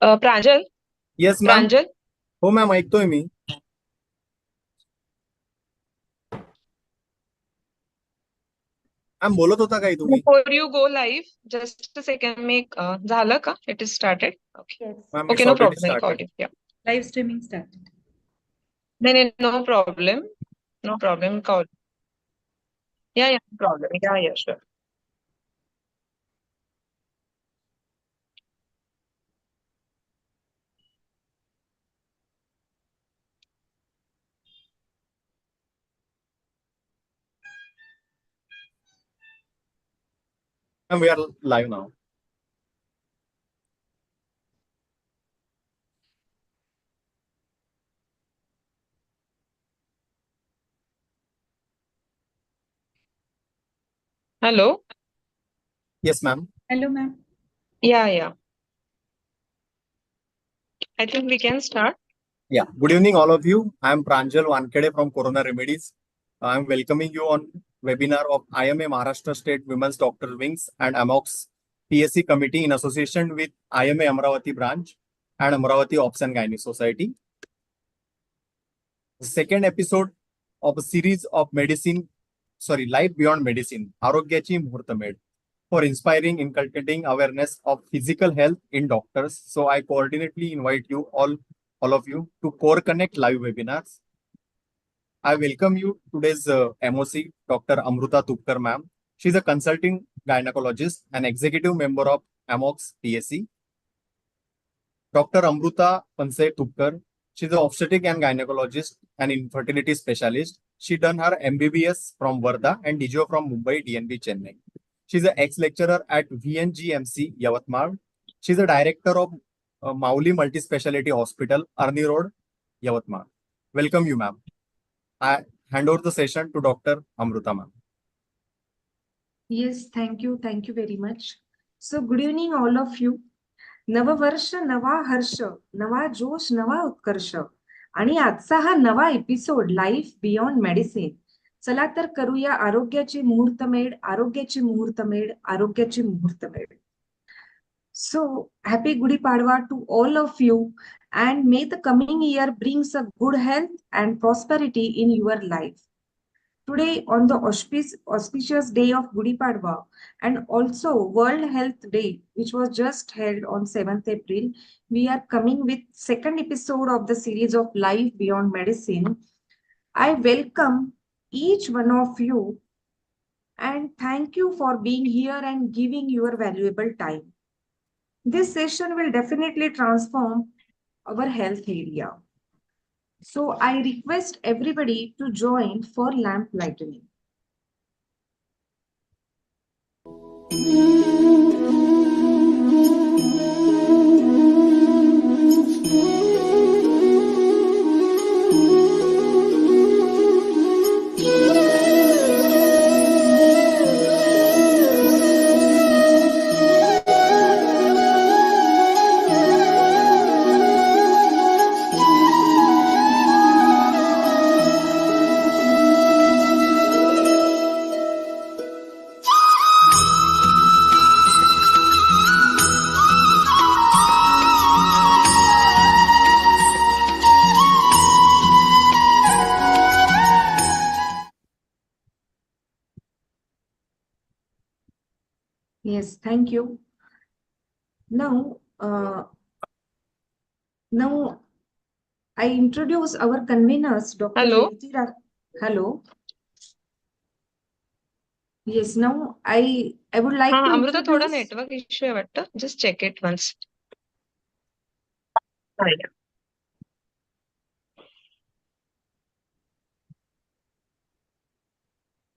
प्रांजल. Yes ma'am. प्रांजल. हो ma'am, ऐकतोय मी. Ma'am बोलत होता काही तुम्ही? Before you go live, just a second. मी झालं का? It is started. Okay. Yes. Ma'am okay, it's no already problem. Started. Recording. Yeah. Live streaming started. नाही नाही, no problem. No problem. Call. Yeah problem. Yeah sure. Ma'am we are live now. Hello. Yes ma'am. Hello, ma'am. Yeah. I think we can start. Yeah. Good evening, all of you. I am Pranjal Wankede from Corona Remedies. I am welcoming you on webinar of IMA Maharashtra State Women's Doctor Wings and Amogs PSC Committee in association with IMA Amravati Branch and Amravati Ops and Gynae Society. The second episode of a series of Life Beyond Medicine, Arogyachi Muhurtamed, for inspiring, inculcating awareness of physical health in doctors. So I coordinately invite you all of you to Core Connect live webinars. I welcome you today's MOC, Dr. Amruta Tupkar ma'am. She's a consulting gynecologist and executive member of Amogs PSC. Dr. Amruta Pansay Tupkar, she's an obstetric and gynecologist and infertility specialist. She done her MBBS from Varda and DGO from Mumbai, DNB, Chennai. She's an ex-lecturer at VNGMC, Yavatmal. She's a director of Mauli Multi-Speciality Hospital, Arni Road, Yavatmal. Welcome you, ma'am. I hand over the session to Dr. Amruta, ma'am. Yes, thank you. Thank you very much. So, good evening, all of you. नववर्ष, नवा हर्ष, नवा जोश, नवा उत्कर्ष आणि आजचा हा नवा episode life beyond medicine. चला तर करूया आरोग्याची मुहूर्तमेढ, आरोग्याची मुहूर्तमेढ, आरोग्याची मुहूर्तमेढ. So, happy Gudi Padwa to all of you, and may the coming year brings a good health and prosperity in your life. Today, on the auspicious day of Gudi Padwa and also World Health Day, which was just held on 7th April, we are coming with second episode of the series of Life Beyond Medicine. I welcome each one of you and thank you for being here and giving your valuable time. This session will definitely transform our health area. So I request everybody to join for lamp lightening. Yes, thank you. Now I introduce our conveners, Dr. Hello. Revati Hello. Yes, now I would like to Amrita, थोड़ा introduce. Network issue आहे वाटतं. Just check it once.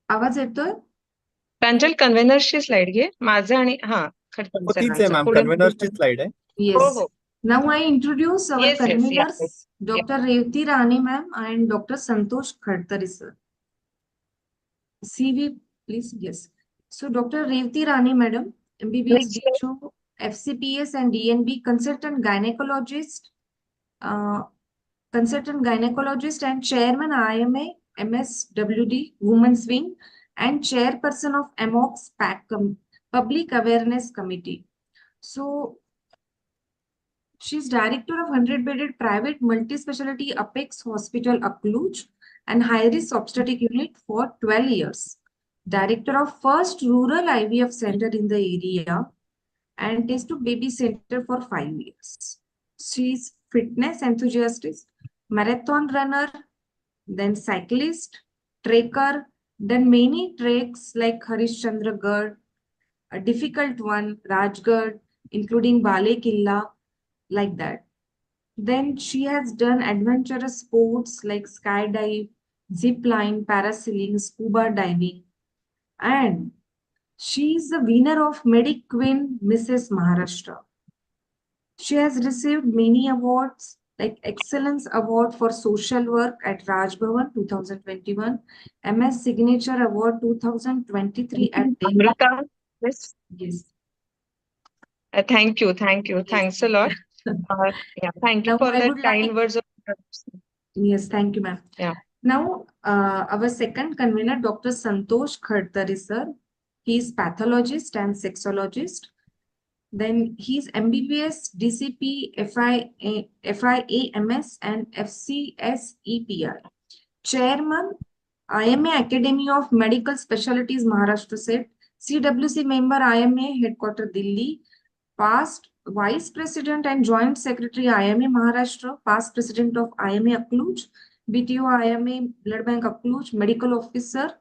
आवाज येतोय? प्रांजल, कन्व्हेनरची slide घे. माझं आणि खडसे तीच आहे सरांचं. मॅम, पुढे कन्व्हेनरची स्लाइड आहे. Yes. हो. Now I introduce our Yes, conveners, yeah. Dr. Revati Rani ma'am and Dr. Santosh Khadtari sir. CV, please. Yes. So Dr. Revati Rani madam, MBBS Next. DHO, FCPS and DNB, consultant gynecologist and chairman IMA MSWD Women's Wing and chairperson of Amogs PAC Public Awareness Committee. So She is director of 100-bedded private multi-specialty Apex Hospital, Akluj, and high-risk obstetric unit for 12 years. Director of first rural IVF center in the area and test to baby center for 5 years. She is fitness enthusiast, marathon runner, then cyclist, trekker, done many treks like Harishchandra Gad, a difficult one, Rajgarh, including Bale Killa, like that. Then she has done adventurous sports like skydive, zip line, parasailing, scuba diving, and she is the winner of Medic Queen Mrs. Maharashtra. She has received many awards like Excellence Award for Social Work at Raj Bhavan 2021, MS Signature Award 2023 at Delhi. Amrita, yes. Yes. Thank you. Yes. Thanks a lot. Yeah, thank you Now for I the would kind like, words of yes, thank you, ma'am. yeah. Now, our second convener, Dr. Santosh Khadtari, sir. He is pathologist and sexologist. Then he's MBBS, DCP, FIAMS, and FCSEPI. Chairman, IMA Academy of Medical Specialties, Maharashtra Set. CWC member, IMA Headquarter, Delhi. Past Vice President and Joint Secretary, IMA Maharashtra. Past President of IMA Akluj. BTO IMA Blood Bank Akluj. Medical Officer.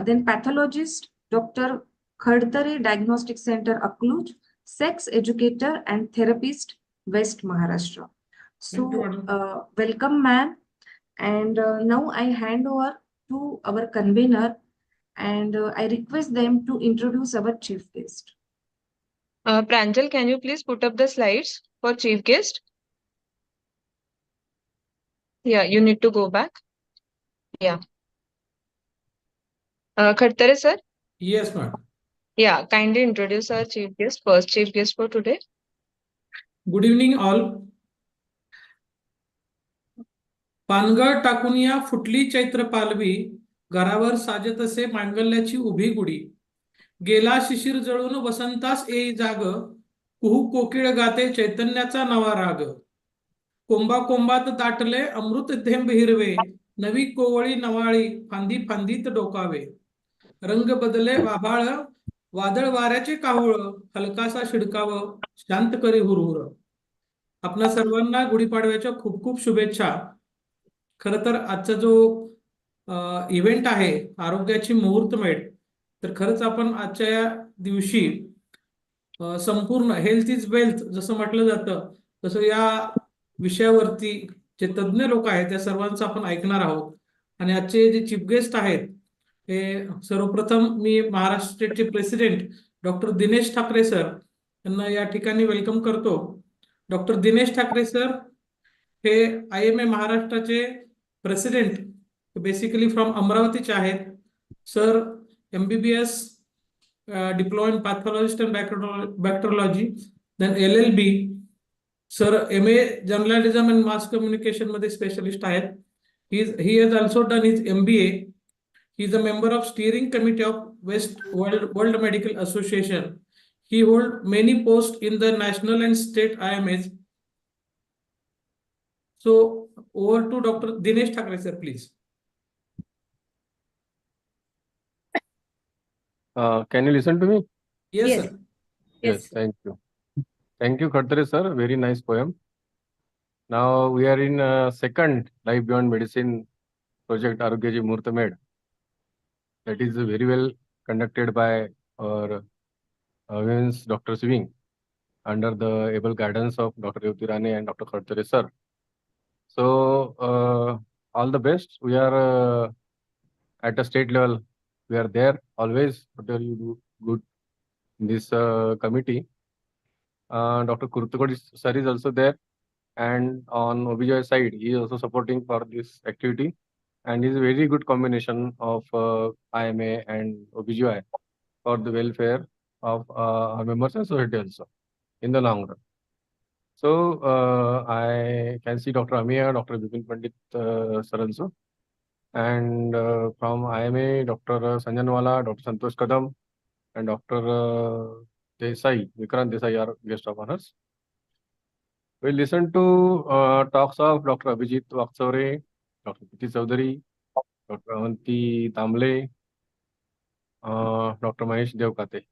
Then pathologist, Dr. Khadtare Diagnostic Center, Akluj. Sex educator and therapist, West Maharashtra. So, welcome, ma'am. And now I hand over to our convener and I request them to introduce our chief guest. Pranjal, can you please put up the slides for chief guest? Yeah, you need to go back. Yeah. Khattare sir? Yes, ma'am. Yeah, kindly introduce our chief guest, first chief guest for today. Good evening, all. पानगळ टाकून या फुटली चैत्र पालवी, घरावर साजत असे मांगल्याची उभी गुढी. गेला शिशिर जळून वसंतास येई जाग, कुहू कोकिळ गाते चैतन्याचा नवा राग. कोंबा कोंबात दाटले अमृत थेंब हिरवे, नवी कोवळी नवाळी फांदी फांदीत डोकावे. रंग बदले वाभाळ, वादळ वाऱ्याचे कावळ, हलकासा शिडकाव, शांत करी हुरहुर. आपणा सर्वांना गुढीपाडव्याच्या खूप खूप शुभेच्छा. खरं तर आजचा जो इव्हेंट आहे आरोग्याची मुहूर्तमेढ, तर खरंच आपण आजच्या या दिवशी संपूर्ण हेल्थ इज वेल्थ जसं म्हटलं जातं तसं या विषयावरती जे तज्ज्ञ लोक आहेत त्या सर्वांचं आपण ऐकणार आहोत. आणि आजचे जे चीफ गेस्ट आहेत हे सर्वप्रथम मी महाराष्ट्र स्टेटचे president doctor Dinesh Thackeray sir यांना या ठिकाणी वेलकम करतो. डॉक्टर दिनेश ठाकरे सर हे IMA महाराष्ट्राचे प्रेसिडेंट बेसिकली फ्रॉम अमरावतीचे आहेत. Sir MBBS diploma in pathologist and bacteriology, then LLB. Sir MA journalism and mass communication मध्ये स्पेशलिस्ट आहेत. He has also done his MBA. He is a member of steering committee of World Medical Association. He holds many posts in the national and state IMAs. So over to Dr. Dinesh Thakre sir, please. Can you listen to me? Yes, Yes. sir. Yes, thank you. Thank you, Khartare sir. Very nice poem. Now we are in second Life Beyond Medicine project, Arogyaji Murtamed. That is very well conducted by our women's Dr. Swing under the able guidance of Dr. Yuti Rane and Dr. Khartare sir. So all the best. We are at a state level. We are there always. Whatever you do good in this committee. Dr. Kurtukodi sir is also there, and on OBGY side, he is also supporting for this activity, and is a very good combination of IMA and OBGY for the welfare of our members and society also in the long run. So I can see Dr. Amia, Dr. Bipin Pandit sir also, and from IMA, Dr. Sanjanwala, Dr. Santosh Kadam, and Dr. Desai, Vikrant Desai are guest of honors. We listen to talks of Dr. Abhijit Vaksore, Dr. Priti Chaudhary, Dr. Avanti Tamle, Dr. Mahesh Devkate.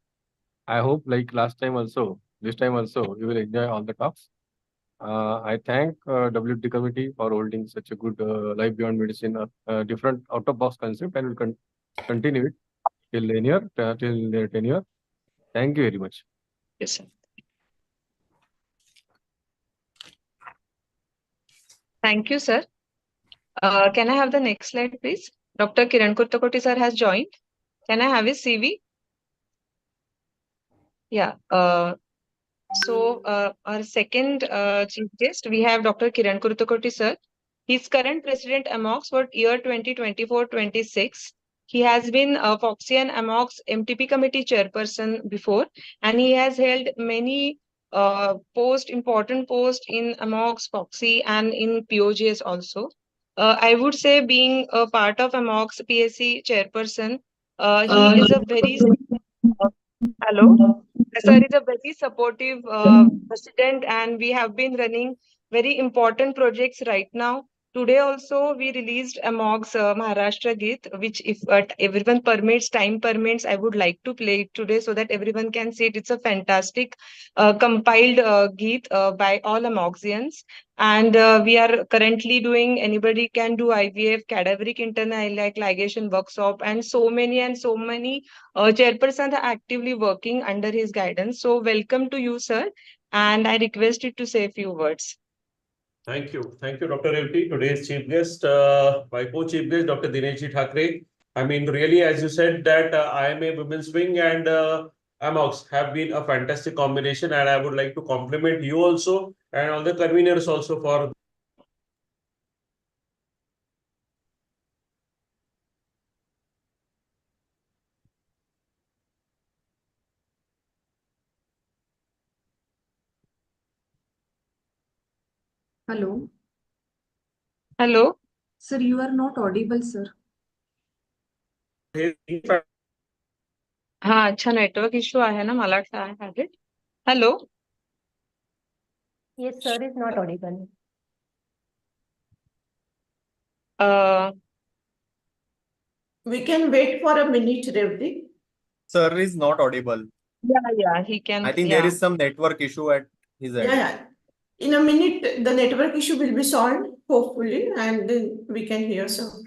I hope, like last time also, this time also, you will enjoy all the talks. I thank WT committee for holding such a good Life Beyond Medicine, different out-of-box concept, and will continue it till their tenure. Thank you very much. Yes, sir. Thank you, sir. Can I have the next slide, please? Dr. Kiran Kurtakoti sir has joined. Can I have his CV? Yeah. So our second chief guest, we have Dr. Kiran Kurtakoti sir. He's current president Amogs for year 2024-26. He has been Foxy and Amogs MTP committee chairperson before, and he has held many important posts in Amogs, Foxy, and in POGS also. I would say being a part of Amogs PSC chairperson, he is a very hello. Sir is a very supportive president, and we have been running very important projects right now. Today also we released Amogs Maharashtra Geet, which if everyone permits, time permits, I would like to play it today so that everyone can see it. It's a fantastic compiled Geet by all Amogsians. And we are currently doing Anybody Can Do IVF, Cadaveric Internal Ligation Workshop, and so many chairpersons are actively working under his guidance. So welcome to you, sir. And I request you to say a few words. Thank you. Thank you, Dr. Revti. Today's chief guest, my co-chief guest, Dr. Dineshji Thackeray. I mean, really, as you said, that IMA Women's Wing and Amogs have been a fantastic combination. And I would like to compliment you also and all the conveners also for Hello. Hello. Sir, you are not audible, sir. हाँ अच्छा network issue आहे ना मला वाटतं I had it. Hello. Yes, sir is not audible. We can wait for a minute, Revti. Sir is not audible. Yeah, he can. I think there is some network issue at his end. Yeah. In a minute, the network issue will be solved, hopefully, and then we can hear some.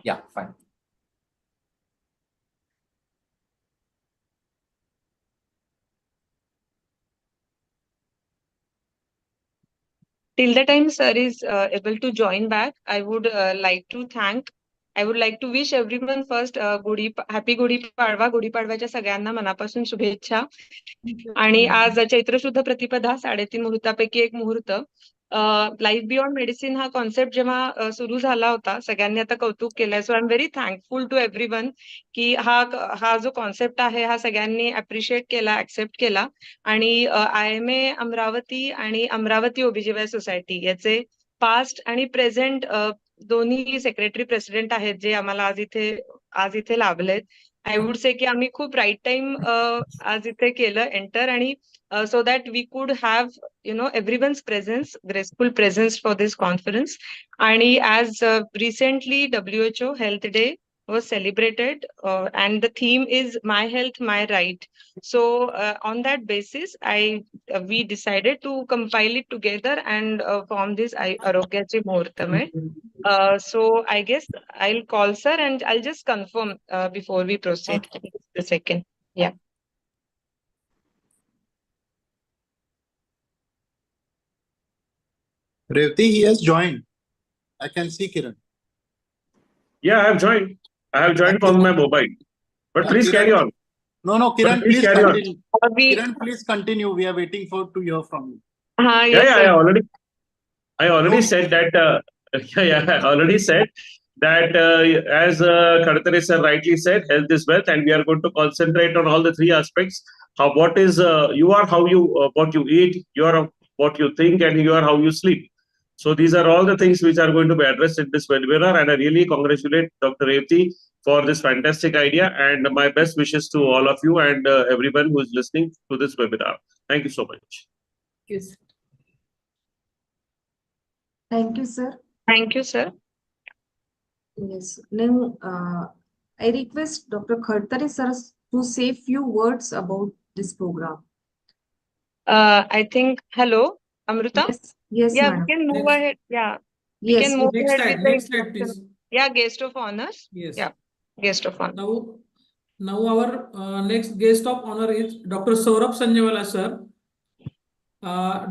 Yeah, fine. Till the time sir is able to join back, I would like to wish everyone first happy Gudi Padwa. Gudi Padwaच्या सगळ्यांना मनापासून शुभेच्छा. आणि आज चैत्र शुद्ध प्रतिपदा 3:30 मुहूर्तापैकी एक मुहूर्त. लाईफ बियॉन्ड मेडिसिन हा कॉन्सेप्ट जेव्हा सुरू झाला होता सगळ्यांनी आता कौतुक केलंय. So I am very thankful to everyone की हा जो कॉन्सेप्ट आहे हा सगळ्यांनी अप्रिशिएट केला, ऍक्सेप्ट केला. आणि IMA अमरावती आणि अमरावती ओबीजीवाय सोसायटी याचे पास्ट आणि प्रेझेंट दोन्ही सेक्रेटरी प्रेसिडेंट आहेत जे आम्हाला आज इथे लाभलेत. आय वुड से की आम्ही खूप राईट टाइम आज इथे केलं एंटर आणि so that we could have everyone's presence, graceful presence for this conference. And as recently WHO Health Day was celebrated and the theme is My Health, My Right. So on that basis, we decided to compile it together and form this Arogyache Muhurtamed. So I guess I'll call sir and I'll just confirm before we proceed. The second. Yeah. Revti, he has joined. I can see Kiran. Yeah, I have joined. I have joined from my mobile. But please Kiran, carry on. No, Kiran, But please please carry on. continue. Kiran, please continue. We are waiting to hear from you. Yes, I already No. said that. I already said that as Kharatare sir rightly said, health is wealth, and we are going to concentrate on all the three aspects. What is you are, how you what you eat, you are what you think, and you are how you sleep. So these are all the things which are going to be addressed in this webinar, and I really congratulate Dr. Revti for this fantastic idea, and my best wishes to all of you and everyone who is listening to this webinar. Thank you so much. Yes. Thank you, sir. Thank you, sir. Yes. Now, I request Dr. Khartare sir to say few words about this program. I think, hello, Amruta? Yes, yes, Yeah, we madam. can move Next. ahead. Yeah, we Yes. can move Next ahead with slide. the Next slide, introduction. please. Yeah, guest of honors. Yes. Yeah, guest of honor. Now our next guest of honor is Dr. Saurabh Sanjewala sir.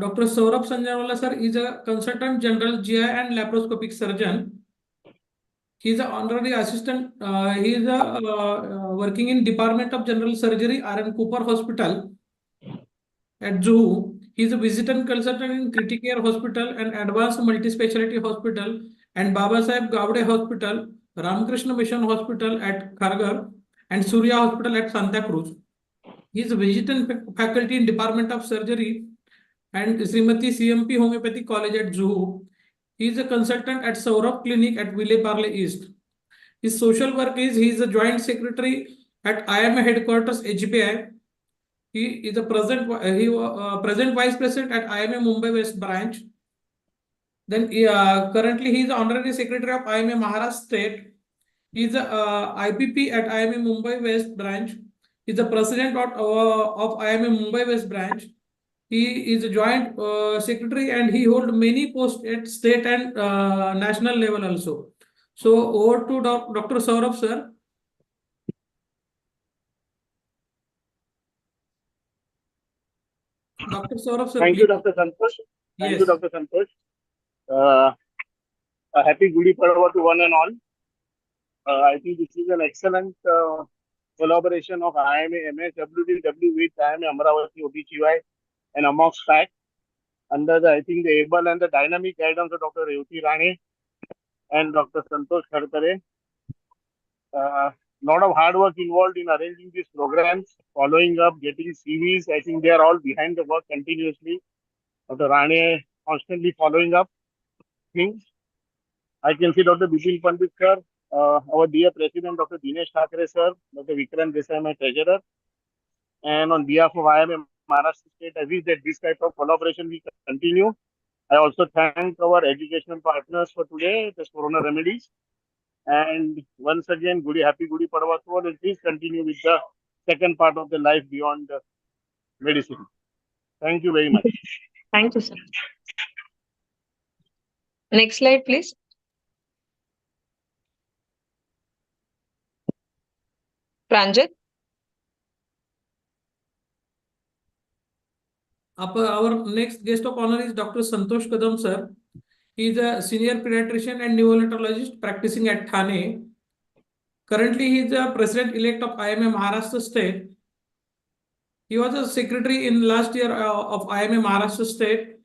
Dr. Saurabh Sanjewala sir is a consultant general GI and laparoscopic surgeon. He is an honorary assistant. He is working in Department of General Surgery, R.N. Cooper Hospital at Juhu. He is a visitant consultant in Critical Care Hospital and Advanced Multi-Speciality Hospital and Baba Saheb Gavde Hospital, Ramakrishna Mission Hospital at Kharghar, and Surya Hospital at Santa Cruz. He is a visitant faculty in Department of Surgery and Srimati CMP Homeopathic College at Juhu. He is a consultant at Saurabh Clinic at Ville Parle East. His social work is he is a joint secretary at IMA headquarters HBI. He is a present vice president at IMA Mumbai West branch. Then currently he is honorary secretary of IMA Maharashtra State. He is a IPP at IMA Mumbai West branch. He is the president of IMA Mumbai West branch. He is a joint secretary and he holds many posts at state and national level also. So over to Dr. Saurabh sir. Dr. Saurabh sir, Thank you, please. Dr. Santosh. Thank Yes. you, Dr. Santosh. A happy Gudi Padwa to one and all. I think this is an excellent collaboration of IMA, MS, WDW with IMA, Amravati, OBGY, and Amogs PAC under the, I think, the able and the dynamic guidance of Dr. Revati Rane and Dr. Santosh Khartare. Lot of hard work involved in arranging these programs, following up, getting CVs. I think they are all behind the work continuously. Dr. Rane constantly following up things. I can see Dr. Bipin Pandit sir, our dear President Dr. Dinesh Thakre sir, Dr. Vikram Desai, my treasurer. And on behalf of IMA Maharashtra State, I wish that this type of collaboration will continue. I also thank our educational partners for today, the Corona Remedies. And once again, happy Gudi Padwa to all, and please continue with the second part of the life beyond medicine. Thank you very much. Thank you, sir. Next slide, please. Pranjit. Our next guest of honor is Dr. Santosh Kadam sir. He is a senior pediatrician and neonatologist practicing at Thane. Currently, he is the president-elect of IMA Maharashtra State. He was a secretary in last year of IMA Maharashtra State,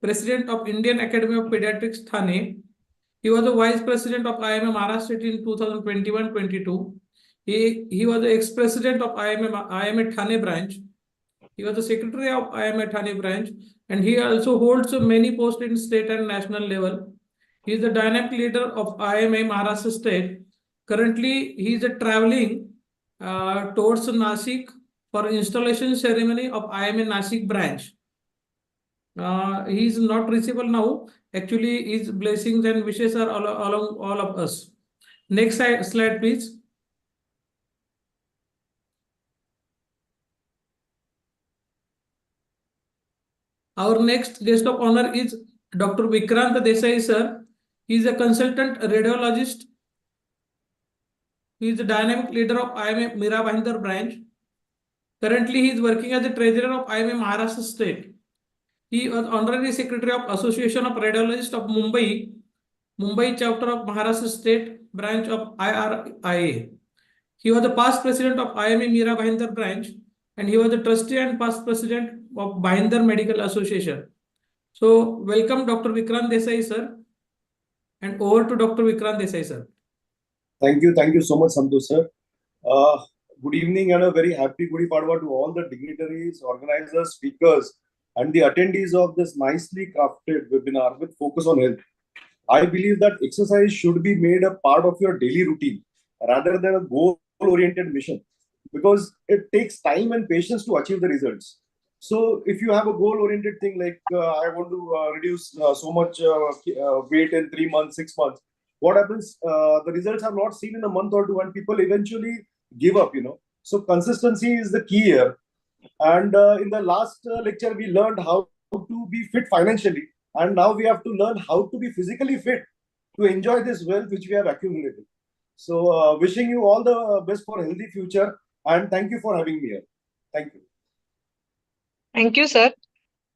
president of Indian Academy of Pediatrics Thane. He was the vice president of IMA Maharashtra State in 2021-22. He was the ex-president of IMA Thane branch. He was the secretary of IMA Thane branch, and he also holds many posts in state and national level. He is the dynamic leader of IMA Maharashtra State. Currently, he is traveling towards Nashik for installation ceremony of IMA Nashik branch. He is not reachable now. Actually, his blessings and wishes are along all of us. Next slide, please. Our next guest of honor is Dr. Vikrant Desai sir. He is a consultant radiologist. He is the dynamic leader of IMA Mira Bhayandar branch. Currently, he is working as the treasurer of IMA Maharashtra State. He was honorary secretary of Association of Radiologists of Mumbai chapter of Maharashtra State branch of IRIA. He was the past president of IMA Mira Bhayandar branch, and he was the trustee and past president of Bhayandar Medical Association. So, welcome Dr. Vikrant Desai sir, and over to Dr. Vikrant Desai sir. Thank you so much, Santosh sir. Good evening and a very happy Gudi Padwa to all the dignitaries, organizers, speakers, and the attendees of this nicely crafted webinar with focus on health. I believe that exercise should be made a part of your daily routine rather than a goal-oriented mission, because it takes time and patience to achieve the results. So if you have a goal-oriented thing like I want to reduce so much weight in 3 months, 6 months, what happens? The results are not seen in a month or two, and people eventually give up. So consistency is the key here. And in the last lecture, we learned how to be fit financially, and now we have to learn how to be physically fit to enjoy this wealth which we have accumulated. So, wishing you all the best for a healthy future, and thank you for having me here. Thank you. Thank you, sir.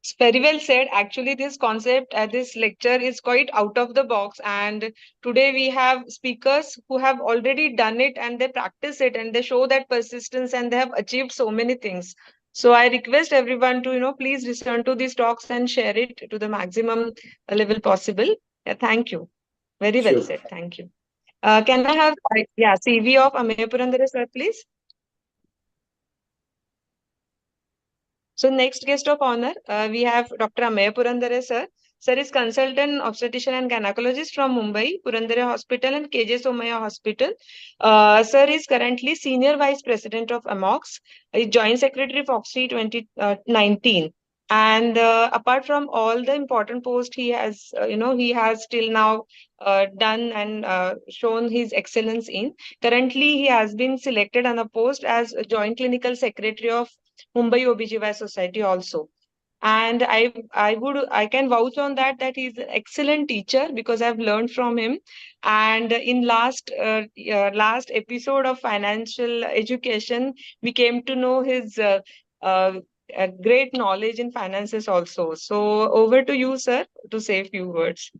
It's very well said. Actually, this concept at this lecture is quite out of the box. And today we have speakers who have already done it and they practice it and they show that persistence and they have achieved so many things. So I request everyone to, please listen to these talks and share it to the maximum level possible. Yeah, thank you. Very well Sure. said. Thank you. Can I have, CV of Ameya Purandare, sir, please? So next guest of honor, we have Dr. Ameya Purandare, sir. Sir is consultant obstetrician and gynecologist from Mumbai, Purandare Hospital and KJ Somaya Hospital. Sir is currently Senior Vice President of Amogs, Joint Secretary of Foxtree 2019. And apart from all the important posts he has, he has till now done and shown his excellence in. Currently, he has been selected on a post as a Joint Clinical Secretary of Mumbai OBGY Society also. And I can vouch on that he's an excellent teacher because I've learned from him. And in last episode of financial education, we came to know his uh, great knowledge in finances also. So over to you, sir, to say a few words.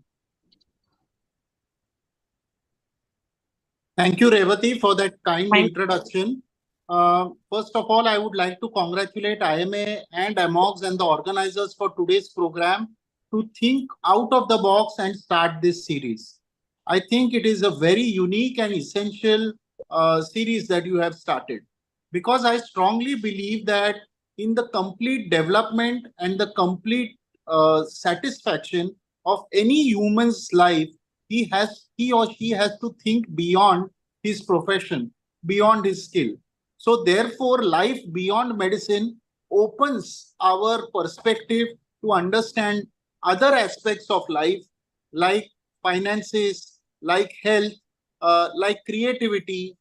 Thank you, Revati, for that kind Thank introduction. First of all, I would like to congratulate IMA and Amogs and the organizers for today's program to think out of the box and start this series. I think it is a very unique and essential series that you have started, because I strongly believe that in the complete development and the complete satisfaction of any human's life, he or she has to think beyond his profession, beyond his skill. So therefore, life beyond medicine opens our perspective to understand other aspects of life, like finances, like health, like creativity,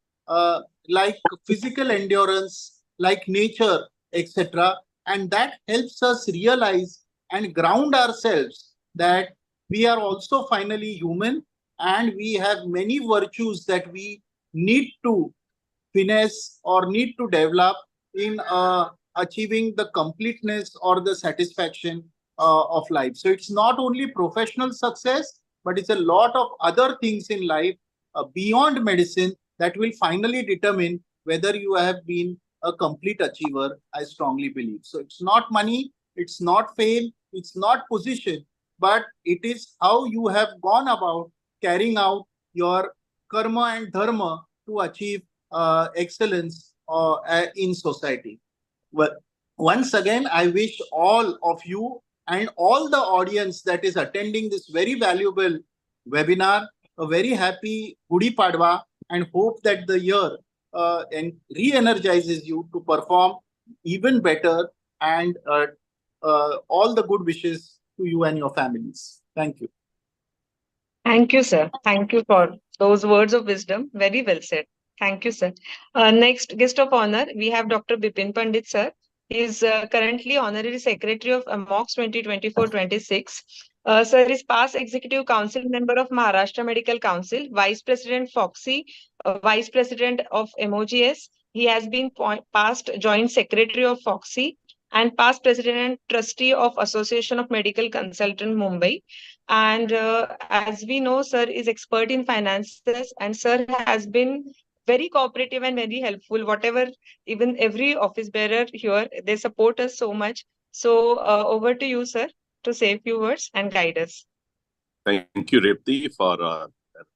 like physical endurance, like nature, etc. And that helps us realize and ground ourselves that we are also finally human, and we have many virtues that we need to finesse or need to develop in achieving the completeness or the satisfaction of life. So it's not only professional success, but it's a lot of other things in life beyond medicine that will finally determine whether you have been a complete achiever, I strongly believe. So it's not money, it's not fame, it's not position, but it is how you have gone about carrying out your karma and dharma to achieve excellence in society. Well, once again, I wish all of you and all the audience that is attending this very valuable webinar a very happy Gudi Padwa, and hope that the year re-energizes you to perform even better, and all the good wishes to you and your families. Thank you. Thank you, sir. Thank you for those words of wisdom. Very well said. Thank you, sir. Next guest of honor, we have Dr. Bipin Pandit, sir. He is currently Honorary Secretary of Amogs 2024-26. Sir is past Executive Council member of Maharashtra Medical Council, Vice President Foxy, Vice President of Amogs. He has been past Joint Secretary of Foxy and past President and Trustee of Association of Medical Consultant Mumbai. And as we know, sir is expert in finances, and sir has been very cooperative and very helpful. Whatever, even every office bearer here, they support us so much. So over to you, sir, to say a few words and guide us. Thank you, Repti, for an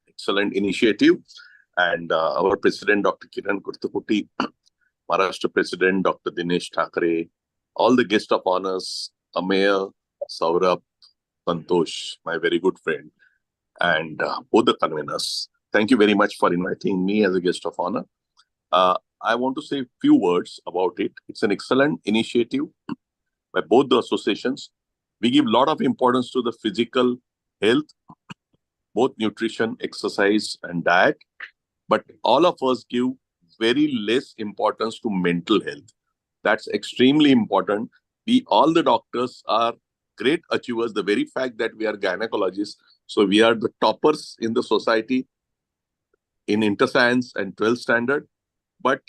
excellent initiative. And our President, Dr. Kiran Kurtaputi, Maharashtra President, Dr. Dinesh Thakre, all the guest of honors, Ameya, Saurabh, Santosh, my very good friend, and both the conveners. Thank you very much for inviting me as a guest of honor. I want to say a few words about it. It's an excellent initiative. by both the associations. We give a lot of importance to the physical health, both nutrition, exercise, and diet. But all of us give very less importance to mental health. That's extremely important. We, all the doctors, are great achievers. The very fact that we are gynecologists, so we are the toppers in the society in interscience and 12th standard, but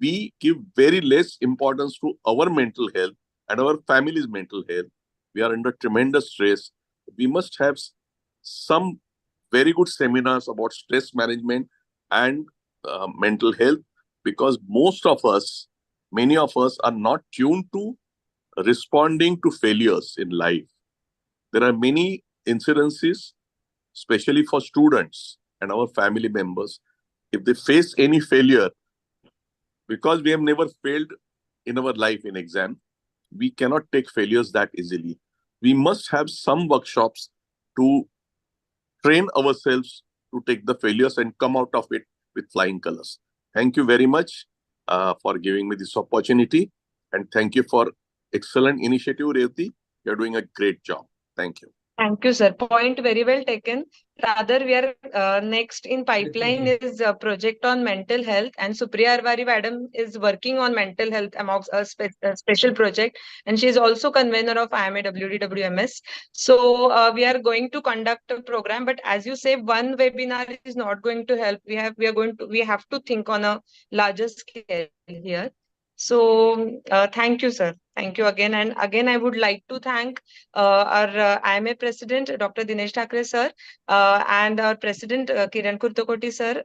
we give very less importance to our mental health and our family's mental health. We are under tremendous stress. We must have some very good seminars about stress management and mental health, because many of us are not tuned to responding to failures in life. There are many incidences, especially for students and our family members. If they face any failure, because we have never failed in our life in exam, we cannot take failures that easily. We must have some workshops to train ourselves to take the failures and come out of it with flying colors. Thank you very much for giving me this opportunity. And thank you for excellent initiative, Revati. You're doing a great job. Thank you. Thank you, sir. Point very well taken. Rather, we are next in pipeline is a project on mental health, and Supriya Arwari madam is working on mental health amongst a special project, and she is also convener of IMA WDWMS. So we are going to conduct a program, but as you say, one webinar is not going to help. We have to think on a larger scale here. So thank you, sir. Thank you again. And again, I would like to thank our IMA President, Dr. Dinesh Thakre, sir, and our President, Kiran Kurtakoti, sir,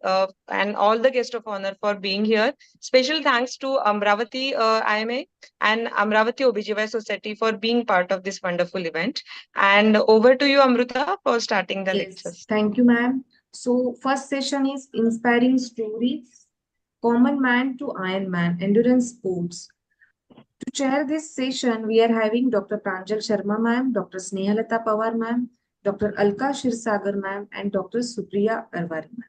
and all the guests of honor for being here. Special thanks to Amravati IMA and Amravati OBGY Society for being part of this wonderful event. And over to you, Amruta, for starting the lectures. Thank you, ma'am. So first session is Inspiring Stories, Common Man to Iron Man, Endurance Sports. To chair this session, we are having Dr. Pranjal Sharma ma'am, Dr. Snehalata Pawar ma'am, Dr. Alka Shirsagar ma'am, and Dr. Supriya Arwari ma'am.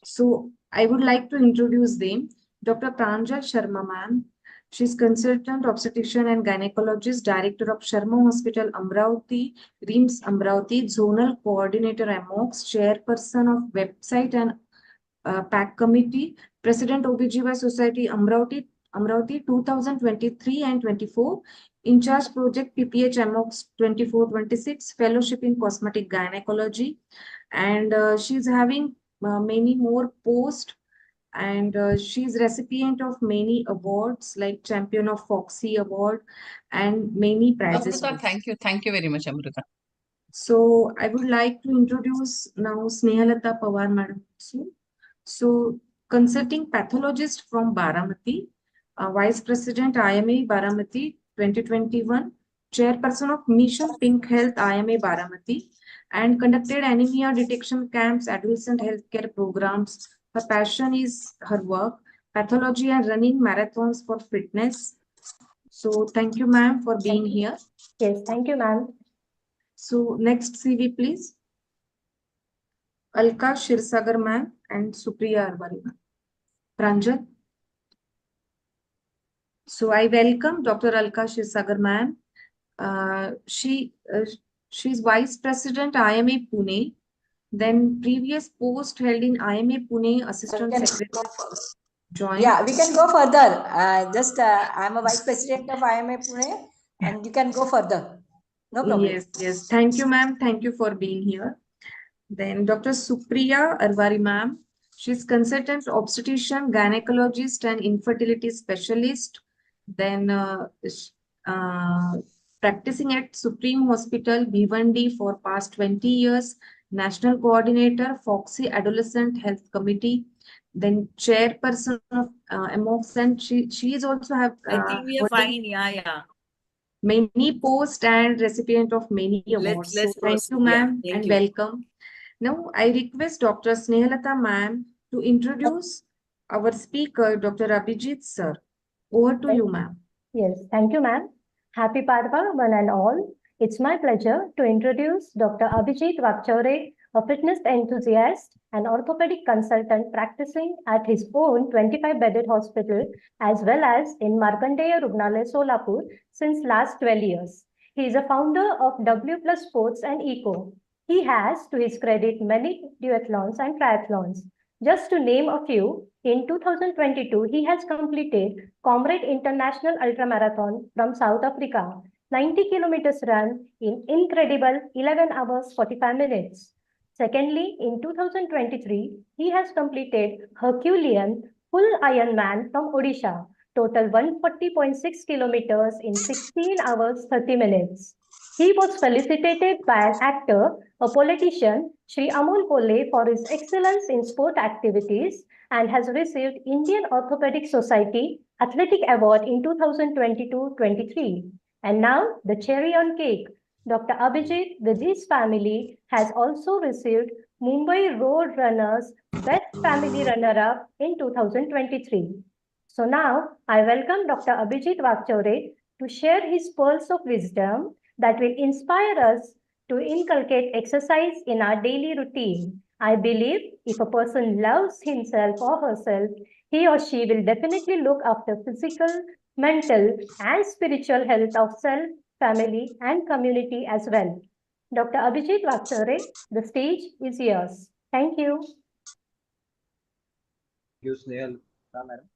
So I would like to introduce them. Dr. Pranjal Sharma ma'am, she's consultant obstetrician and gynecologist, director of Sharma Hospital, Amravati, RIMS Amravati, zonal coordinator Amogs, chairperson of website and PAC committee, president OBGY Society Amravati 2023 and 24, in charge project PPH Amogs 24-26, fellowship in cosmetic gynecology, and she's having many more posts, and she's recipient of many awards like Champion of Foxy Award and many prizes. Amruta, thank you very much, Amruta. So I would like to introduce now Snehalata Pawar madam. So consulting pathologist from Baramati, Vice President IMA Baramati 2021, Chairperson of Mission Pink Health IMA Baramati, and conducted anemia detection camps, adolescent healthcare programs. Her passion is her work, pathology, and running marathons for fitness. So thank you, ma'am, for being here. Yes, thank you, ma'am. So next CV, please. Alka Shirsagar ma'am and Supriya Arwari ma'am. Pranjal. So I welcome Dr. Alka Shirsagar ma'am. She's Vice President IMA Pune. Then previous post held in IMA Pune, Assistant Secretary. Yeah, we can go further. I'm a Vice President of IMA Pune, and you can go further. No problem. Yes. Thank you, ma'am. Thank you for being here. Then Dr. Supriya Arwari ma'am. She's consultant obstetrician, gynecologist, and infertility specialist. Then practicing at Supreme Hospital, Bhiwandi for past 20 years. National coordinator, Foxy Adolescent Health Committee. Then chairperson of Amogs, and she is also have. I think we are fine. Yeah. Many posts and recipient of many awards. Let's so thank you, ma'am, and welcome. Now I request Dr. Snehalata ma'am to introduce our speaker, Dr. Abhijit sir. Over to you, ma'am. Yes, thank you, ma'am. Happy Padwa, one and all. It's my pleasure to introduce Dr. Abhijit Vakchore, a fitness enthusiast, an orthopedic consultant practicing at his own 25-bedded hospital as well as in Markandeya Rugnalaya Solapur since last 12 years. He is a founder of W Plus Sports and Eco. He has, to his credit, many duathlons and triathlons. Just to name a few, in 2022, he has completed Comrade International Ultramarathon from South Africa, 90 kilometers run in incredible 11 hours 45 minutes. Secondly, in 2023, he has completed Herculean full Ironman from Odisha, total 140.6 kilometers in 16 hours 30 minutes. He was felicitated by an actor, a politician, Shri Amol Pole, for his excellence in sport activities and has received Indian Orthopedic Society Athletic Award in 2022-23. And now, the cherry on cake. Dr. Abhijit, with his family, has also received Mumbai Road Runners Best Family Runner-Up in 2023. So now, I welcome Dr. Abhijit Vakchore to share his pearls of wisdom that will inspire us to inculcate exercise in our daily routine. I believe if a person loves himself or herself, he or she will definitely look after physical, mental, and spiritual health of self, family, and community as well. Dr. Abhijit Vakchore, the stage is yours. Thank you. You, Snehal, madam.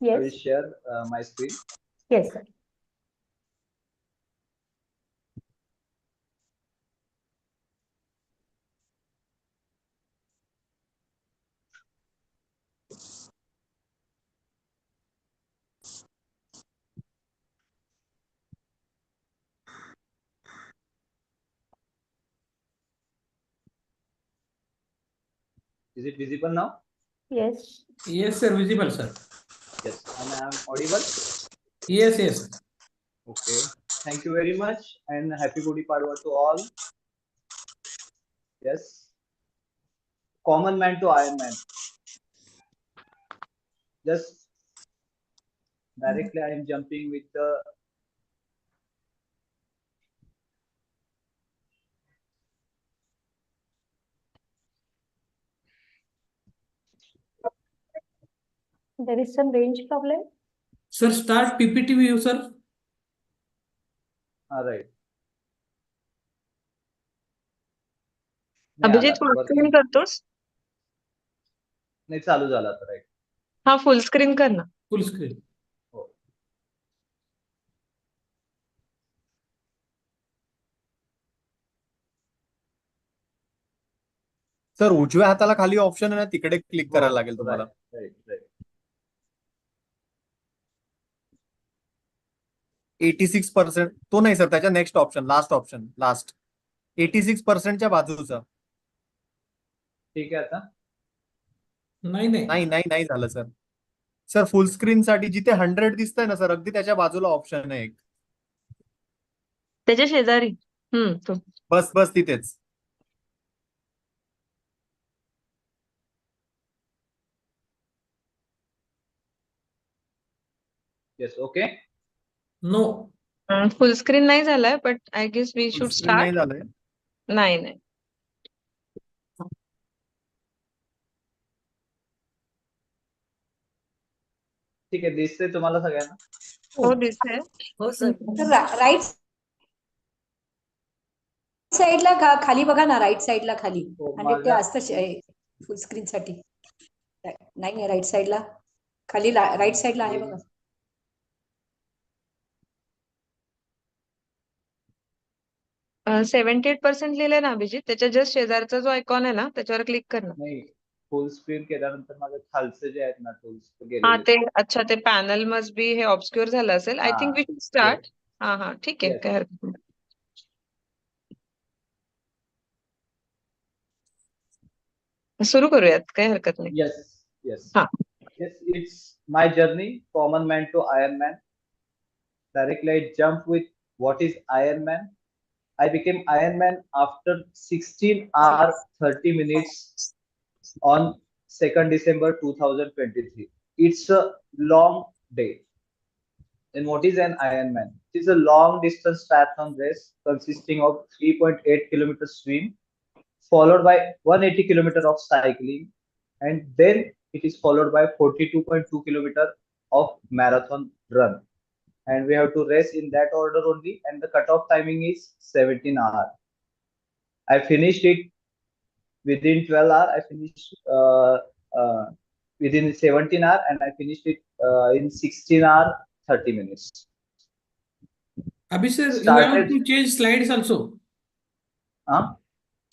Yes. I will share my screen. Yes, sir. Is it visible now? Yes. Yes, sir. Visible, sir. Yes. And I am audible? Yes, yes. Okay. Thank you very much and happy Gudi Padwa to all. Yes. Common man to Iron Man. Just directly I am jumping with the There is some range problem. Sir, start PPT view, sir. all right. Abhijit full screen करतोस? नाही चालू झाला आता right. हा full screen कर ना. Full screen. Sir उजव्या हाताला खाली ऑप्शन आहे ना तिकडे क्लिक करायला लागेल तुम्हाला. Right right. 86% तो नाही सर त्याच्या नेक्स्ट ऑप्शन लास्ट 86%च्या बाजूचा. ठीक आहे आता. नाही झालं सर. सर फुल स्क्रीन साठी जिथे 100 दिसतंय ना सर अगदी त्याच्या बाजूला ऑप्शन आहे एक. त्याच्या शेजारी. बस तिथेच. Yes okay. No. Full screen नाही झालाय but I guess we should start. नाही झालंय. नाही. ठीक आहे दिसतंय तुम्हाला सगळ्यांना? हो दिसतंय. हो सर. राईट साईडला खाली बघा ना राईट साईडला खाली आणि ते असतं फुल स्क्रीन साठी. नाही राईट साईडला खाली राईट साईडला आहे बघा. अ 78% लिहिलंय ना अभिजित त्याच्या जस्ट शेजारचा जो आयकॉन आहे ना त्याच्यावर क्लिक कर ना. नाही फुल स्क्रीन केल्यानंतर माझं खालचे जे आहेत ना टूल्स हा गेलेले. ते अच्छा ते पॅनल मस्ट बी हे ऑब्स्क्युअर झालं असेल. I think we should start. हा ठीक आहे काय हरकत नाही. सुरू करूयात काही हरकत नाही. Yes. Yes, it's my journey, common man to Iron Man. Directly I jump with what is Iron Man. I became Iron Man after 16 hours 30 minutes on 2nd December 2023. It's a long day. And what is an Iron Man? It is a long distance triathlon race consisting of 3.8 kilometer swim, followed by 180 kilometer of cycling, and then it is followed by 42.2 kilometer of marathon run. And we have to race in that order only, and the cutoff timing is 17 hours. I finished it within 12 hours. I finished within 17 hours, and I finished it in 16 hours 30 minutes. Abhi sir, you have to change slides also.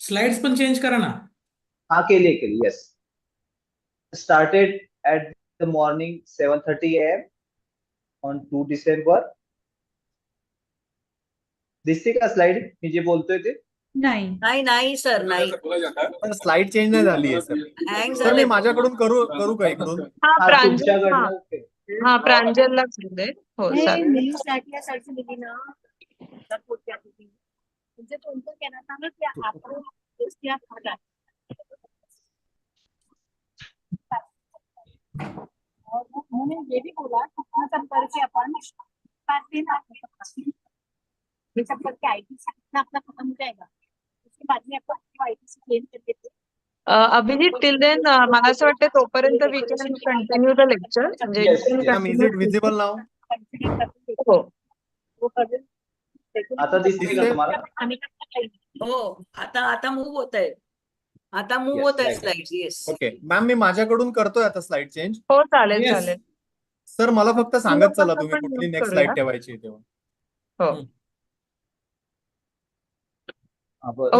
Slides पण change करा ना. हाँ केली yes. Started at the morning 7:30 a.m. on 2 December. दिसते का slide मी जे बोलतोय ते? नाही सर नाही. पण स्लाइड चेंज नाही झाली आहे सर. सर मी माझ्याकडून करू का इकडून? हा प्रांजलला दे. हो चालेल. साठी दिली ना तर पोहोचते ती म्हणजे कोणतं केलं सांगा की आपण गोष्टी खातात और उन्होंने ये भी बोला कितना सब करके अपन पाते ना ये सब करके आईटी से कितना अपना खत्म हो जाएगा उसके बाद में आपको आईटी से चेंज कर देते. अभिजित टिल देन मला असं वाटतं तोपर्यंत we can continue the lecture. म्हणजे इज इट विजिबल नाउ? आता दिसते का तुम्हाला? हो आता मूव होत आहे. आता मूव होत आहे स्लाइड्स. येस. ओके मॅम मी माझ्याकडून करतोय आता स्लाइड चेंज. हो चालेल चालेल. सर मला फक्त सांगत चला तुम्ही कुठली नेक्स्ट स्लाइड ठेवायची तेव्हा. हो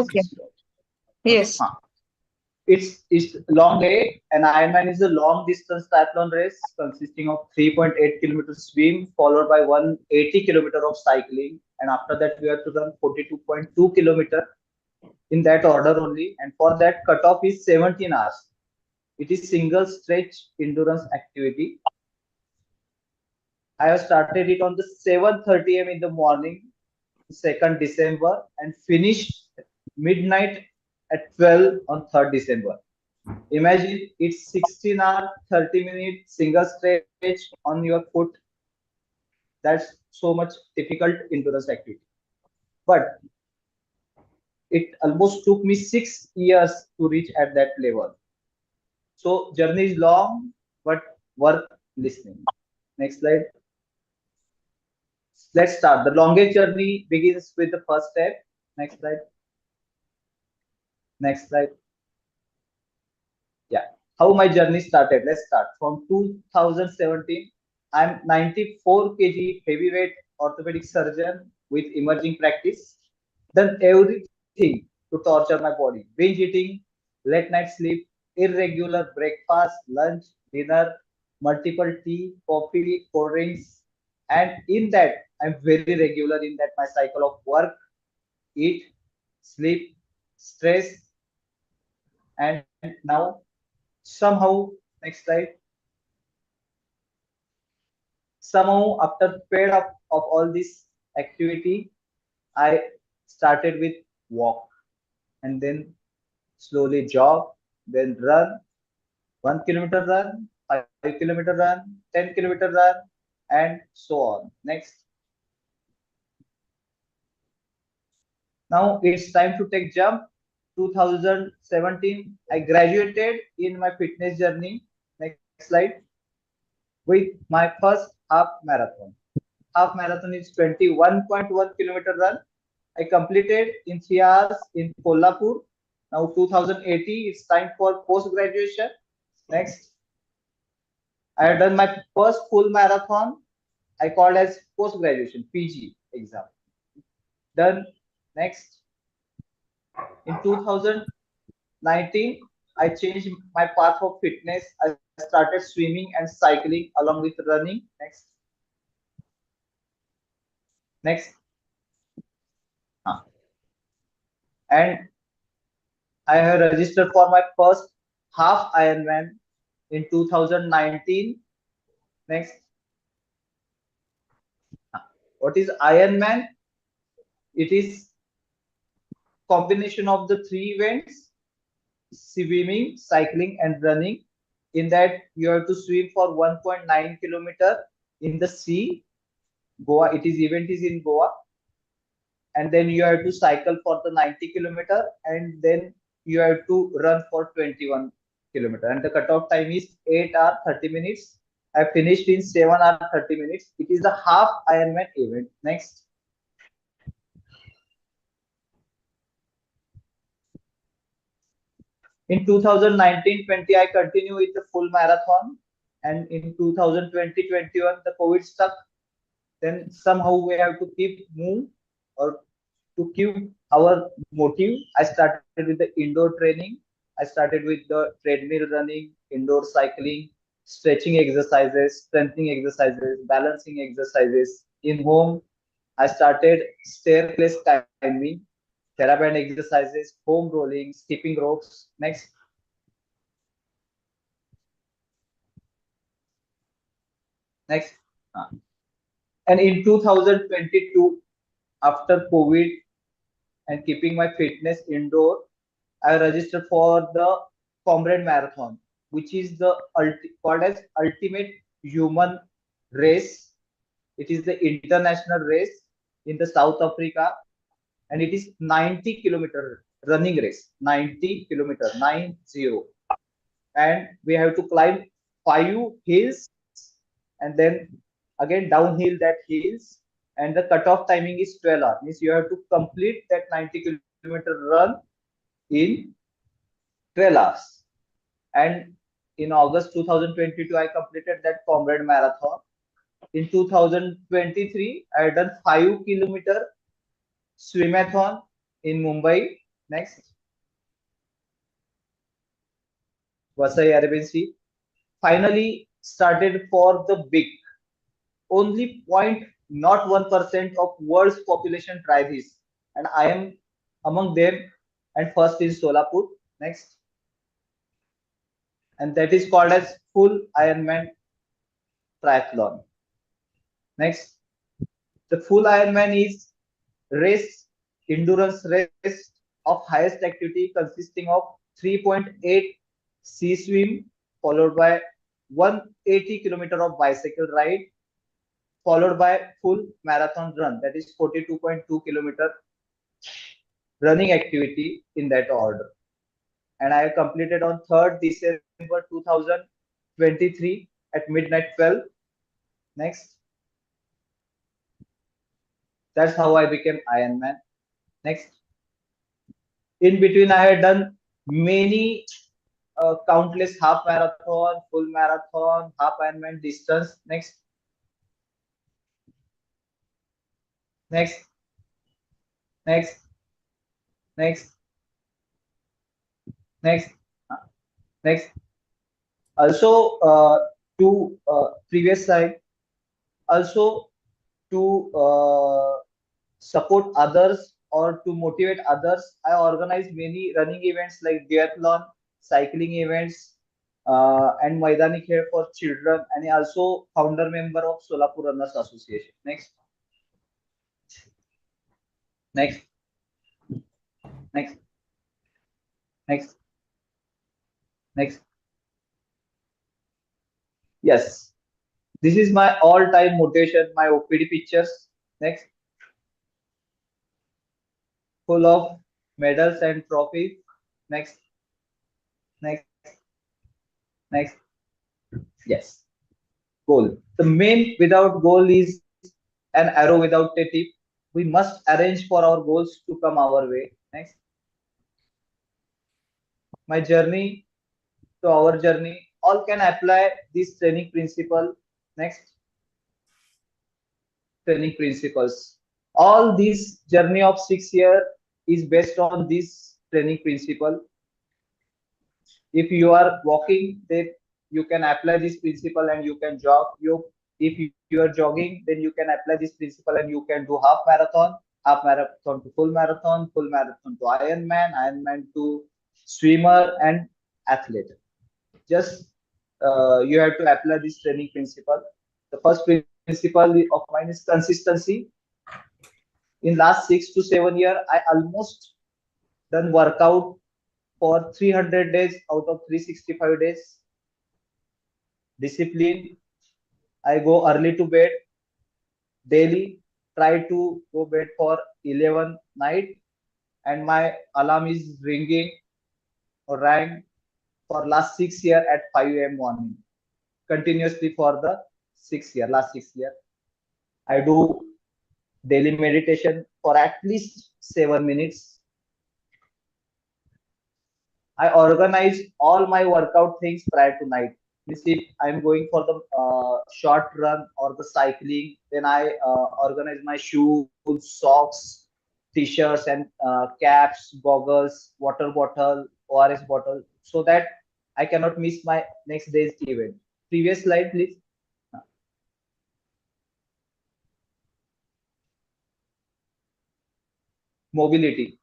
okay. Yes. It's long day, and Ironman is a long distance triathlon race consisting of 3.8 kilometer swim followed by 180 kilometer of cycling, and after that we have to run 42.2 kilometer in that order only, and for that cutoff is 17 hours. It is single stretch endurance activity. I have started it on the 7:30 a.m. in the morning, 2nd December, and finished midnight at 12 on 3rd December. Imagine it's 16 hours, 30 minutes, single stretch on your foot. That's so much difficult endurance activity. But it almost took me 6 years to reach at that level. So journey is long, but worth listening. Next slide. Let's start. The longest journey begins with the first step. Next slide. Next slide. Yeah. How my journey started. Let's start. From 2017, I'm 94 kg heavyweight orthopedic surgeon with emerging practice. Done everything to torture my body. Binge eating, late night sleep, irregular breakfast, lunch, dinner, multiple tea, coffee, cold drinks. And in that, I'm very regular in that my cycle of work, eat, sleep, stress, and now somehow, next slide, somehow after paid up of all this activity, I started with walk, and then slowly jog, then run, 1 kilometer run, 5 kilometer run, 10 kilometer run, and so on. Next. Now it's time to take jump. 2017, I graduated in my fitness journey. Next slide. With my first half marathon. Half marathon is 21.1 kilometer run. I completed in 3 hours in Kolhapur. Now 2018, it's time for post-graduation. Next. I have done my first full marathon. I called as post-graduation, PG exam. Done. Next. In 2019, I changed my path of fitness. I started swimming and cycling along with running. Next. Next. And I have registered for my first half Ironman in 2019. Next. What is Ironman? It is combination of the 3 events: swimming, cycling, and running. In that, you have to swim for 1.9 kilometer in the sea. Goa, event is in Goa. And then you have to cycle for the 90 kilometer, and then you have to run for 21 kilometers, and the cutoff time is 8 hours 30 minutes. I finished in 7 hours 30 minutes. It is the half Ironman event. Next. In 2019-20, I continue with the full marathon, and in 2020-21, the COVID stuck. Then somehow we have to keep move or to keep our motive. I started with the indoor training. I started with the treadmill running, indoor cycling, stretching exercises, strengthening exercises, balancing exercises. In home, I started staircase climbing, theraband exercises, foam rolling, skipping ropes. Next. Next. And in 2022, after COVID and keeping my fitness indoor, I registered for the Comrade Marathon, which is the called as ultimate human race. It is the international race in the South Africa, and it is 90-kilometer running race. 90 kilometer, 90, and we have to climb 5 hills, and then again downhill that hills, and the cutoff timing is 12 hours. Means you have to complete that 90-kilometer run in 12 hours. And in August 2022, I completed that Comrade Marathon. In 2023, I had done 5-kilometer swimathon in Mumbai. Next. Vasai Arabian Sea. Finally started for the big. Only not 1% of world's population try this, and I am among them, and first in Solapur. Next. And that is called as full Ironman triathlon. Next. The full Ironman is endurance race of highest activity consisting of 3.8 sea swim, followed by 180 kilometer of bicycle ride, followed by full marathon run, that is 42.2 kilometer running activity in that order. And I completed on 3rd December 2023 at midnight 12. Next. That's how I became Ironman. Next. In between, I had done many countless half marathon, full marathon, half Ironman distance. Next. Next. Next. Next. Next. Next. Also, to previous slide. Also, to support others or to motivate others, I organize many running events like biathlon, cycling events, and Maidani Khel for children, and also founder member of Solapur Runners Association. Next. Next. Next. Next. Next. Yes. This is my all-time motivation, my OPD pictures. Next. Full of medals and trophies. Next. Next. Next. Yes. Goal. The main without goal is an arrow without a tip. We must arrange for our goals to come our way. Next. My journey to our journey. All can apply this training principle. Next. Training principles. All this journey of 6 years is based on this training principle. If you are walking, then you can apply this principle and you can jog. If you are jogging, then you can apply this principle and you can do half marathon to full marathon to Ironman, Ironman to swimmer and athlete. Just you have to apply this training principle. The first principle of mine is consistency. In last 6 to 7 years, I almost done workout for 300 days out of 365 days. Discipline. I go early to bed daily. Try to go bed for 11 night, and my alarm is ringing or rang for last 6 years at 5 a.m. morning, continuously for the last 6 years. I do daily meditation for at least 7 minutes. I organize all my workout things prior to night. Means if I'm going for the short run or the cycling, then I organize my shoes, socks, t-shirts, and caps, goggles, water bottle, ORS bottle, so that I cannot miss my next day's event. Previous slide, please. Mobility.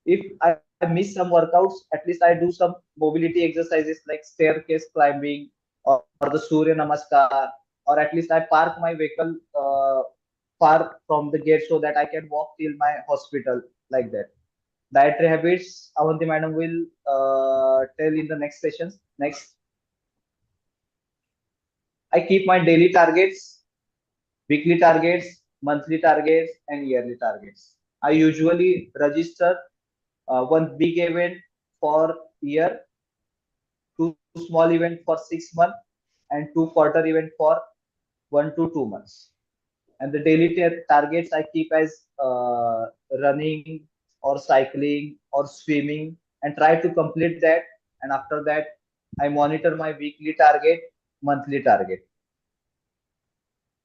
If I miss some workouts, at least I do some mobility exercises like staircase climbing or the Surya Namaskar, or at least I park my vehicle far from the gate so that I can walk till my hospital, like that. Dietary habits, Avanti madam will tell in the next sessions. Next, I keep my daily targets, weekly targets, monthly targets, and yearly targets. I usually register one big event for year, two small event for 6 months, and two quarter event for 1 to 2 months. And the daily targets I keep as running or cycling or swimming, and try to complete that. And after that, I monitor my weekly target, monthly target.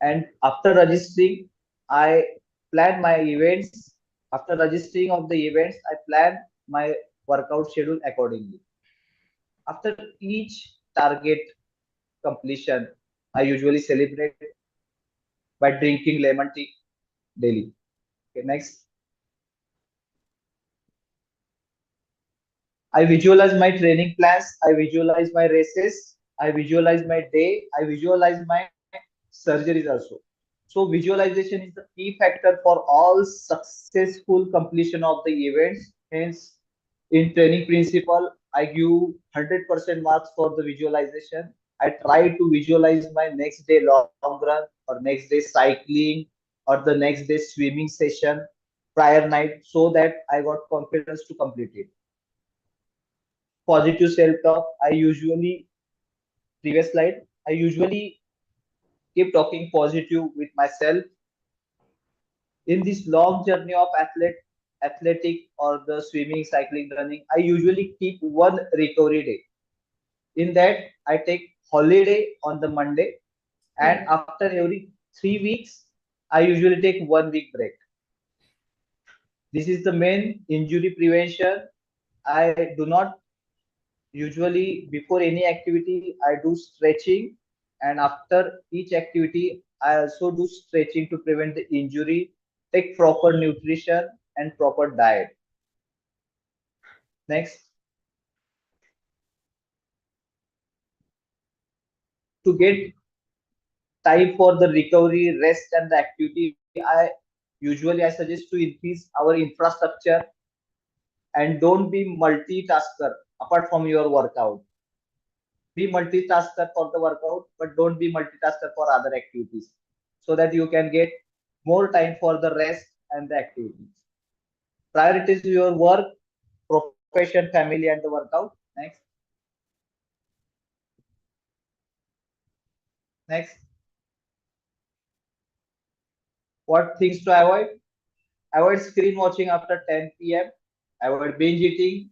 And after registering, I plan my events. After registering of the events, I plan my workout schedule accordingly. After each target completion, I usually celebrate by drinking lemon tea daily. Okay, next. I visualize my training plans. I visualize my races. I visualize my day. I visualize my surgeries also. So visualization is the key factor for all successful completion of the events. Hence, in training principle, I give 100% marks for the visualization. I try to visualize my next day long run or next day cycling or the next day swimming session prior night, so that I got confidence to complete it. Positive self-talk. Previous slide, I usually keep talking positive with myself. In this long journey of athletic or the swimming, cycling, running, I usually keep one recovery day. In that, I take holiday on the Monday, and after every 3 weeks, I usually take 1 week break. This is the main injury prevention. I do not usually, before any activity, I do stretching, and after each activity, I also do stretching to prevent the injury, take proper nutrition and proper diet. Next. To get time for the recovery, rest, and the activity, I suggest to increase our infrastructure and don't be multitasker apart from your workout. Be multitasker for the workout, but don't be multitasker for other activities, so that you can get more time for the rest and the activities. Prioritize your work, profession, family, and the workout. Next. Next. What things to avoid? Avoid screen watching after 10 p.m. Avoid binge eating,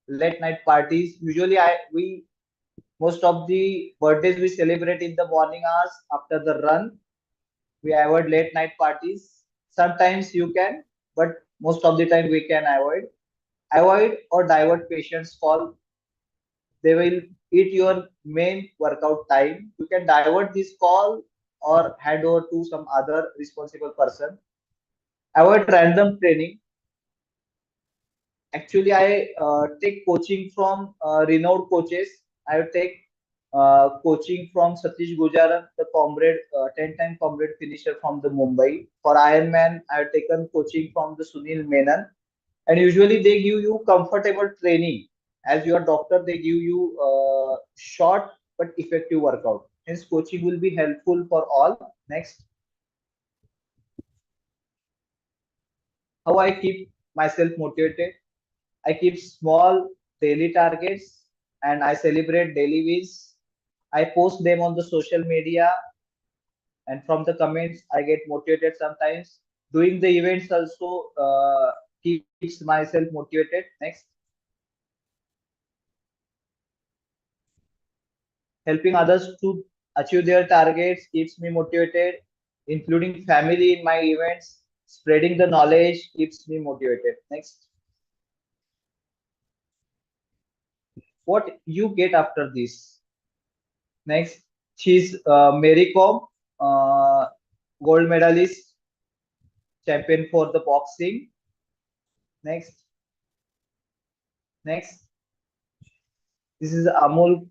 late night parties. Usually, most of the birthdays we celebrate in the morning hours after the run. We avoid late night parties. Sometimes you can, but most of the time we can avoid. Avoid or divert patients' call. They will eat your main workout time. You can divert this call or hand over to some other responsible person. Avoid random training. Actually, I take coaching from renowned coaches. I take coaching from Satish Gujaran, the comrade, 10-time comrade finisher from the Mumbai. For Ironman, I have taken coaching from the Sunil Menon. And usually they give you comfortable training. As your doctor, they give you short but effective workout. Hence, coaching will be helpful for all. Next. How I keep myself motivated? I keep small daily targets and I celebrate daily wins. I post them on the social media, and from the comments I get motivated sometimes. Doing the events also keeps myself motivated. Next. Helping others to achieve their targets keeps me motivated, including family in my events. Spreading the knowledge keeps me motivated. Next. What you get after this? Next, she's Mary Kom, gold medalist, champion for the boxing. Next. Next. This is Amol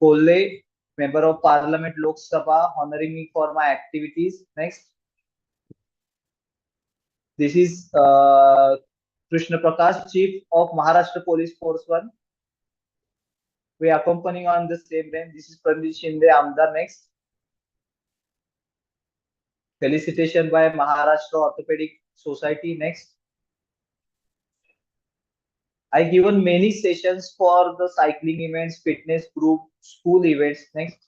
Kolle, member of Parliament Lok Sabha, honoring me for my activities. Next. This is Krishna Prakash, Chief of Maharashtra Police Force 1. We are accompanying on the same range. This is Pranjit Shinde, Amdar. Next. Felicitation by Maharashtra Orthopedic Society. Next. I given many sessions for the cycling events, fitness group, school events. Next.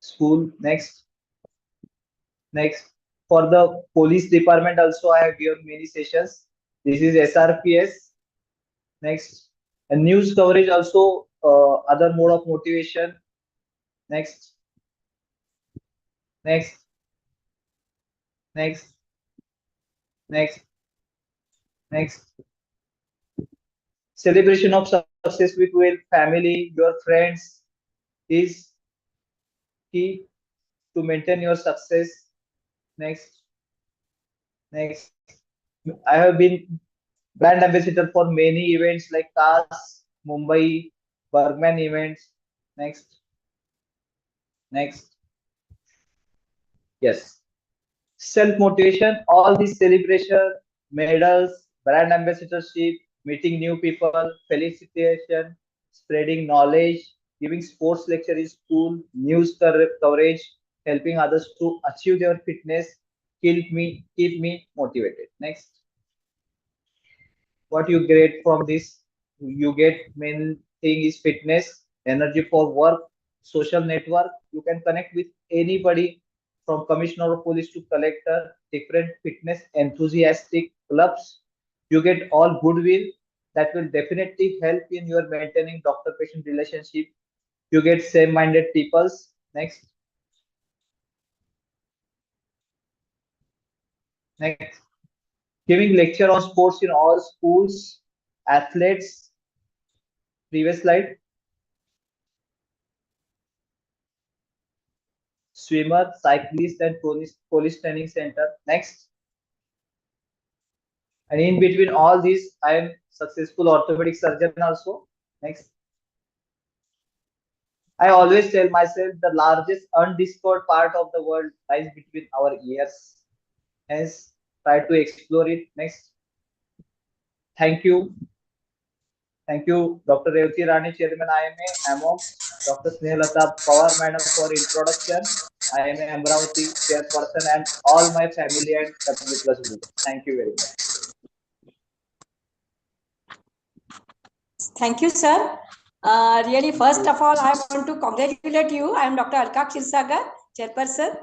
School. Next. Next. For the police department also I have given many sessions. This is SRPS. Next. And news coverage also other mode of motivation. Next. Next. Next. Next. Next. Celebration of success with your family, your friends is key to maintain your success. Next. Next. I have been brand ambassador for many events like CAS, Mumbai, Bergman events. Next. Next. Yes. Self-motivation, all these celebration, medals, brand ambassadorship, meeting new people, felicitation, spreading knowledge, giving sports lecture in school, news coverage, helping others to achieve their fitness, keep me motivated. Next. What you get from this? You get main thing is fitness, energy for work, social network. You can connect with anybody from commissioner of police to collector, different fitness enthusiastic clubs. You get all goodwill that will definitely help in your maintaining doctor-patient relationship. You get same-minded peoples. Next. Next. Giving lecture on sports in all schools, athletes. Previous slide. Swimmer, cyclist, and police training center. Next. And in between all these, I am successful orthopedic surgeon also. Next. I always tell myself the largest undiscovered part of the world lies between our ears. Hence, try to explore it. Next. Thank you. Thank you, Dr. Revati Rani, Chairman IMA, Amogs, Dr. Snehalata Pawar, Madam, for introduction. IMA Amravati, Chairperson, and all my family and W Plus group. Thank you very much. Thank you, sir. Really, first of all, I want to congratulate you. I am Dr. Alka Kshirsagar, Chairperson.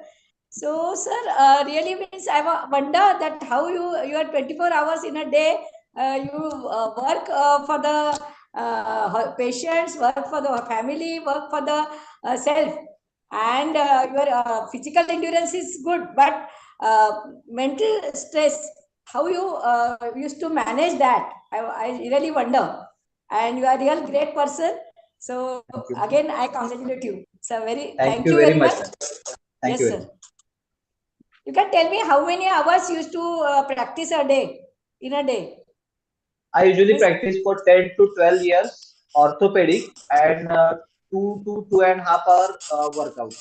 So, sir, really means I wonder that how you are 24 hours in a day, you work for the patients, work for the family, work for the self, and your physical endurance is good, but mental stress, how you used to manage that, I really wonder. And you are a real great person. So again, I congratulate you. So thank you very much. Thank yes, you. Sir. You can tell me how many hours you used to practice a day, in a day? I usually practice for 10 to 12 years orthopedic and 2 to 2.5 hour workout.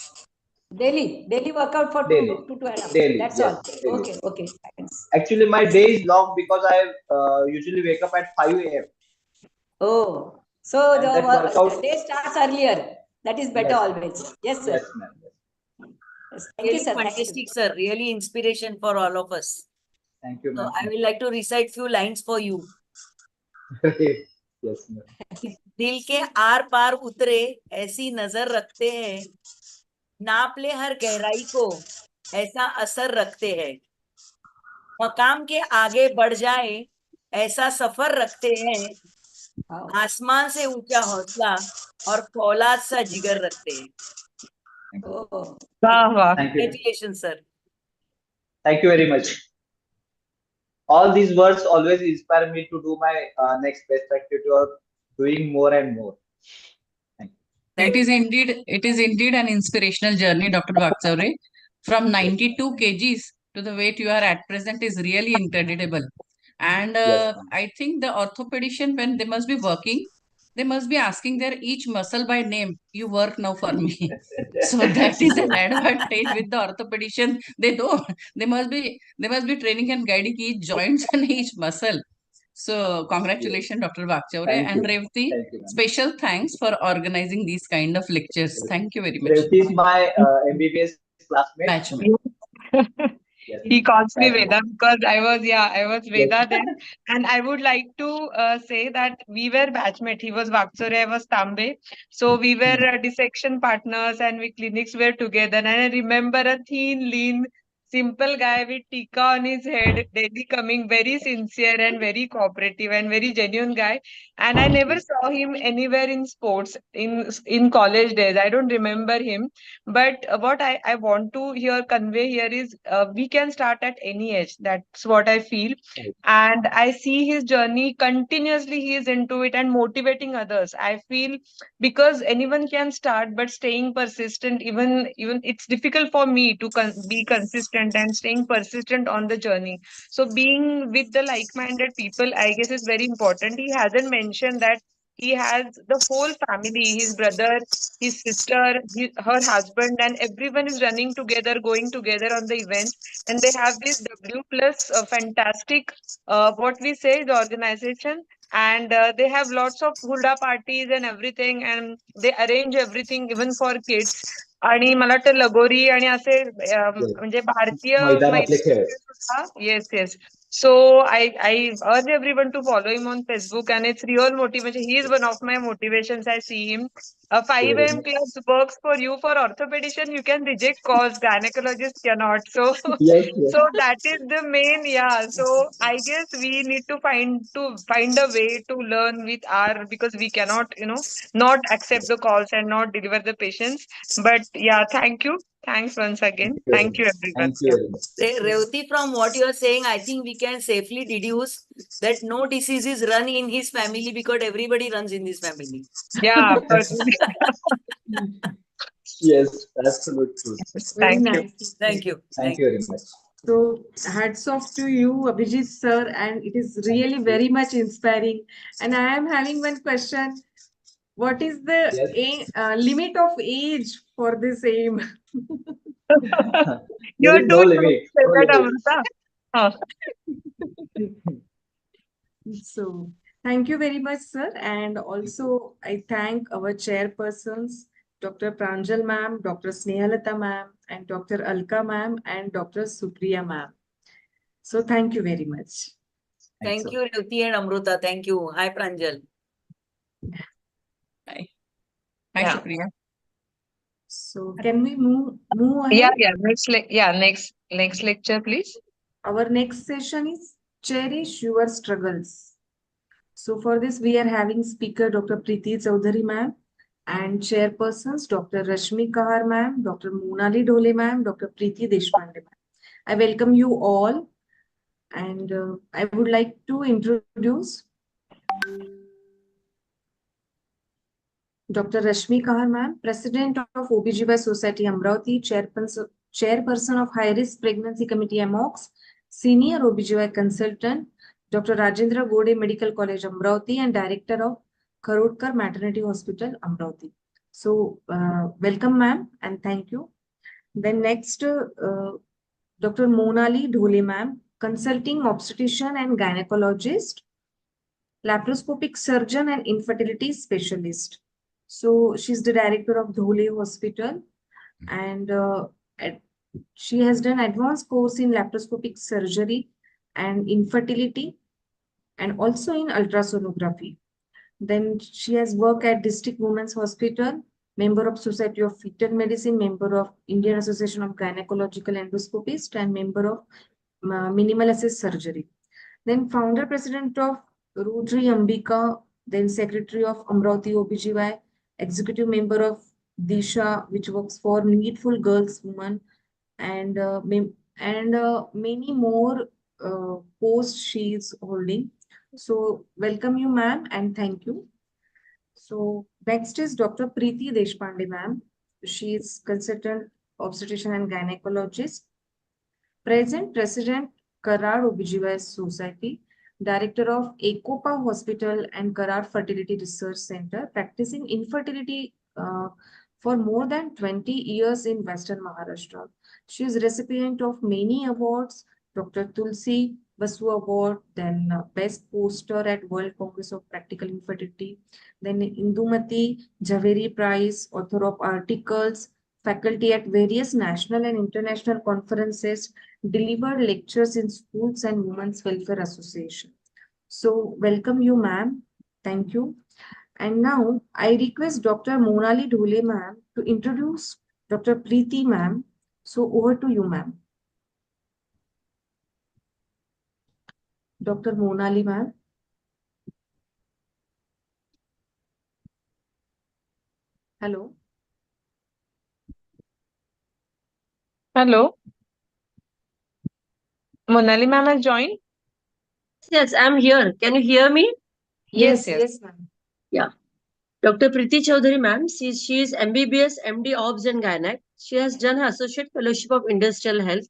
Daily workout for daily. 2 to 2.5 hours. Daily, That's yes, all. daily. Okay. Thanks. Actually, my day is long because I usually wake up at 5 a.m. Oh, so and the day starts earlier. That is better yes, always. Yes, sir. Yes, ma'am. Yes. Thank you, Really sir. fantastic, sir. Really inspiration for all of us. Thank you, So ma'am. I will like to recite few lines for you. Yes, ma'am. दिल के are पार उतरे ऐसी नजर रखते हैं, नाप ले हर गहराई को ऐसा असर रखते हैं, मकाम के आगे बढ़ जाए ऐसा सफर रखते हैं, आसमान से ऊंचा हौसला और फौलाद सा जिगर रखते हैं. Oh, वाह वाह. Thank you. congratulations, sir. Thank you very much. All these words always inspire me to do my next best activity or doing more and more. It is indeed an inspirational journey, Dr. Vaksavre. From 92 kgs to the weight you are at present is really incredible. And Yes, I think the orthopedician, when they must be working, they must be asking their each muscle by name. You work now for me. So that is an advantage with the orthopedician. They must be training and guiding each joints and each muscle. So congratulations, Dr. Vakshavre and Revati. Thank you, ma'am. Special thanks for organizing these kind of lectures. Thank you very much. Revati is my MBBS classmate. Batchmate. Yes. He calls me Batchmate. Veda because I was Veda Yes. then. And I would like to say that we were batchmate. He was Vaksore, I was Tambe. So we were dissection partners and we clinics were together. And I remember a thin, lean, simple guy with tika on his head, daily coming, very sincere and very cooperative and very genuine guy. And I never saw him anywhere in sports in college days. I don't remember him. But what I want to here convey here is we can start at any age. That's what I feel. And I see his journey continuously. He is into it and motivating others. I feel because anyone can start, but staying persistent, even it's difficult for me to be consistent and staying persistent on the journey. So being with the like-minded people, I guess, is very important. He hasn't mentioned that he has the whole family, his brother, his sister, her husband, and everyone is running together, going together on the events. And they have this W plus fantastic, what we say, the organization. And they have lots of huda parties and everything, and they arrange everything even for kids. आणि मला वाटतं लगोरी आणि असे म्हणजे भारतीय मैदानातले खेळ. Yes yes. So I urge everyone to follow him on Facebook, and it's real motivation. He is one of my motivations. I see him. 5 a.m. clubs works for you. For orthopedician, you can reject calls. Gynecologist cannot. So Yes, yes. so that is the main, yeah. So I guess we need to find a way to learn with our, because we cannot, not accept the calls and not deliver the patients. But yeah, thank you. Thanks once again. Thank you, everyone. Thank you very much. Revati, from what you are saying, I think we can safely deduce that no diseases run in his family because everybody runs in this family. Yeah. Yes, absolute truth. Very Thank you. nice. Thank you. Thank you very much. So hats off to you, Abhijit sir, and it is really very much inspiring. And I am having one question. What is the limit of age for this aim? You're There is too no young limit. to say No that, limit. Amrita. So thank you very much, sir. And also I thank our chairpersons, Dr. Pranjal ma'am, Dr. Snehalata ma'am, and Dr. Alka ma'am, and Dr. Supriya ma'am. So thank you very much. Thank you, Revati and Amruta. Thank you. Hi, Pranjal. Hi, Yeah. Supriya. So can we move ahead? Yeah. Next lecture, please. Our next session is Cherish Your Struggles. So for this, we are having speaker Dr. Preeti Chaudhary ma'am, and chairpersons Dr. Rashmi Kahar ma'am, Dr. Monali Dhole ma'am, Dr. Preeti Deshpande ma'am. I welcome you all, and I would like to introduce Dr. Rashmi Kahar ma'am, President of OBGY Society Amravati, Chairperson of High Risk Pregnancy Committee Amogs, Senior OBGY Consultant, Dr. Rajendra Gode Medical College Amravati, and Director of Kharodkar Maternity Hospital Amravati. So welcome ma'am, and thank you. Then next, Dr. Monali Dhole ma'am, Consulting Obstetrician and Gynecologist, Laparoscopic Surgeon and Infertility Specialist. So she's the director of Dhole Hospital, and she has done advanced course in laparoscopic surgery and infertility, and also in ultrasonography. Then she has worked at District Women's Hospital, member of Society of Fetal Medicine, member of Indian Association of Gynecological Endoscopists, and member of Minimal Access Surgery. Then founder president of Rotary Ambika, then secretary of Amravati OBGY, executive member of Disha, which works for Needful Girls Women, and many more posts she is holding. So welcome you, ma'am, and thank you. So next is Dr. Preeti Deshpande, ma'am. She is consultant obstetrician and gynecologist, present president Karar OBGYN Society, director of Ekopa Hospital and Karar Fertility Research Center, practicing infertility for more than 20 years in Western Maharashtra. She is recipient of many awards, Dr. Tulsi Basu Award, then Best Poster at World Congress of Practical Infertility, then Indumati Javeri Prize, author of articles, faculty at various national and international conferences, delivered lectures in schools and Women's Welfare Association. So welcome you, ma'am. Thank you. And now I request Dr. Monali Dhole, ma'am, to introduce Dr. Preeti, ma'am. So over to you, ma'am. Dr. Monali, ma'am. Hello. Hello. Monali ma'am has joined. Yes, I'm here. Can you hear me? Yes, yes. ma'am. Yeah. Dr. Preeti Chaudhary, ma'am, she is MBBS, MD, Obs and Gynec. She has done her Associate Fellowship of Industrial Health.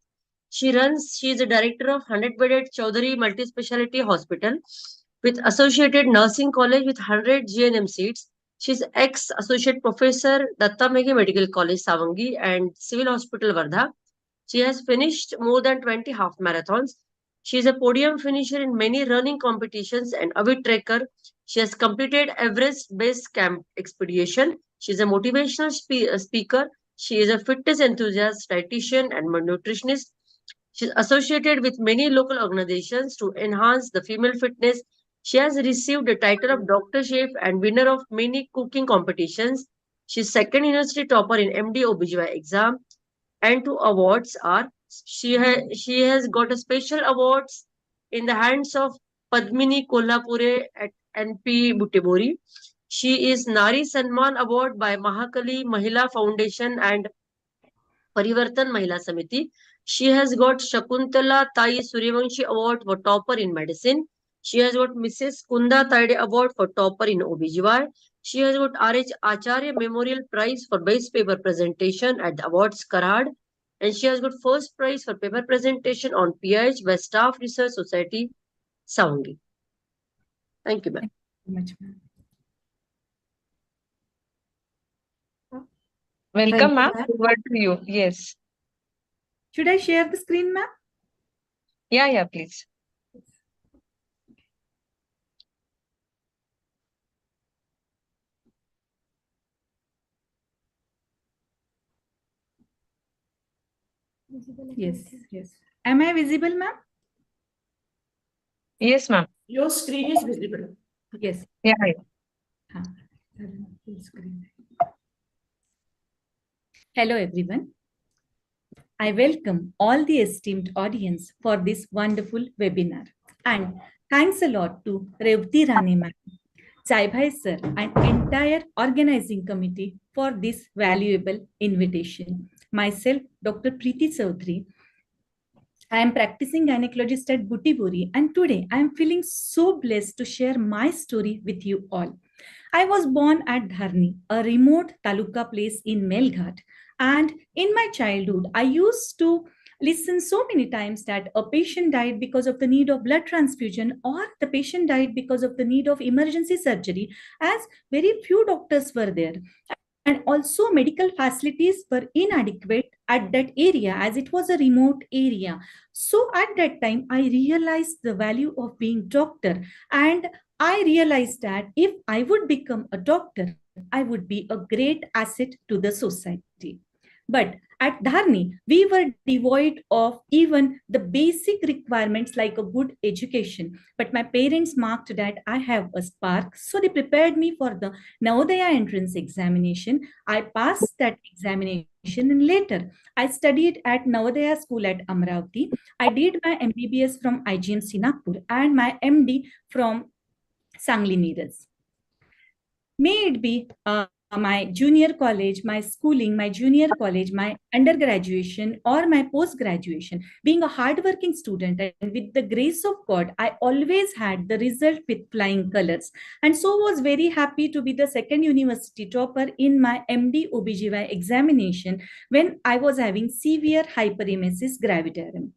She is a director of 100-bedded Chaudhary Multi-Speciality Hospital with Associated Nursing College with 100 GNM seats. She's ex-associate professor, Datta Megi Medical College, Savangi, and Civil Hospital, Wardha. She has finished more than 20 half marathons. She is a podium finisher in many running competitions and avid trekker. She has completed Everest Base Camp expedition. She is a motivational speaker. She is a fitness enthusiast, dietitian, and nutritionist. She is associated with many local organizations to enhance the female fitness. She has received the title of Doctor Chef and winner of many cooking competitions. She is second university topper in MD OBGY exam. And two awards are she has got a special awards in the hands of Padmini Kolhapure at NP Butibori. She is Nari Sanman Award by Mahakali Mahila Foundation and Parivartan Mahila Samiti. She has got Shakuntala Tai Suryavanshi Award for topper in medicine. She has got Mrs. Kunda Taide Award for topper in OBGY. She has got R.H. Acharya Memorial Prize for best paper presentation at the Awards Karad. And she has got first prize for paper presentation on PH by Staff Research Society, Savangi. Thank you, ma'am. Thank you much, ma'am. Welcome, ma'am. Over to you. Yes. Should I share the screen, ma'am? Yeah, please. Yes. Am I visible, ma'am? Yes, ma'am. Your screen is visible. Yes. Yeah. Hello, everyone. I welcome all the esteemed audience for this wonderful webinar. And thanks a lot to Revati Rani ma'am, Chaibhai sir, and entire organizing committee for this valuable invitation. Myself, Dr. Preeti Chaudhary, I am practicing gynecologist at Butibori, and today I am feeling so blessed to share my story with you all. I was born at Dharni, a remote taluka place in Melghat, and in my childhood, I used to listen so many times that a patient died because of the need of blood transfusion or the patient died because of the need of emergency surgery, as very few doctors were there. And also medical facilities were inadequate at that area as it was a remote area. So at that time, I realized the value of being doctor, and I realized that if I would become a doctor, I would be a great asset to the society. But at Dharni, we were devoid of even the basic requirements like a good education. But my parents marked that I have a spark, so they prepared me for the Navodaya entrance examination. I passed that examination and later I studied at Navodaya school at Amravati. I did my MBBS from IGMC Nagpur and my MD from Sangli Neeraj. May it be my junior college, my schooling, my junior college, my undergraduation, or my post graduation. Being a hardworking student and with the grace of God, I always had the result with flying colors. And so was very happy to be the second university topper in my MD OBGY examination when I was having severe hyperemesis gravidarum.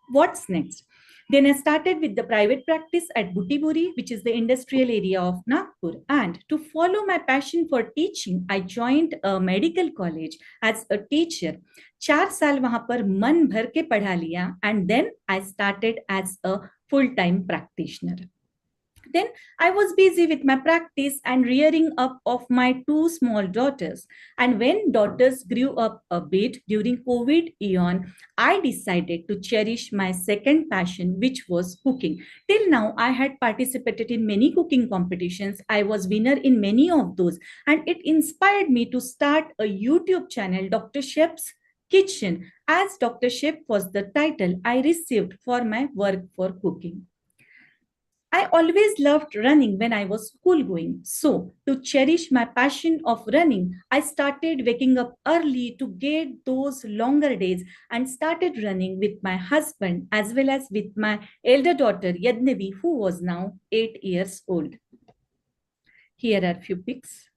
What's next? Then I started with the private practice at Butiburi, which is the industrial area of Nagpur. And to follow my passion for teaching, I joined a medical college as a teacher. 4 साल वहां पर मन भर के पढ़ा लिया, and then I started as a full-time practitioner. Then I was busy with my practice and rearing up of my 2 small daughters. And when daughters grew up a bit during COVID eon, I decided to cherish my second passion, which was cooking. Till now, I had participated in many cooking competitions. I was winner in many of those. And it inspired me to start a YouTube channel, Dr. Chef's Kitchen, as Dr. Chef was the title I received for my work for cooking. I always loved running when I was school going. So, to cherish my passion of running, I started waking up early to get those longer days and started running with my husband as well as with my elder daughter Yadnevi, who was now 8 years old. Here are a few pics.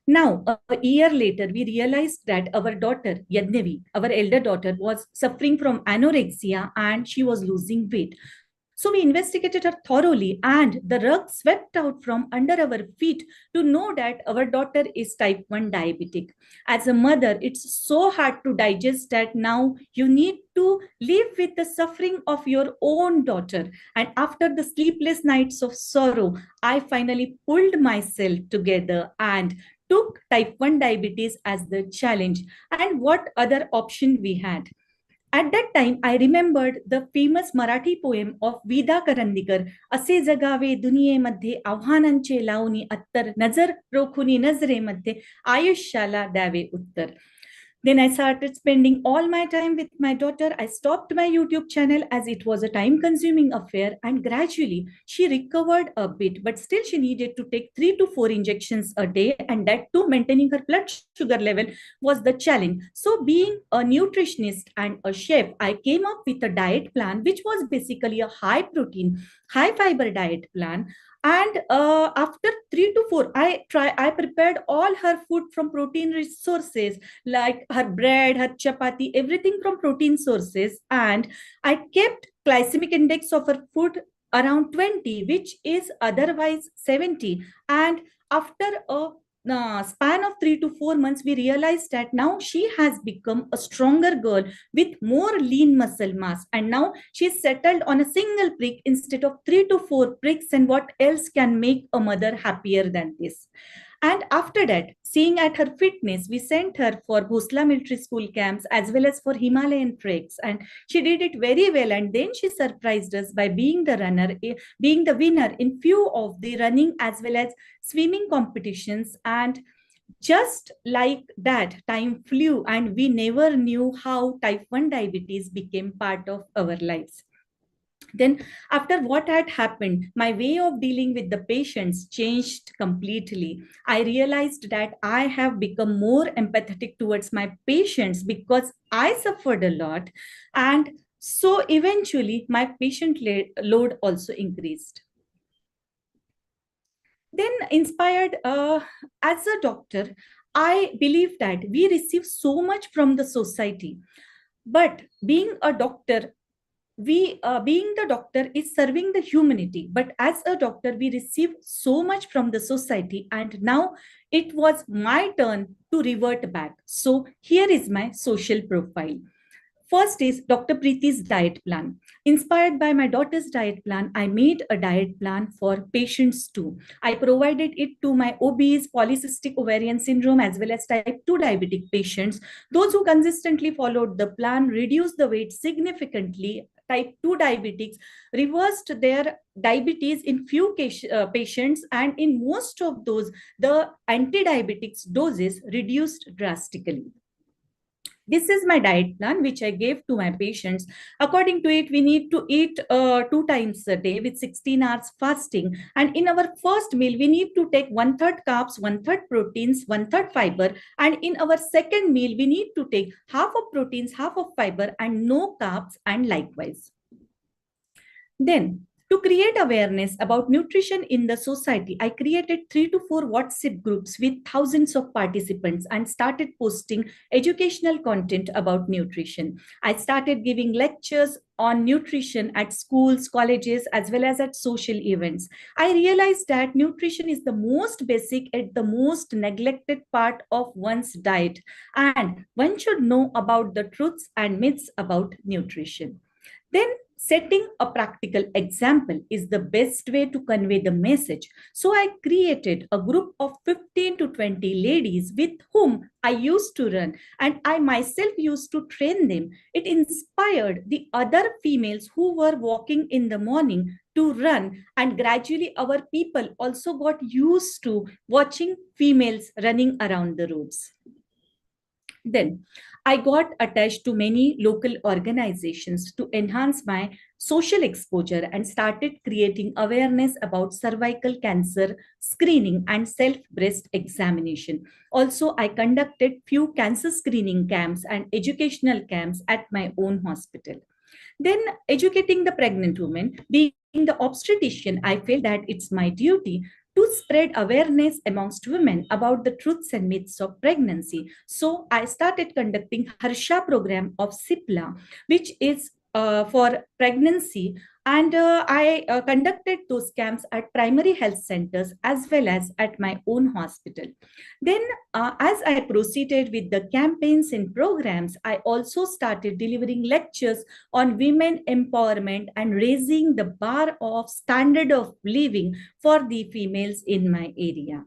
Now, a year later, we realized that our daughter, Yadnevi, our elder daughter, was suffering from anorexia and she was losing weight. So we investigated her thoroughly and the rug swept out from under our feet to know that our daughter is type 1 diabetic. As a mother, it's so hard to digest that now you need to live with the suffering of your own daughter. And after the sleepless nights of sorrow, I finally pulled myself together and took type 1 diabetes as the challenge and what other option we had. At that time, I remembered the famous Marathi poem of Vida Karandikar, असे जगावे दुनियेमध्ये आव्हानांचे लावणी अत्तर नजर रोखुनी नजरेमध्ये आयुष्याला द्यावे उत्तर. Then I started spending all my time with my daughter. I stopped my YouTube channel as it was a time-consuming affair, and gradually she recovered a bit, but still she needed to take 3 to 4 injections a day, and that too maintaining her blood sugar level was the challenge. So being a nutritionist and a chef, I came up with a diet plan, which was basically a high protein, high fiber diet plan. And after 3 to 4, I prepared all her food from protein resources like her bread, her chapati, everything from protein sources. And I kept glycemic index of her food around 20, which is otherwise 70. And after a span of 3 to 4 months, we realized that now she has become a stronger girl with more lean muscle mass. And now she's settled on a single prick instead of 3 to 4 pricks. And what else can make a mother happier than this? And after that, seeing at her fitness, we sent her for Bhosla military school camps as well as for Himalayan treks. And she did it very well. And then she surprised us by being the winner in few of the running as well as swimming competitions. And just like that, time flew and we never knew how type 1 diabetes became part of our lives. Then after what had happened, my way of dealing with the patients changed completely. I realized that I have become more empathetic towards my patients because I suffered a lot. And so eventually my patient load also increased. Then inspired as a doctor, I believe that we receive so much from the society. But being a doctor, being the doctor is serving the humanity, but as a doctor we receive so much from the society, and now it was my turn to revert back. So here is my social profile. First is Dr. Preeti's diet plan. Inspired by my daughter's diet plan, I made a diet plan for patients too. I provided it to my obese, polycystic ovarian syndrome, as well as type 2 diabetic patients. Those who consistently followed the plan reduced the weight significantly. Type 2 diabetics reversed their diabetes in few patients, and in most of those, the anti-diabetics doses reduced drastically. This is my diet plan, which I gave to my patients. According to it, we need to eat 2 times a day with 16 hours fasting. And in our first meal, we need to take 1/3 carbs, 1/3 proteins, 1/3 fiber. And in our second meal, we need to take half of proteins, half of fiber, and no carbs, and likewise. Then, to create awareness about nutrition in the society, I created 3 to 4 WhatsApp groups with thousands of participants and started posting educational content about nutrition. I started giving lectures on nutrition at schools, colleges, as well as at social events. I realized that nutrition is the most basic and the most neglected part of one's diet, and one should know about the truths and myths about nutrition. Then setting a practical example is the best way to convey the message. So I created a group of 15 to 20 ladies with whom I used to run, and I myself used to train them. It inspired the other females who were walking in the morning to run, and gradually our people also got used to watching females running around the roads. Then I got attached to many local organizations to enhance my social exposure and started creating awareness about cervical cancer screening and self-breast examination. Also, I conducted few cancer screening camps and educational camps at my own hospital. Then educating the pregnant women, being the obstetrician, I feel that it's my duty to spread awareness amongst women about the truths and myths of pregnancy. So I started conducting Harsha program of SIPLA, which is for pregnancy, and I conducted those camps at primary health centers as well as at my own hospital. Then as I proceeded with the campaigns and programs, I also started delivering lectures on women empowerment and raising the bar of standard of living for the females in my area.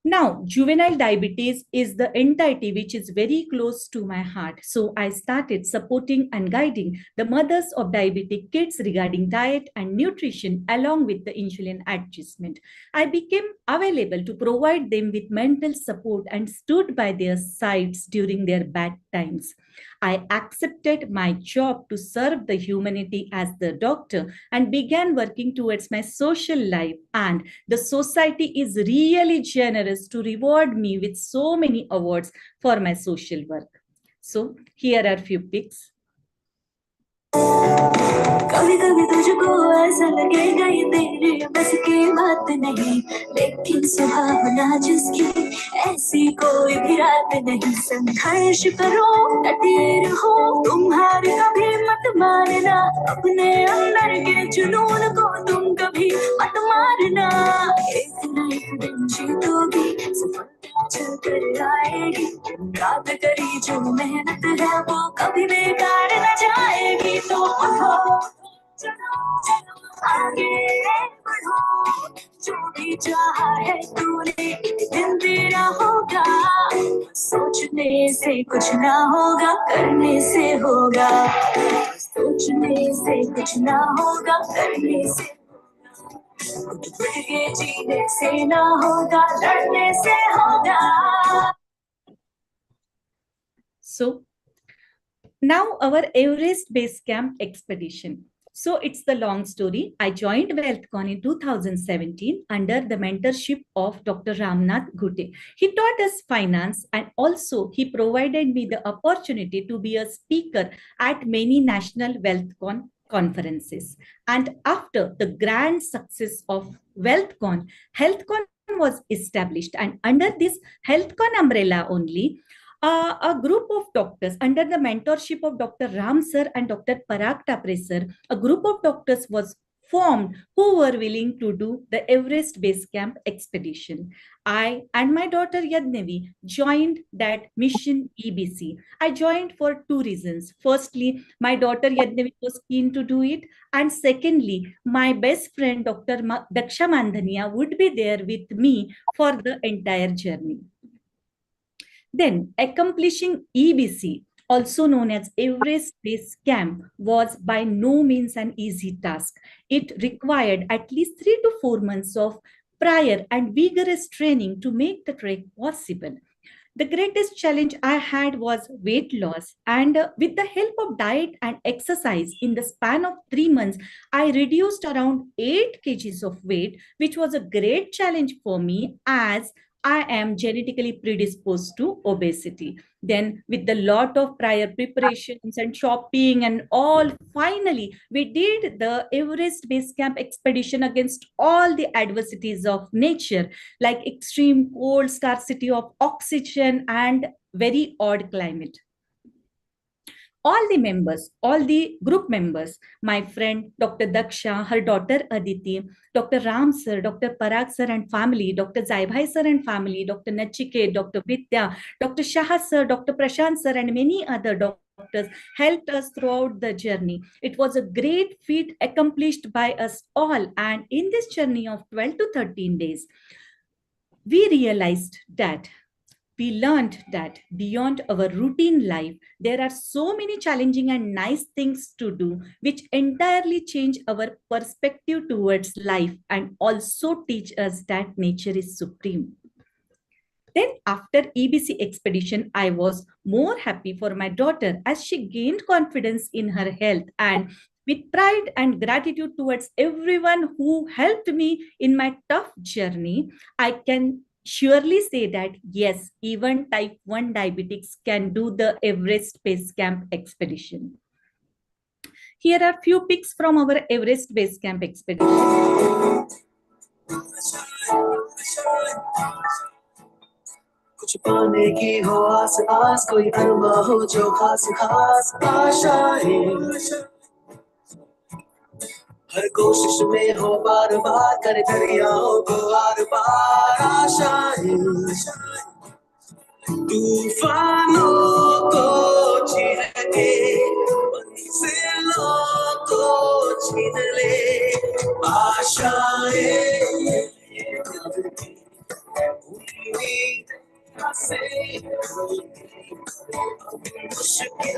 Now, juvenile diabetes is the entity which is very close to my heart. So I started supporting and guiding the mothers of diabetic kids regarding diet and nutrition along with the insulin adjustment. I became available to provide them with mental support and stood by their sides during their bad times. I accepted my job to serve the humanity as the doctor and began working towards my social life, and the society is really generous to reward me with so many awards for my social work. So here are few pics. कभी कभी तुझको ऐसा लगेगा ये तेरे बस की बात नहीं, लेकिन सुहावना जिसकी ऐसी कोई भी रात नहीं। संघर्ष करो, डटे रहो, तुम्हारे कभी मत मारना, अपने अंदर के जुनून को तुम कभी मत मारना। एक न एक दिन जीतोगी, सफलता चल कर आएगी, रात करी जो मेहनत है वो कभी बेकार न जाएगी। तो उठो, आगे बढ़ो, जो भी चाहा है तूने दिन तेरा होगा, सोचने से कुछ ना होगा, करने से होगा, सोचने से कुछ ना होगा, करने से कुछ बढ़ के जीने से ना होगा, लड़ने से होगा। So now our Everest Base Camp expedition. So it's the long story. I joined WealthCon in 2017 under the mentorship of Dr. Ramnath Ghute. He taught us finance, and also he provided me the opportunity to be a speaker at many national WealthCon conferences. And after the grand success of WealthCon, HealthCon was established, and under this HealthCon umbrella only, a group of doctors under the mentorship of Dr. Ram sir and Dr. Parag Thapre sir, a group of doctors was formed who were willing to do the Everest Base Camp expedition. I and my daughter Yadnevi joined that mission EBC. I joined for two reasons. Firstly, my daughter Yadnevi was keen to do it. And secondly, my best friend Dr. Daksha Mandhaniya would be there with me for the entire journey. Then, accomplishing EBC, also known as Everest Base Camp, was by no means an easy task. It required at least 3 to 4 months of prior and vigorous training to make the trek possible. The greatest challenge I had was weight loss, and with the help of diet and exercise, in the span of 3 months, I reduced around 8 kgs of weight, which was a great challenge for me as I am genetically predisposed to obesity. Then, with the lot of prior preparations and shopping and all, finally, we did the Everest Base Camp expedition against all the adversities of nature, like extreme cold, scarcity of oxygen, and very odd climate. All the members, all the group members, my friend Dr. Daksha, her daughter Aditi, Dr. Ram sir, Dr. Parag sir and family, Dr. Zaibhai sir and family, Dr. Nachike, Dr. Vidya, Dr. Shah sir, Dr. Prashant sir, and many other doctors helped us throughout the journey. It was a great feat accomplished by us all. And in this journey of 12 to 13 days, we realized that we learned that beyond our routine life, there are so many challenging and nice things to do, which entirely change our perspective towards life and also teach us that nature is supreme. Then after EBC expedition, I was more happy for my daughter as she gained confidence in her health, and with pride and gratitude towards everyone who helped me in my tough journey, I can surely say that yes, even type 1 diabetics can do the Everest Base Camp expedition. Here are few pics from our Everest Base Camp expedition. कुछ पाने की हो आस आस, कोई अरमा हो जो खास खास आशाएं, हर कोशिश में हो बार बार, कर दरियाओं को आर पार आशाएं, तूफानों को चीर के मंजिलों को छीन ले आशाएं, उम्मीद से मुश्किल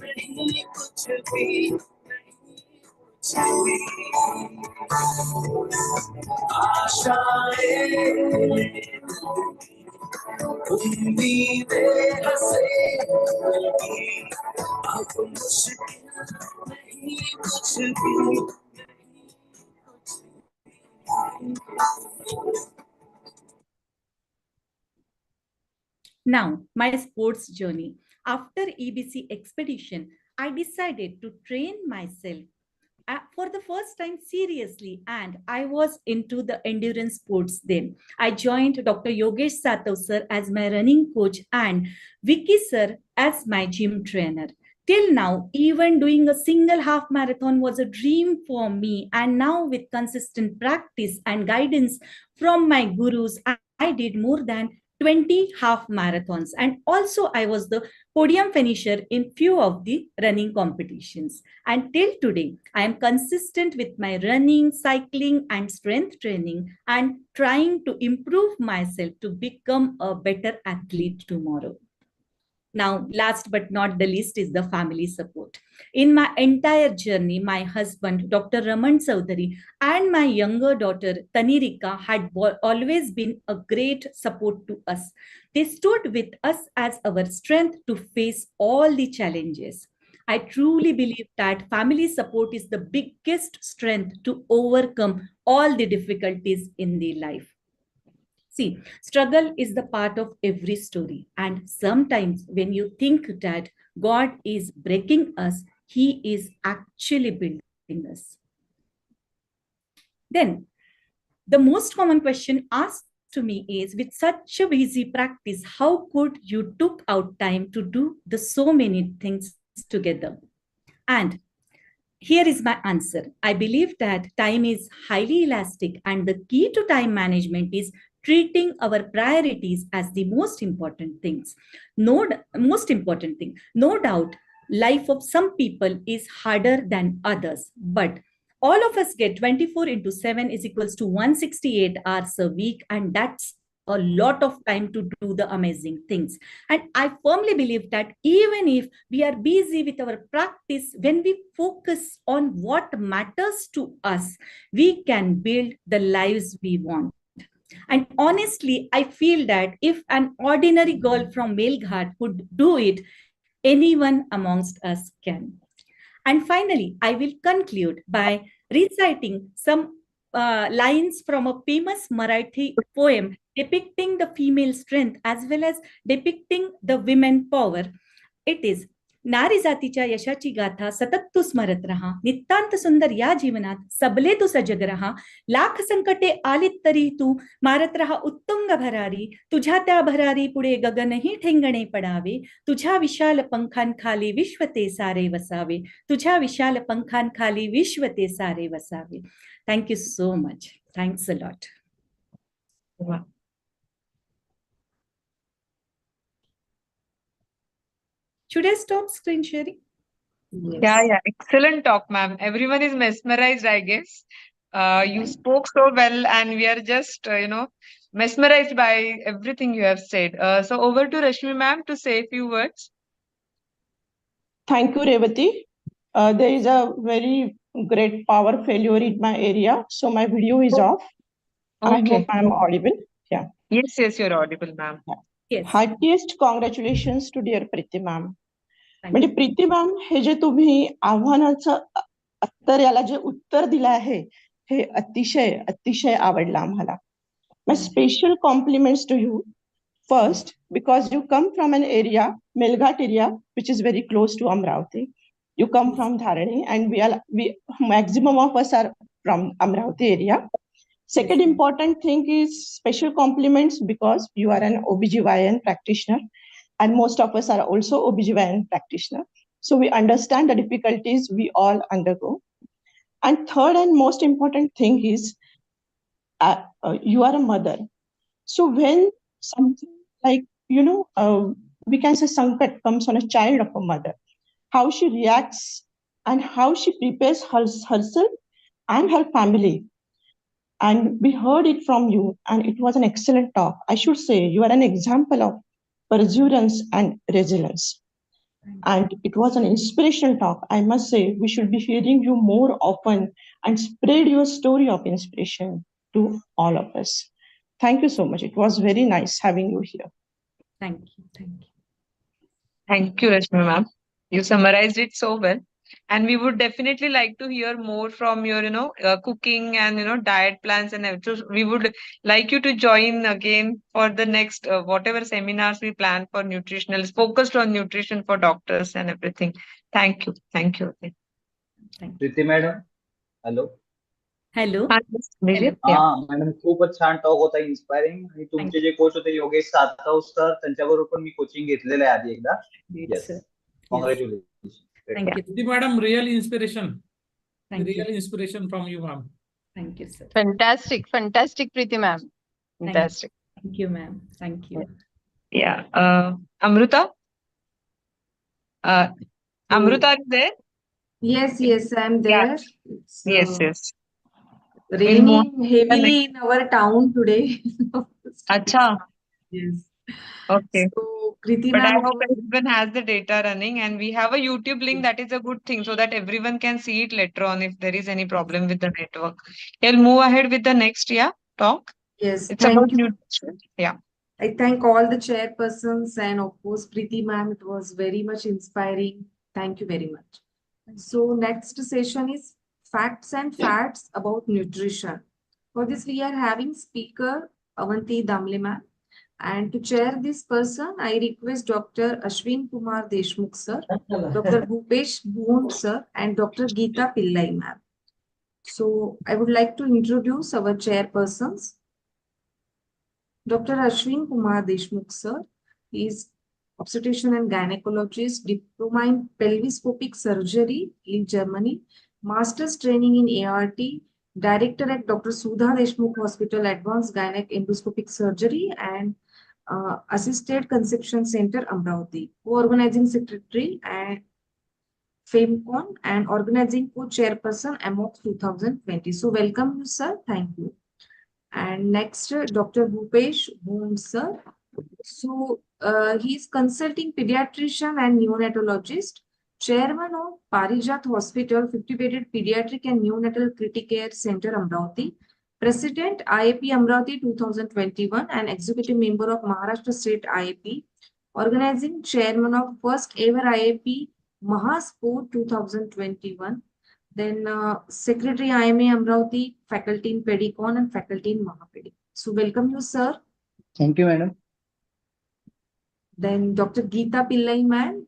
नहीं कुछ भी आशाएं, उम्मीदें हंसे अब मुश्किल नहीं कुछ भी। Now, my sports journey. After EBC expedition, I decided to train myself for the first time seriously, and I was into the endurance sports then. I joined Dr. Yogesh Satav sir as my running coach and Vicky sir as my gym trainer. Till now, even doing a single half marathon was a dream for me, and now with consistent practice and guidance from my gurus, I did more than 20 half marathons, and also I was the podium finisher in few of the running competitions. And till today, I am consistent with my running, cycling, and strength training, and trying to improve myself to become a better athlete tomorrow. Now, last but not the least is the family support. In my entire journey, my husband, Dr. Raman Chaudhary, and my younger daughter, Tanirika, had always been a great support to us. They stood with us as our strength to face all the challenges. I truly believe that family support is the biggest strength to overcome all the difficulties in the life. See, struggle is the part of every story. And sometimes when you think that God is breaking us, He is actually building us. Then, the most common question asked to me is, with such a busy practice, how could you took out time to do the so many things together? And here is my answer. I believe that time is highly elastic, and the key to time management is treating our priorities as the most important things. Most important thing. No doubt, life of some people is harder than others, but all of us get 24/7 is equals to 168 hours a week, and that's a lot of time to do the amazing things. And I firmly believe that even if we are busy with our practice, when we focus on what matters to us, we can build the lives we want. And honestly, I feel that if an ordinary girl from Melghat could do it, anyone amongst us can. And finally, I will conclude by reciting some lines from a famous Marathi poem depicting the female strength as well as depicting the women power. It is, नारी जातीच्या यशाची गाथा सतत तू स्मरत रहा, नितांत सुंदर या जीवनात सबले तू सजग रहा, लाख संकटे आलीत तरी तू मारत रहा उत्तुंग भरारी, तुझ्या त्या भरारी पुढे गगनही ठेंगणे पडावे, तुझ्या विशाल पंखांखाली विश्व ते सारे वसावे, तुझ्या विशाल पंखांखाली विश्व ते सारे Vasave. Thank you so much. Thanks a lot. Wow. Should I stop screen sharing? Yeah. Excellent talk, ma'am. Everyone is mesmerized, I guess. You spoke so well, and we are just, mesmerized by everything you have said. So over to Rashmi ma'am to say a few words. Thank you, Revati. There is a very great power failure in my area, so my video is off. I Okay. hope I'm audible. Yeah. Yes, you're audible, ma'am. Yes. Heartiest congratulations to dear Preeti ma'am. म्हणजे Preeti ma'am, हे जे तुम्ही आव्हानाचं तर याला जे उत्तर दिलं आहे हे अतिशय अतिशय आवडलं आम्हाला. My special compliments to you. First, because you come from an area, Melghat area, which is very close to Amravati. You come from Dharani, and we maximum of us are from Amravati area. Second important thing is special compliments because you are an OBGYN practitioner, and most of us are also OBGYN practitioner. So we understand the difficulties we all undergo. And third and most important thing is you are a mother. So when something like, we can say sankat comes on a child of a mother, how she reacts and how she prepares herself and her family. And we heard it from you, and it was an excellent talk. I should say you are an example of perseverance and resilience. And it was an inspirational talk. I must say, we should be hearing you more often and spread your story of inspiration to all of us. Thank you so much. It was very nice having you here. Thank you. Thank you, Rashmi ma'am. You summarized it so well. And we would definitely like to hear more from your, cooking and, diet plans and everything. So we would like you to join again for the next, whatever seminars we plan for nutritional, focused on nutrition for doctors and everything. Thank you. Thank you. Preeti madam, hello. Hello. Madam, खूपच छान talk होता, inspiring. आणि तुमचे जे coach होते योगेश सातवसकर, त्यांच्याबरोबर पण मी coaching घेतलेलं आहे आधी एकदा. Yes, congratulation. Preeti madam, real inspiration. Real inspiration from you, ma'am. Thank you, sir. Fantastic, Preeti ma'am. Fantastic. Thank you, ma'am. Thank you. Yeah. Amruta? Amruta, are you there? Yes, I'm there. Yeah. Yes. Raining heavily in our town today. Acha. Yes. Okay. So, Preeti But I ma'am, hope everyone has the data running, and we have a YouTube link. That is a good thing, so that everyone can see it later on if there is any problem with the network. We'll move ahead with the next talk. Yes, It's about thank you. nutrition. Yeah. I thank all the chairpersons and of course Preeti ma'am. It was very much inspiring. Thank you very much. So next session is facts and facts about nutrition. For this we are having speaker Avanti Damle ma'am. And to chair this person, I request Dr. Ashwin Kumar Deshmukh sir, Dr. Bhupesh Bhuon sir, and Dr. Geeta Pillai ma'am. So I would like to introduce our chairpersons. Dr. Ashwin Kumar Deshmukh sir is obstetrician and gynecologist, diploma in pelviscopic surgery in Germany, master's training in ART, Director at Dr. Sudha Deshmukh Hospital, Advanced Gynec Endoscopic Surgery and Assisted Conception Center, Amravati. Co-organizing secretary and FameCon and organizing co-chairperson Amogs 2020. So welcome you, sir. Thank you. And next, Dr. Bhupesh Bhoom, sir. So he is consulting pediatrician and neonatologist, chairman of Parijat Hospital, 50-bedded pediatric and neonatal critical care center, Amravati, president IAP Amravati 2021, and executive member of Maharashtra State IAP, organizing chairman of first ever IAP Mahasport 2021. Then Secretary IMA Amravati, faculty in Pedicon and faculty in Mahapedi. So welcome you, sir. Thank you, madam. Then Dr. Geeta Pillai, ma'am.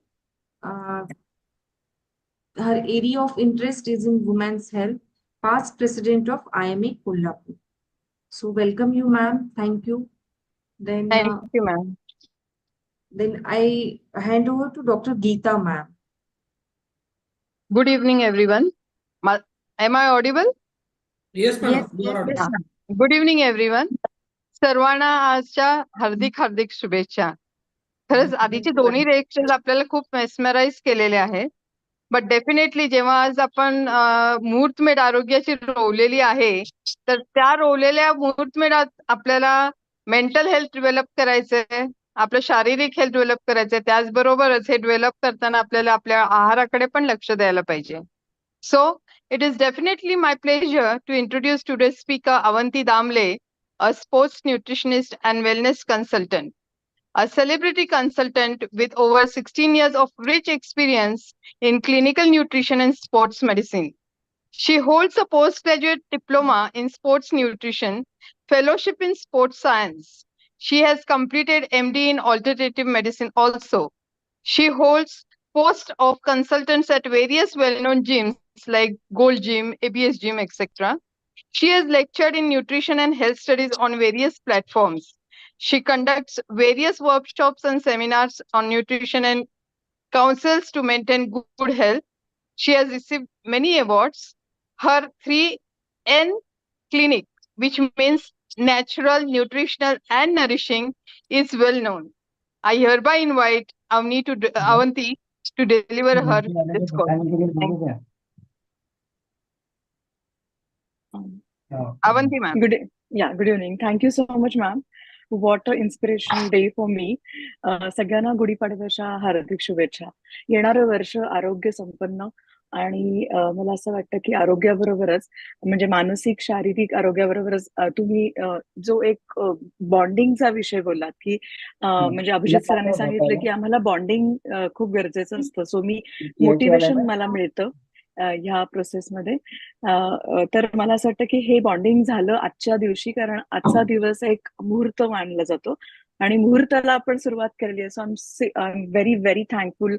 Her area of interest is in women's health, past president of IMA Kolhapur. So welcome you, ma'am. Thank you. Then Thank you, ma'am. Then I hand over to Dr. Geeta, ma'am. Good evening, everyone. Am I audible? Yes, madam. You are audible. Good evening, everyone. सर्वांना आजच्या हार्दिक हार्दिक शुभेच्छा. खरंच आधीचे दोन्ही lecture आपल्याला खूप mesmerise केलेले आहे. बट डेफिनेटली जेव्हा आज आपण मुहूर्तमेढ आरोग्याची रोवलेली आहे, तर त्या रोवलेल्या मुहूर्तमेढात आपल्याला मेंटल हेल्थ डेव्हलप करायचंय, आपलं शारीरिक हेल्थ डेव्हलप करायचंय, त्याचबरोबरच हे डेव्हलप करताना आपल्याला आपल्या आहाराकडे पण लक्ष द्यायला पाहिजे. So it is definitely my pleasure to introduce today's speaker Avanti Damle, a sports nutritionist and wellness consultant, a celebrity consultant with over 16 years of rich experience in clinical nutrition and sports medicine. She holds a postgraduate diploma in sports nutrition, fellowship in sports science. She has completed MD in alternative medicine also. She holds post of consultants at various well-known gyms like Gold Gym, ABS Gym, etc. She has lectured in nutrition and health studies on various platforms. She conducts various workshops and seminars on nutrition and counsels to maintain good health. She has received many awards. Her 3N clinic, which means natural, nutritional, and nourishing, is well known. I hereby invite Avanti to deliver her discourse. Thank you. Avanti, ma'am. Good evening. Thank you so much, ma'am. What an inspirational day for me. सगळ्यांना गुढीपाडव्याच्या हार्दिक शुभेच्छा. येणारं वर्ष आरोग्य संपन्न आणि मला असं वाटतं की आरोग्याबरोबरच म्हणजे मानसिक शारीरिक आरोग्याबरोबरच तुम्ही जो एक बॉन्डिंगचा विषय बोललात की म्हणजे अभिजित सरांनी सांगितलं की आम्हाला बॉन्डिंग खूप गरजेचं असतं. सो मी मोटिवेशन मला मिळतं ह्या प्रोसेसमध्ये. तर मला असं वाटतं की हे बॉन्डिंग झालं आजच्या दिवशी, कारण आजचा दिवस एक मुहूर्त मानला जातो आणि मुहूर्ताला आपण सुरुवात केलेली आहे. So I am very very thankful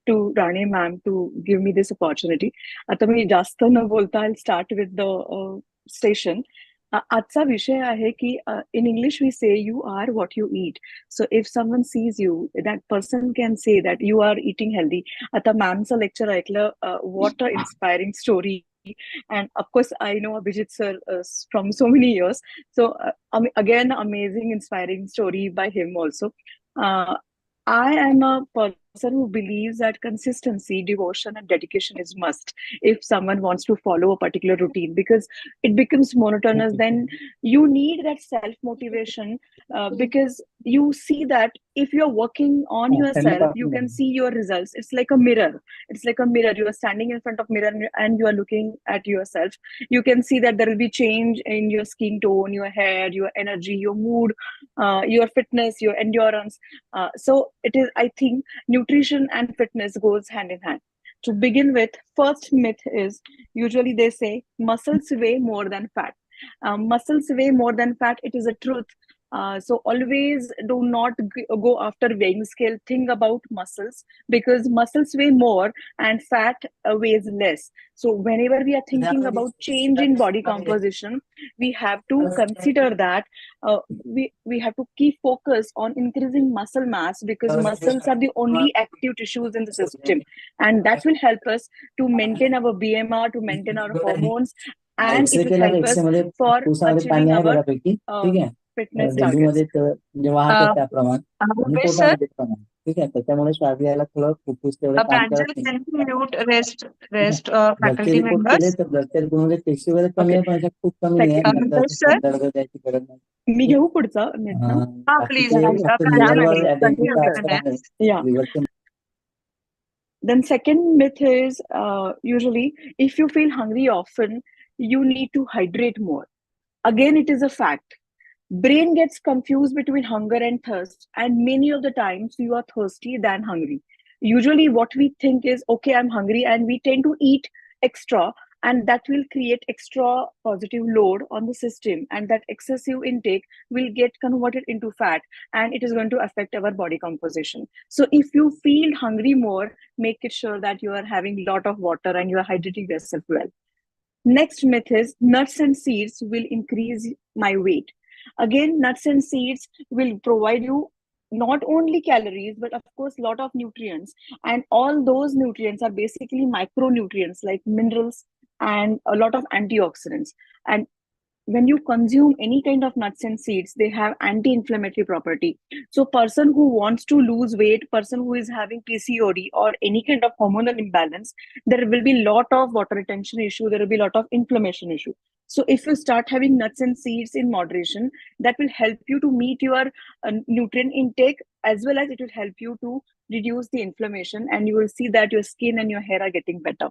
to Rane ma'am to give me this opportunity. आता मी जास्त न बोलता I start with the station. आजचा विषय आहे की in English we say you are what you eat. So if someone sees you that person can say that you are eating healthy. आता मॅमचं लेक्चर ऐकलं, what a inspiring story. And of course, I know Abhijit sir from so many years. So again, amazing, inspiring story by him also. I am a person who believes that consistency, devotion, and dedication is must if someone wants to follow a particular routine, because it becomes monotonous. Then you need that self-motivation because you see that if you're working on yourself, you can see your results. It's like a mirror. It's like a mirror. You are standing in front of mirror and you are looking at yourself. You can see that there will be change in your skin tone, your hair, your energy, your mood, your fitness, your endurance. So it is, I think, nutrition and fitness goes hand in hand. To begin with, first myth is usually they say muscles weigh more than fat. Muscles weigh more than fat. It is a truth. So always do not go after weighing scale. Think about muscles, because muscles weigh more and fat weighs less. So whenever we are thinking about change in body composition, we have to consider that we have to keep focus on increasing muscle mass, because muscles are the only active tissues in the system, and that will help us to maintain our BMR, to maintain our hormones, and it will help us for achieving our fitness targets. Rupesh sir, Pranjal, can you mute rest faculty members? Okay. Rupesh sir, मी घेऊ पुढचा net please, Pranjal, continue with the next. Yeah. Then second myth is usually if you feel hungry often, you need to hydrate more. Again, it is a fact. Brain gets confused between hunger and thirst, and many of the times you are thirsty than hungry. Usually what we think is, okay, I'm hungry, and we tend to eat extra, and that will create extra positive load on the system, and that excessive intake will get converted into fat, and it is going to affect our body composition. So if you feel hungry more, make it sure that you are having a lot of water and you are hydrating yourself well. Next myth is nuts and seeds will increase my weight. Again, nuts and seeds will provide you not only calories, but of course a lot of nutrients, and all those nutrients are basically micronutrients like minerals and a lot of antioxidants. And when you consume any kind of nuts and seeds, they have anti-inflammatory property. So person who wants to lose weight, person who is having PCOD or any kind of hormonal imbalance, there will be lot of water retention issue, there will be lot of inflammation issue. So if you start having nuts and seeds in moderation, that will help you to meet your nutrient intake, as well as it will help you to reduce the inflammation, and you will see that your skin and your hair are getting better.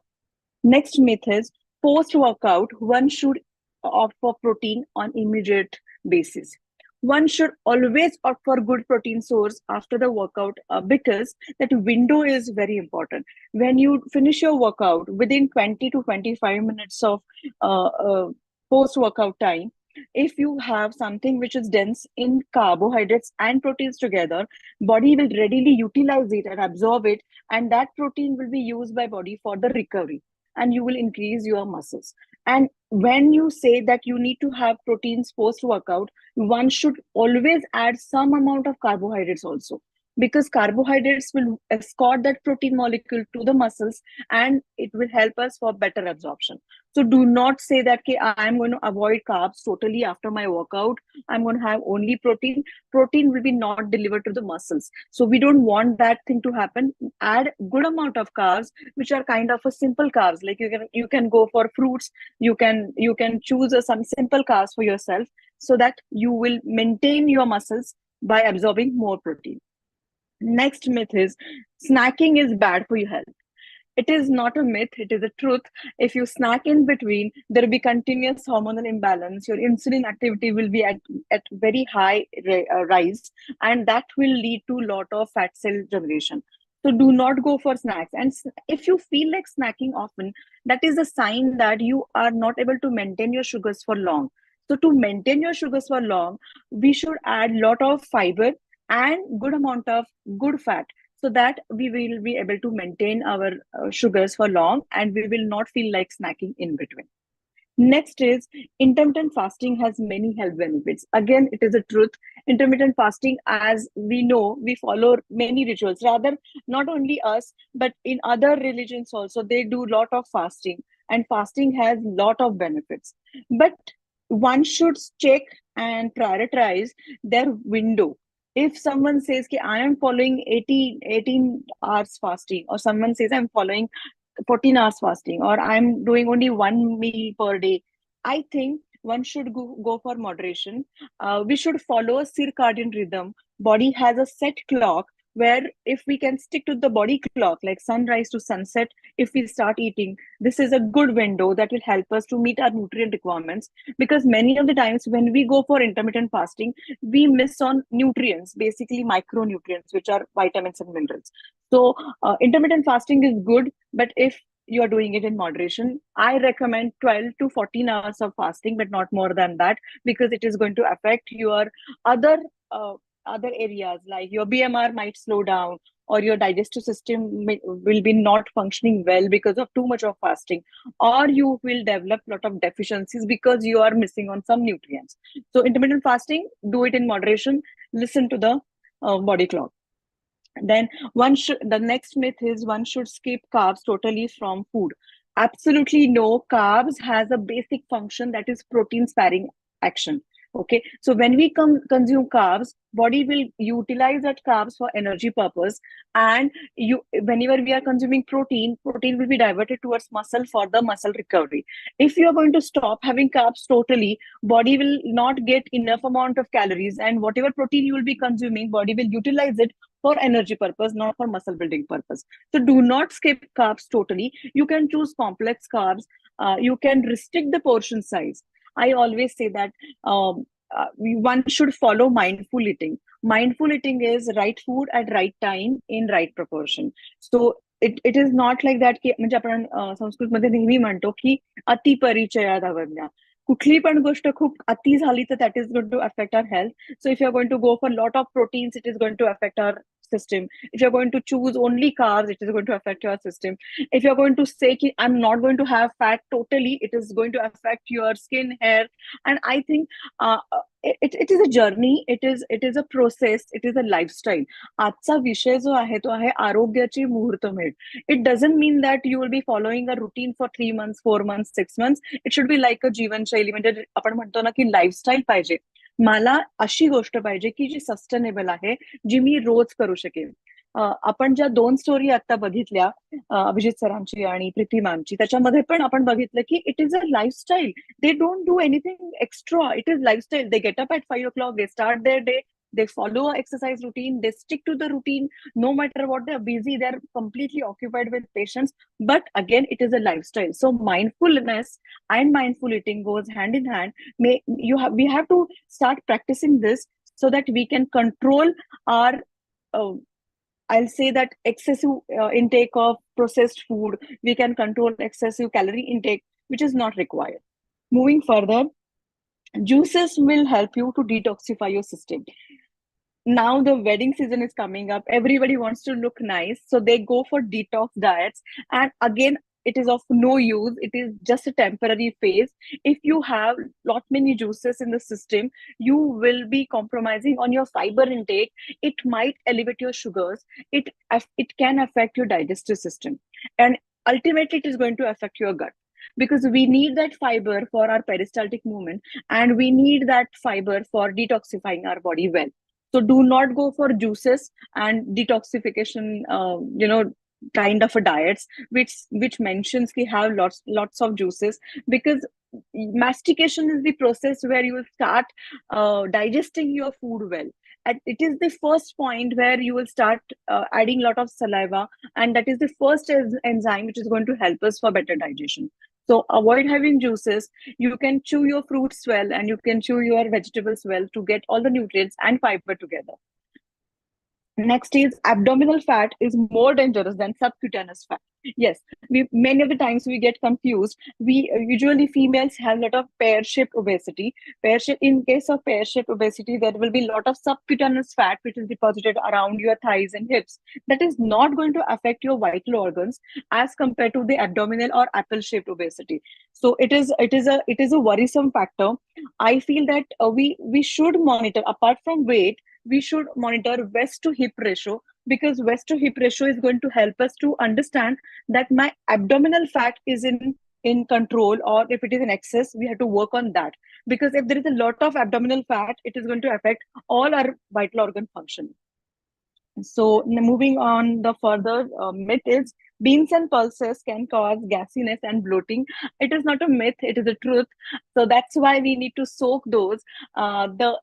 Next myth is post-workout, one should opt for protein on immediate basis. One should always opt for good protein source after the workout because that window is very important. When you finish your workout within 20 to 25 minutes of post-workout time, if you have something which is dense in carbohydrates and proteins together, body will readily utilize it and absorb it, and that protein will be used by body for the recovery, and you will increase your muscles. And when you say that you need to have proteins post workout, one should always add some amount of carbohydrates also, because carbohydrates will escort that protein molecule to the muscles, and it will help us for better absorption. So do not say that I'm going to avoid carbs totally after my workout, I'm going to have only protein. Protein will be not delivered to the muscles, so we don't want that thing to happen. Add good amount of carbs, which are kind of a simple carbs, like you can go for fruits, you can choose some simple carbs for yourself, so that you will maintain your muscles by absorbing more protein. Next myth is snacking is bad for your health. It is not a myth, it is a truth. If you snack in between, there will be continuous hormonal imbalance. Your insulin activity will be at very high rise, and that will lead to a lot of fat cell generation. So do not go for snacks. And if you feel like snacking often, that is a sign that you are not able to maintain your sugars for long. So to maintain your sugars for long, we should add a lot of fiber and good amount of good fat, so that we will be able to maintain our sugars for long, and we will not feel like snacking in between. Next is intermittent fasting has many health benefits. Again, it is a truth. Intermittent fasting, as we know, we follow many rituals, rather not only us, but in other religions also, they do lot of fasting, and fasting has lot of benefits. But one should check and prioritize their window. If someone says I am following 18 hours fasting, or someone says I'm following 14 hours fasting, or I'm doing only one meal per day, I think one should go for moderation. We should follow a circadian rhythm. Body has a set clock, where if we can stick to the body clock, like sunrise to sunset, if we start eating, this is a good window that will help us to meet our nutrient requirements. Because many of the times when we go for intermittent fasting, we miss on nutrients, basically micronutrients, which are vitamins and minerals. So intermittent fasting is good, but if you are doing it in moderation, I recommend 12 to 14 hours of fasting, but not more than that, because it is going to affect your other areas, like your BMR might slow down, or your digestive system will be not functioning well because of too much of fasting, or you will develop a lot of deficiencies because you are missing on some nutrients. So intermittent fasting, do it in moderation, listen to the body clock. Then the next myth is one should skip carbs totally from food. Absolutely no. Carbs has a basic function, that is protein sparing action. Okay, so when we consume carbs, body will utilize that carbs for energy purpose, and whenever we are consuming protein will be diverted towards muscle for the muscle recovery. If you are going to stop having carbs totally, body will not get enough amount of calories, and whatever protein you will be consuming, body will utilize it for energy purpose, not for muscle building purpose. So do not skip carbs totally. You can choose complex carbs. You can restrict the portion size. I always say that one should follow mindful eating. Mindful eating is right food at right time in right proportion. So it is not like that की म्हणजे आपण संस्कृतमध्ये नेहमी म्हणतो की अति परिचयात अवज्ञा. कुठली पण गोष्ट खूप अति झाली तर that is going to affect our health. So if you're going to go for lot of proteins, it is going to affect our system. If you're going to choose only carbs, it is going to affect your system. If you're going to say ki, I'm not going to have fat totally, it is going to affect your skin, hair. And I think it is a journey, it is a process, it is a lifestyle. आजचा विषय जो आहे तो आहे आरोग्याची मुहूर्तमेढ. It doesn't mean that you will be following a routine for 3 months, 4 months, 6 months. It should be like a जीवनशैली. म्हणजे आपण म्हणतो ना की लाईफस्टाईल पाहिजे. मला अशी गोष्ट पाहिजे की जी सस्टेनेबल आहे, जी मी रोज करू शकेन. आपण ज्या 2 स्टोरी आता बघितल्या, अभिजित सरांची आणि प्रीती मॅमची, त्याच्यामध्ये पण आपण बघितलं की it is a lifestyle. They don't do anything extra. It is lifestyle. They get up at 5 o'clock, they start their day, they follow an exercise routine, they stick to the routine. No matter what, they're busy, they're completely occupied with patients. But again, it is a lifestyle. So mindfulness and mindful eating goes hand in hand. We have to start practicing this so that we can control our I'll say that excessive intake of processed food. We can control excessive calorie intake, which is not required. Moving further, juices will help you to detoxify your system. Now the wedding season is coming up. Everybody wants to look nice, so they go for detox diets. And again, it is of no use. It is just a temporary phase. If you have lot many juices in the system, you will be compromising on your fiber intake. It might elevate your sugars. It can affect your digestive system, and ultimately it is going to affect your gut, because we need that fiber for our peristaltic movement, and we need that fiber for detoxifying our body well. So do not go for juices and detoxification, kind of a diets which mentions we have lots of juices, because mastication is the process where you will start digesting your food well. And it is the first point where you will start adding a lot of saliva, and that is the first enzyme which is going to help us for better digestion. So avoid having juices. You can chew your fruits well, and you can chew your vegetables well to get all the nutrients and fiber together. Next is abdominal fat is more dangerous than subcutaneous fat. Yes, many of the times we get confused. We usually females have a lot of pear-shaped obesity. In case of pear-shaped obesity, there will be a lot of subcutaneous fat which is deposited around your thighs and hips. That is not going to affect your vital organs as compared to the abdominal or apple-shaped obesity. So it is a worrisome factor. I feel that we should monitor, apart from weight, we should monitor waist to hip ratio, because waist to hip ratio is going to help us to understand that my abdominal fat is in control, or if it is in excess, we have to work on that. Because if there is a lot of abdominal fat, it is going to affect all our vital organ function. So moving on, the further myth is beans and pulses can cause gassiness and bloating. It is not a myth, it is a truth. So that's why we need to soak those. The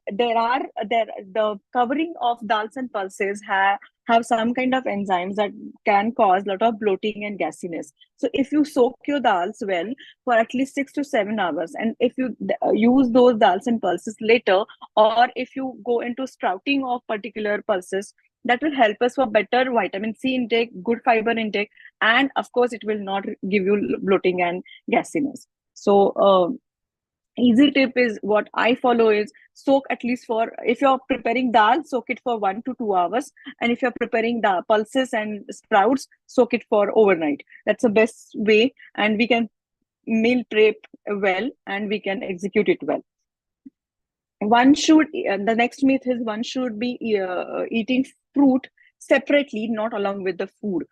covering of dals and pulses have some kind of enzymes that can cause a lot of bloating and gassiness. So if you soak your dals well for at least 6 to 7 hours, and if you use those dals and pulses later, or if you go into sprouting of particular pulses, that will help us for better vitamin C intake, good fiber intake, and of course, it will not give you bloating and gassiness. So easy tip is what I follow is soak at least for, if you're preparing dal, soak it for 1 to 2 hours. And if you're preparing the pulses and sprouts, soak it for overnight. That's the best way, and we can meal prep well, and we can execute it well. The next myth is one should be eating fruit separately, not along with the food.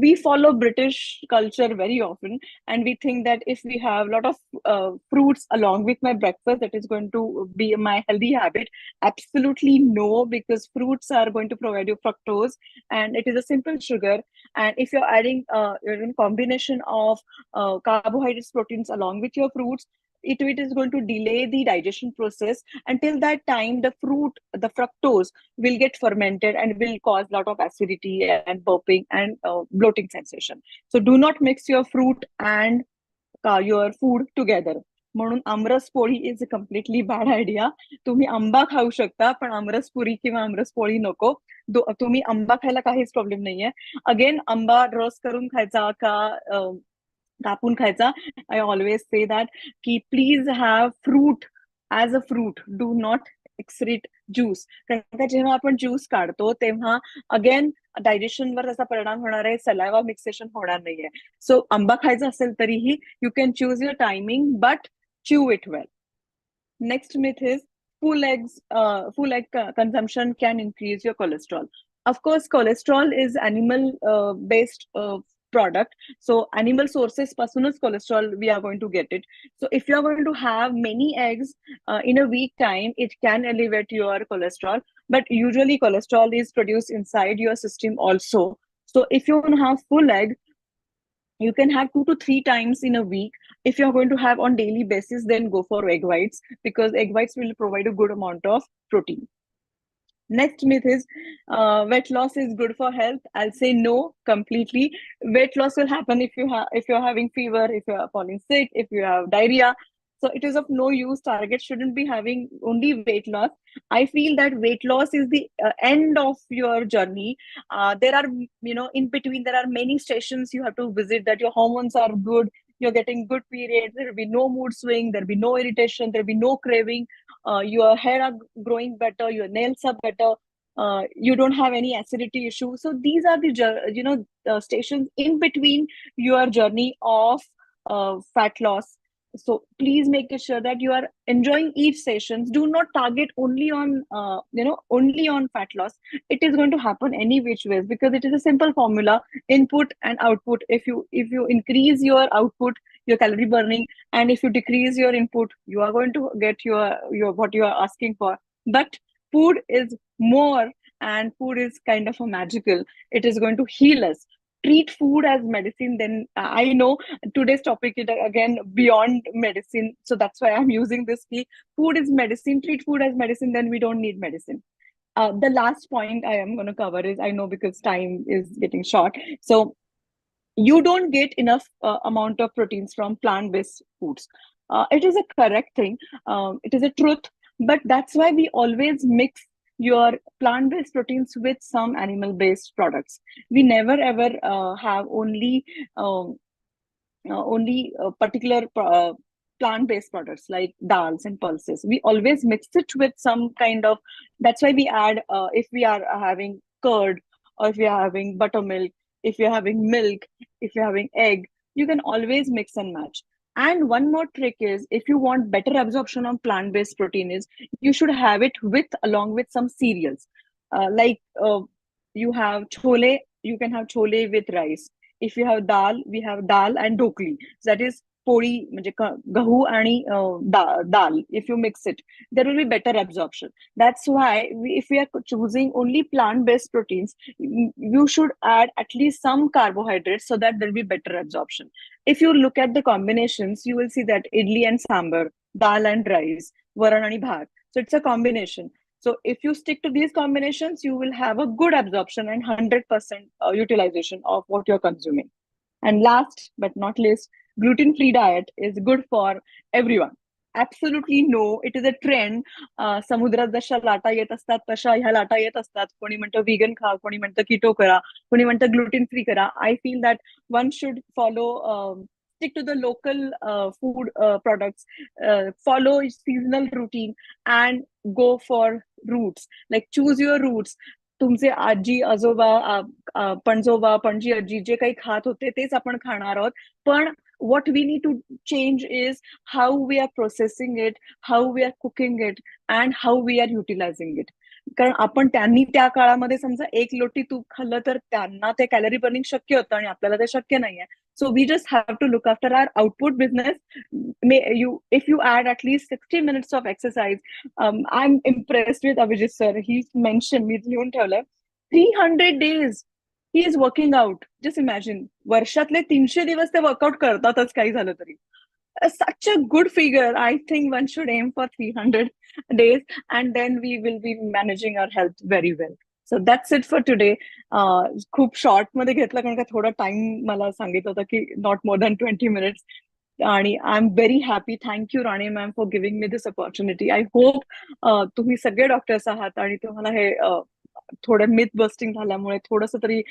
we follow British culture very often, and we think that if we have a lot of fruits along with my breakfast, that is going to be my healthy habit. Absolutely no, because fruits are going to provide you fructose, and it is a simple sugar. And if you're adding a combination of carbohydrates, proteins along with your fruits, it is going to delay the digestion process. Until that time, the fructose will get fermented and will cause a lot of acidity and burping and bloating sensation. So do not mix your fruit and your food together. म्हणून आमरस पोळी is a completely bad idea. तुम्ही आंबा खाऊ शकता, पण आमरस पुरी किंवा आमरस पोळी नको. तुम्ही आंबा खायला काहीच प्रॉब्लेम नाहीये. अगेन आंबा रस करून खायचा का कापून खायचा. आय ऑलवेज से दॅट की please have fruit as a fruit, do not excrete juice. कारण का जेव्हा आपण ज्यूस काढतो तेव्हा अगेन डायजेशनवर त्याचा परिणाम होणार आहे, सलायवा मिक्सेशन होणार नाहीये. सो आंबा खायचा असेल तरीही you can choose your timing, but chew it well. Next myth is full egg consumption can increase your cholesterol. Of course, cholesterol is animal based product. So animal sources pasunच cholesterol we are going to get it. So if you are going to have many eggs in a week time, it can elevate your cholesterol. But usually cholesterol is produced inside your system also. So if you want to have full egg, you can have 2 to 3 times in a week. If you're going to have on daily basis, then go for egg whites, because egg whites will provide a good amount of protein. Next myth is weight loss is good for health. I'll say no completely. Weight loss will happen if you're having fever, if you're falling sick, if you have diarrhea. So it is of no use. Target shouldn't be having only weight loss. I feel that weight loss is the end of your journey. There are, in between, there are many stations you have to visit, that your hormones are good, you're getting good periods, there will be no mood swing, there will be no irritation, there will be no craving, your hair are growing better, your nails are better, you don't have any acidity issue. So these are the stations in between your journey of fat loss. So please make sure that you are enjoying each sessions. Do not target only on fat loss. It is going to happen any which ways, because it is a simple formula: input and output. If you increase your output, your calorie burning, and if you decrease your input, you are going to get your what you are asking for. But food is more, and food is kind of a magical. It is going to heal us. Treat food as medicine. Then I know today's topic is again beyond medicine, so that's why I'm using this key. Food is medicine. Treat food as medicine, then we don't need medicine. The last point I am going to cover is, I know because time is getting short, so you don't get enough amount of proteins from plant-based foods. It is a correct thing. It is a truth, but that's why we always mix your plant-based proteins with some animal-based products. We never ever have only particular plant-based products like dals and pulses. We always mix it with some kind of. That's why we add if we are having curd, or if we are having buttermilk, if you're having milk, if you're having egg, you can always mix and match. And one more trick is, if you want better absorption of plant-based protein, is you should have it along with some cereals. You have chole, you can have chole with rice. If you have dal, we have dal and dokli. That is pori, म्हणजे गहू आणि dal. If you mix it, there will be better absorption. That's why if we are choosing only plant-based proteins, you should add at least some carbohydrates so that there will be better absorption. If you look at the combinations, you will see that idli and sambar, dal and rice, varan and bhat. So it's a combination. So if you stick to these combinations, you will have a good absorption and 100% utilization of what you're consuming. And last but not least, gluten-free diet is good for everyone. Absolutely no, it is a trend. समुद्रात जशा लाटा येत असतात तशा ह्या लाटा येत असतात. कोणी म्हणतं vegan खा, कोणी म्हणतं keto करा, कोणी म्हणतं gluten free करा. I feel that one should stick to the local food products, follow seasonal routine, and go for roots. Like choose your roots. तुमचे आजी आजोबा पणजोबा पणजी आजी जे काही खात होते तेच आपण खाणार आहोत. पण what we need to change is how we are processing it, how we are cooking it, and how we are utilizing it. कारण आपण त्यांनी त्या काळामध्ये समजा 1 लोटी तूप खाल्लं तर त्यांना ते कॅलरी बर्निंग शक्य होतं आणि आपल्याला ते शक्य नाहीये. So we just have to look after our output business. If you add at least 60 minutes of exercise, I'm impressed with Abhijit sir. He mentioned, मी लिहून ठेवलंय, 300 days he is working out. Just imagine, वर्षातले 300 दिवस ते workout करतातच काही झालं तरी. Such a good figure. I think one should aim for 300 days and then we will be managing our health very well. So that's it for today. खूप short मध्ये घेतलं कारण का थोडा टाइम मला सांगितलं होतं की नॉट मोर दॅन 20 मिनिट्स. आणि I am very happy. Thank you Rane ma'am for giving me this opportunity. I hope तुम्ही सगळे डॉक्टर्स आहात आणि तुम्हाला हे थोडं मिथ बस्टिंग झाल्यामुळे थोडंसं तरी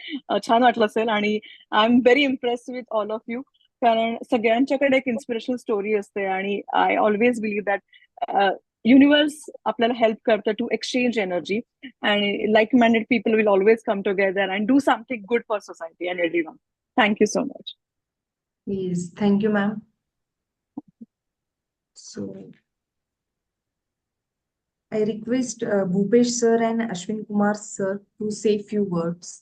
छान वाटलं असेल. आणि I am very impressed with all of you. कारण सगळ्यांच्याकडे एक इन्स्पिरेशनल स्टोरी असते आणि I always believe that universe आपल्याला हेल्प करतं टू एक्सचेंज एनर्जी आणि like minded people will always come together and do something good for society and everyone. Thank you so much. Yes, thank you, ma'am. So I request Bhupesh sir and Ashwin Kumar sir to say few words.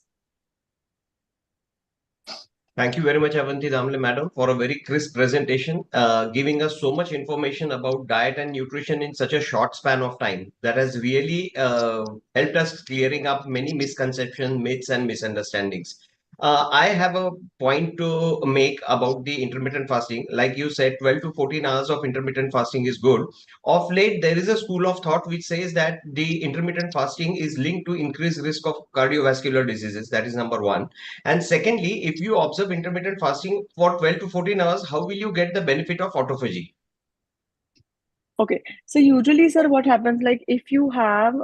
Thank you very much, Avanti Damle madam, for a very crisp presentation, giving us so much information about diet and nutrition in such a short span of time. That has really helped us clearing up many misconceptions, myths, and misunderstandings. I have a point to make about the intermittent fasting. Like you said, 12 to 14 hours of intermittent fasting is good. Of late, there is a school of thought which says that the intermittent fasting is linked to increased risk of cardiovascular diseases. That is number one. And secondly, if you observe intermittent fasting for 12 to 14 hours, how will you get the benefit of autophagy? Okay, so usually, sir, what happens, like if you have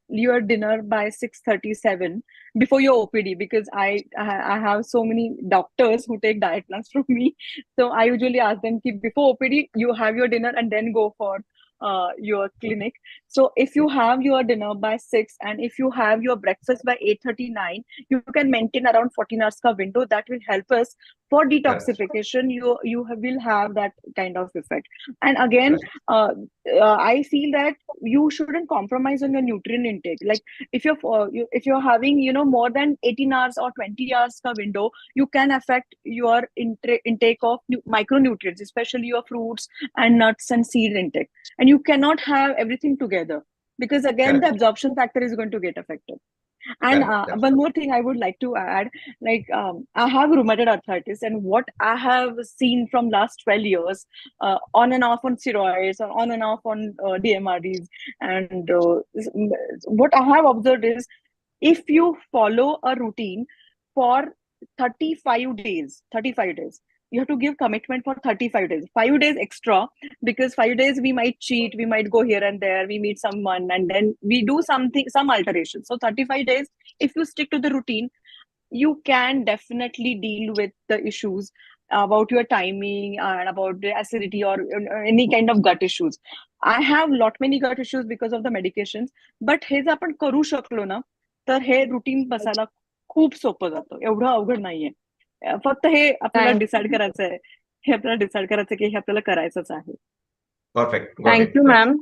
your dinner by 6:37 before your OPD, because I have so many doctors who take diet plans from me, so I usually ask them ki before OPD you have your dinner and then go for your clinic. So if you have your dinner by 6 and if you have your breakfast by 8:39, you can maintain around 14 hours ka window. That will help us for detoxification. You will have that kind of effect. And again, I feel that you shouldn't compromise on your nutrient intake. Like if you're having more than 18 hours or 20 hours ka window, you can affect your intake of micronutrients, especially your fruits and nuts and seed intake. And you cannot have everything together because again the absorption factor is going to get affected. And one more thing I would like to add, like I have rheumatoid arthritis, and what I have seen from last 12 years, on and off on steroids, or on and off on DMRDs, and what I have observed is, if you follow a routine for 35 days, you have to give commitment for 35 days, 5 days extra, because 5 days we might cheat, we might go here and there, we meet someone, and then we do some alteration. So 35 days, if you stick to the routine, you can definitely deal with the issues about your timing and about the acidity or any kind of gut issues. I have many gut issues because of the medications, but हे जर आपण करू शकलो ना, तर हे routine बसायला खूप सोपं जातं. एवढं अवघड नाहीये. फक्त हे आपल्याला डिसाइड करायचं आहे. हे आपल्याला डिसाइड करायचं की हे आपल्याला करायचंच आहे. Perfect. Thank you, ma'am.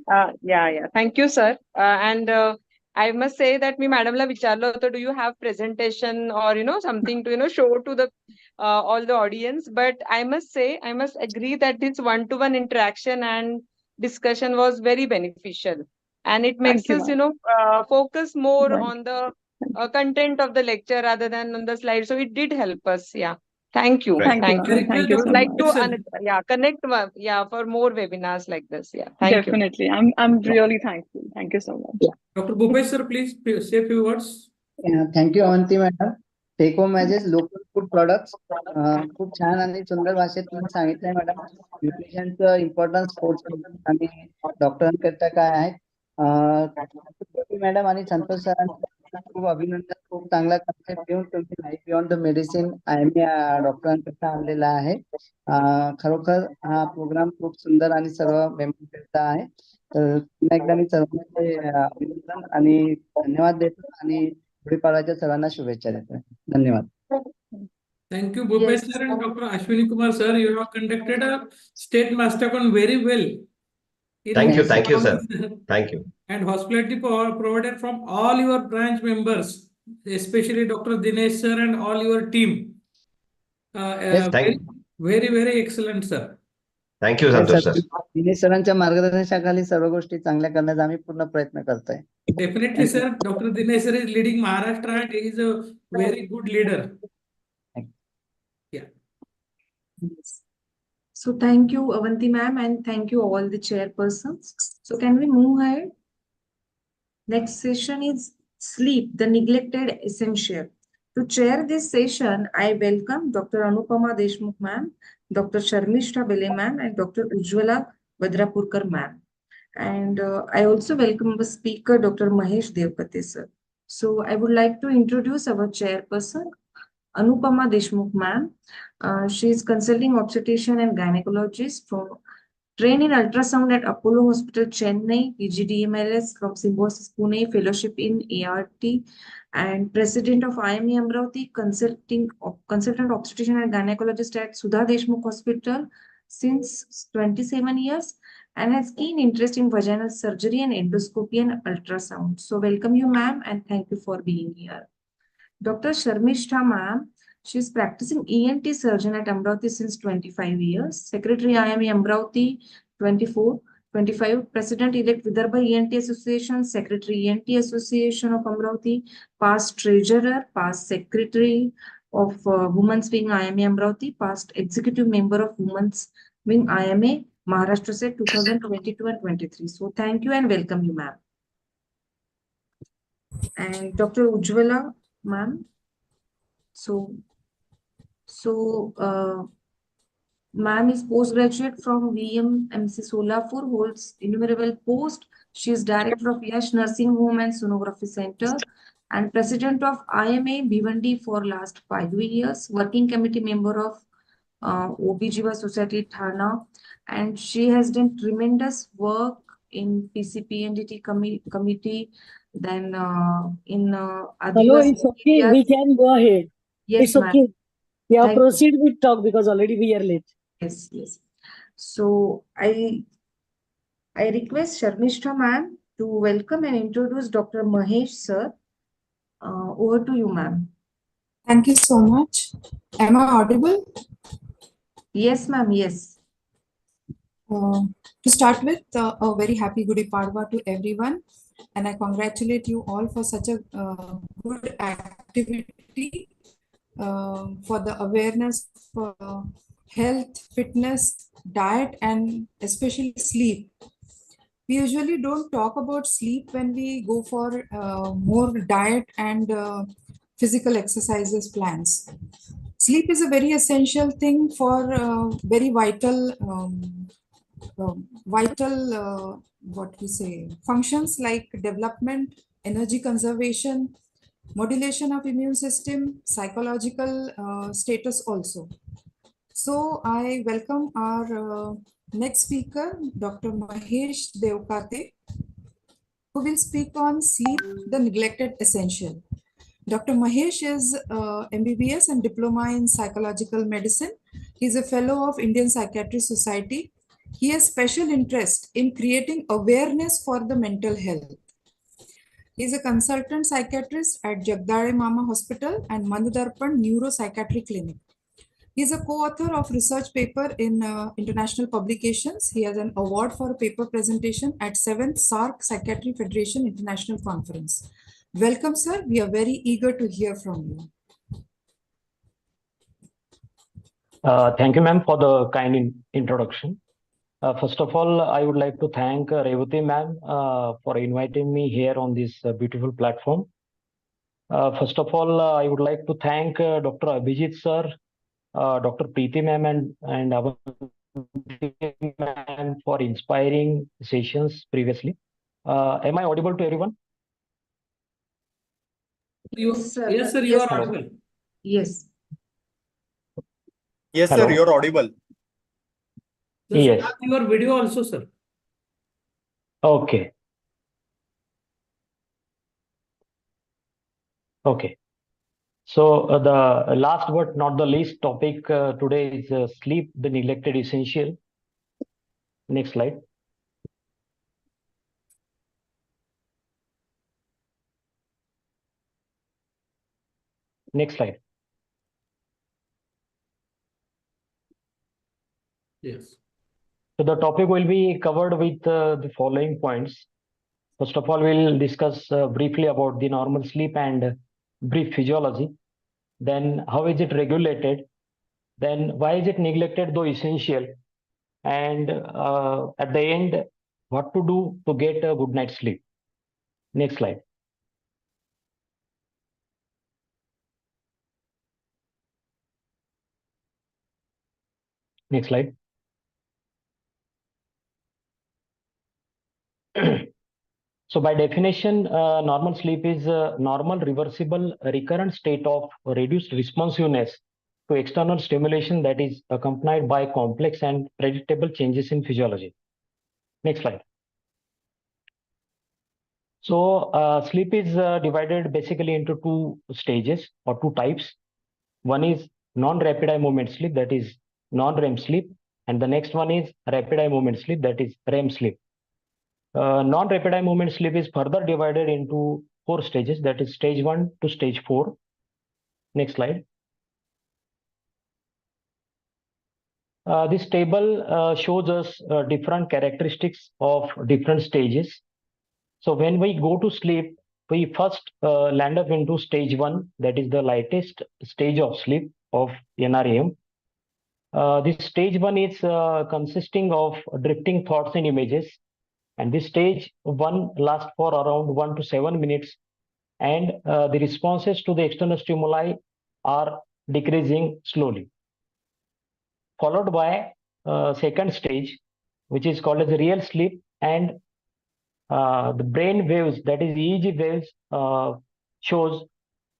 Yeah. Thank you, sir. And I must say that मी मॅडमला विचारलं होतं, do you have presentation or something to show to the all the audience? But I must agree that this one-to-one interaction and discussion was very beneficial, and it makes us focus more on the content of the lecture rather than on the slide. So it did help us. Yeah. Thank you. Thank you. Thank you so like much. to connect for more webinars like this. Yeah. Thank Definitely. I'm really thankful. Thank you so much. Dr. Bhupesh sir, please say a few words. Yeah, thank you, Avanti madam. Take home messages, local food products. खूप छान आणि सुंदर भाषेत तुम्ही सांगितलंय madam. न्यूट्रिशनचं importance sports आणि डॉक्टरांकरता काय आहे. मॅडम आणि संतोष सरांचं खूप अभिनंदन. खूप चांगला कन्सेप्ट घेऊन तुम्ही लाईफ बियॉन्ड द मेडिसिन डॉक्टरांकरता आणलेला आहे. खरोखर हा प्रोग्राम खूप सुंदर आणि सर्व मेंबरकरता आहे. तर पुन्हा एकदा मी सर्वांचे अभिनंदन आणि धन्यवाद देतो आणि गुढीपाडव्याच्या सर्वांना शुभेच्छा देतो. धन्यवाद. Thank you, Bhupesh sir and Dr. Ashwini Kumar sir. You have conducted a state master con very well. Thank you, sir. Thank you. And hospitality provided from all your branch members, especially Dr. Dinesh sir and all your team. Yes, very, very excellent, sir. Thank you, Yes, Santosh sir. sir. Dinesh सरांच्या मार्गदर्शनाखाली सर्व गोष्टी चांगल्या करण्याचा आम्ही पूर्ण प्रयत्न करतोय. Definitely, sir. Dr. Dinesh sir is leading Maharashtra and he is a very good leader. Yeah. Yes. So thank you, Avanti ma'am, and thank you all the chairpersons. So can we move ahead? Next session is sleep, the neglected essential. To chair this session, I welcome Dr. Anupama Deshmukh ma'am, Dr. Sharmishta Bele ma'am, and Dr. Ujjwala Badrapurkar ma'am. And I also welcome the speaker, Dr. Mahesh Devkate sir. So I would like to introduce our chairperson, Anupama Deshmukh ma'am. She is consulting obstetrician and gynecologist from trained in ultrasound at Apollo Hospital, Chennai, PGDMLS from Symbiosis Pune, fellowship in ART, and president of IME Amravati, consultant obstetrician and gynecologist at Sudha Deshmukh Hospital since 27 years, and has keen interest in vaginal surgery and endoscopy and ultrasound. So welcome you, ma'am, and thank you for being here. Dr. Sharmishta ma'am, she is practicing ENT surgeon at Amravati since 25 years. Secretary IME Amravati 25, President-elect Vidarbha ENT Association, Secretary ENT Association of Amravati, past Treasurer, past Secretary of Women's Wing IME Amravati, past Executive Member of Women's Wing IMA Maharashtra State 2022 and 23. So thank you and welcome you, ma'am. And Dr. Ujjwala ma'am. Ma'am is postgraduate from VMMC Solapur, holds innumerable posts. She is director of Yash Nursing Home and Sonography Center and president of IMA Bhiwandi for last 5 years, working committee member of OBGYN Society Thana, and she has done tremendous work in PCPNDT committee, then in Hello, Adivasi it's okay. areas. We can go ahead. Yes, It's okay. ma'am. Yeah, Thank you. proceed with talk because already we are late. Yes, yes. So I request Sharmishta ma'am to welcome and introduce Dr. Mahesh sir. Over to you, ma'am. Thank you so much. Am I audible? Yes, ma'am. Yes. To start with, a very happy Gudi Padwa to everyone, and I congratulate you all for such a good activity for the awareness for health, fitness, diet, and especially sleep. We usually don't talk about sleep when we go for more diet and physical exercises plans. Sleep is a very essential thing for very vital what we say functions like development, energy conservation, modulation of immune system, psychological status also. So I welcome our next speaker, Dr. Mahesh Devkate, who will speak on sleep, the neglected essential. Dr. Mahesh is MBBS and diploma in psychological medicine. He is a fellow of Indian Psychiatric Society. He has special interest in creating awareness for the mental health. He is a consultant psychiatrist at Jagdale Mama Hospital and Mandarpan Neuropsychiatry Clinic. He is a co-author of research paper in international publications. He has an award for a paper presentation at 7th SARC Psychiatry Federation International Conference. Welcome, sir. We are very eager to hear from you. Thank you, ma'am, for the kind introduction. First of all, I would like to thank Revati ma'am for inviting me here on this beautiful platform. First of all, I would like to thank Dr. Abhijit sir, Dr. Preeti ma'am, and our ma'am for inspiring sessions previously. Am I audible to everyone? Yes, sir. Yes, sir, you are audible. Yes. Yes, Hello. sir, you're audible. Just Yes. your video also, sir. Okay. Okay. So the last but not the least topic today is sleep, the neglected essential. Next slide. Next slide. Yes. So the topic will be covered with the following points. First of all, we'll discuss briefly about the normal sleep and brief physiology. Then how is it regulated? Then why is it neglected though essential? And at the end, what to do to get a good night's sleep. Next slide. Next slide. So by definition, normal sleep is a normal, reversible, recurrent state of reduced responsiveness to external stimulation that is accompanied by complex and predictable changes in physiology. Next slide. So sleep is divided basically into two stages or two types. One is non-rapid eye movement sleep, that is non-REM sleep, and the next one is rapid eye movement sleep, that is REM sleep. Non-rapid eye movement sleep is further divided into four stages, that is stage 1 to stage 4. Next slide. This table shows us different characteristics of different stages. So when we go to sleep, we first land up into stage 1, that is the lightest stage of sleep of NREM. This stage 1 is consisting of drifting thoughts and images. And this stage 1 lasts for around 1 to 7 minutes. And the responses to the external stimuli are decreasing slowly. Followed by second stage, which is called as real sleep. And the brain waves, that is EEG waves, shows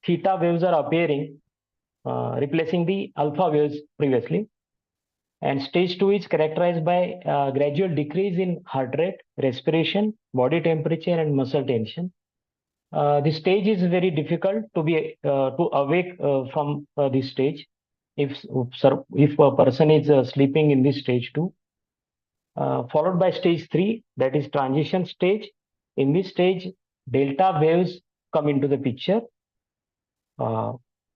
theta waves are appearing, replacing the alpha waves previously. And stage 2 is characterized by gradual decrease in heart rate, respiration, body temperature, and muscle tension. This stage is very difficult to be to awake from this stage. If a person is sleeping in this stage 2, followed by stage 3, that is transition stage. In this stage, delta waves come into the picture.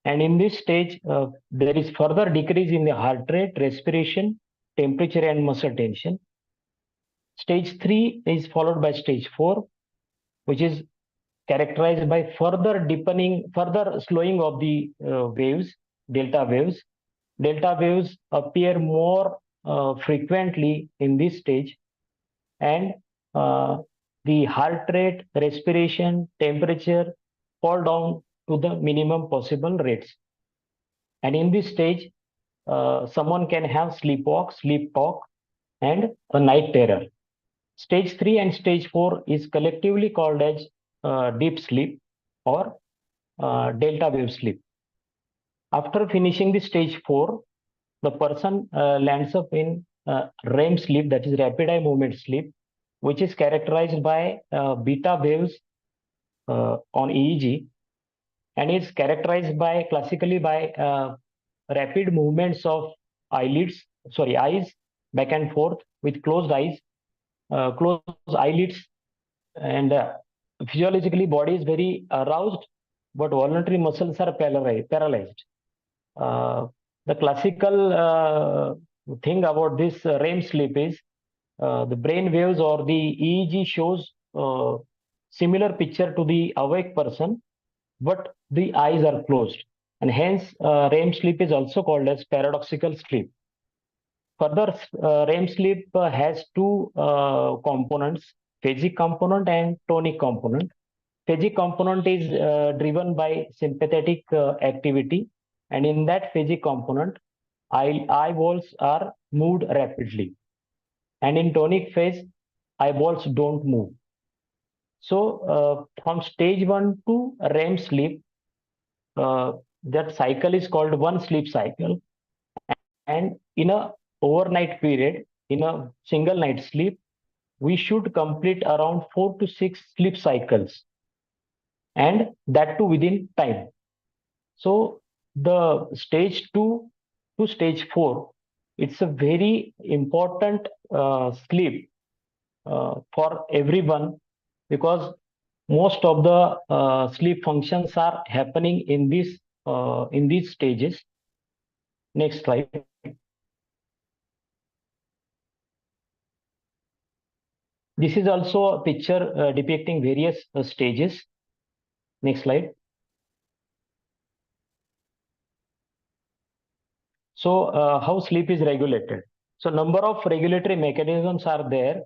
And in this stage, there is further decrease in the heart rate, respiration, temperature, and muscle tension. Stage 3 is followed by stage 4, which is characterized by further deepening, further slowing of the waves, delta waves. Delta waves appear more frequently in this stage, and the heart rate, respiration, temperature fall down to the minimum possible rates. And in this stage, someone can have sleepwalk, sleep talk, and a night terror. Stage 3 and stage 4 is collectively called as deep sleep or delta wave sleep. After finishing the stage 4, the person lands up in REM sleep, that is rapid eye movement sleep, which is characterized by beta waves on EEG, and is characterized by classically by rapid movements of eyes back and forth with closed eyes, closed eyelids, and physiologically body is very aroused, but voluntary muscles are paralyzed. The classical thing about this REM sleep is the brain waves or the EEG shows similar picture to the awake person, but the eyes are closed, and hence REM sleep is also called as paradoxical sleep. Further, REM sleep has two components, phasic component and tonic component. Phasic component is driven by sympathetic activity, and in that phasic component, eyeballs are moved rapidly. And in tonic phase, eyeballs don't move. So from stage 1 to REM sleep, that cycle is called one sleep cycle. And in a overnight period, in a single night sleep, we should complete around 4 to 6 sleep cycles, and that too within time. So the stage 2 to stage 4, it's a very important sleep for everyone, because most of the sleep functions are happening in this in these stages. Next slide. This is also a picture depicting various stages. Next slide. So how sleep is regulated? So number of regulatory mechanisms are there.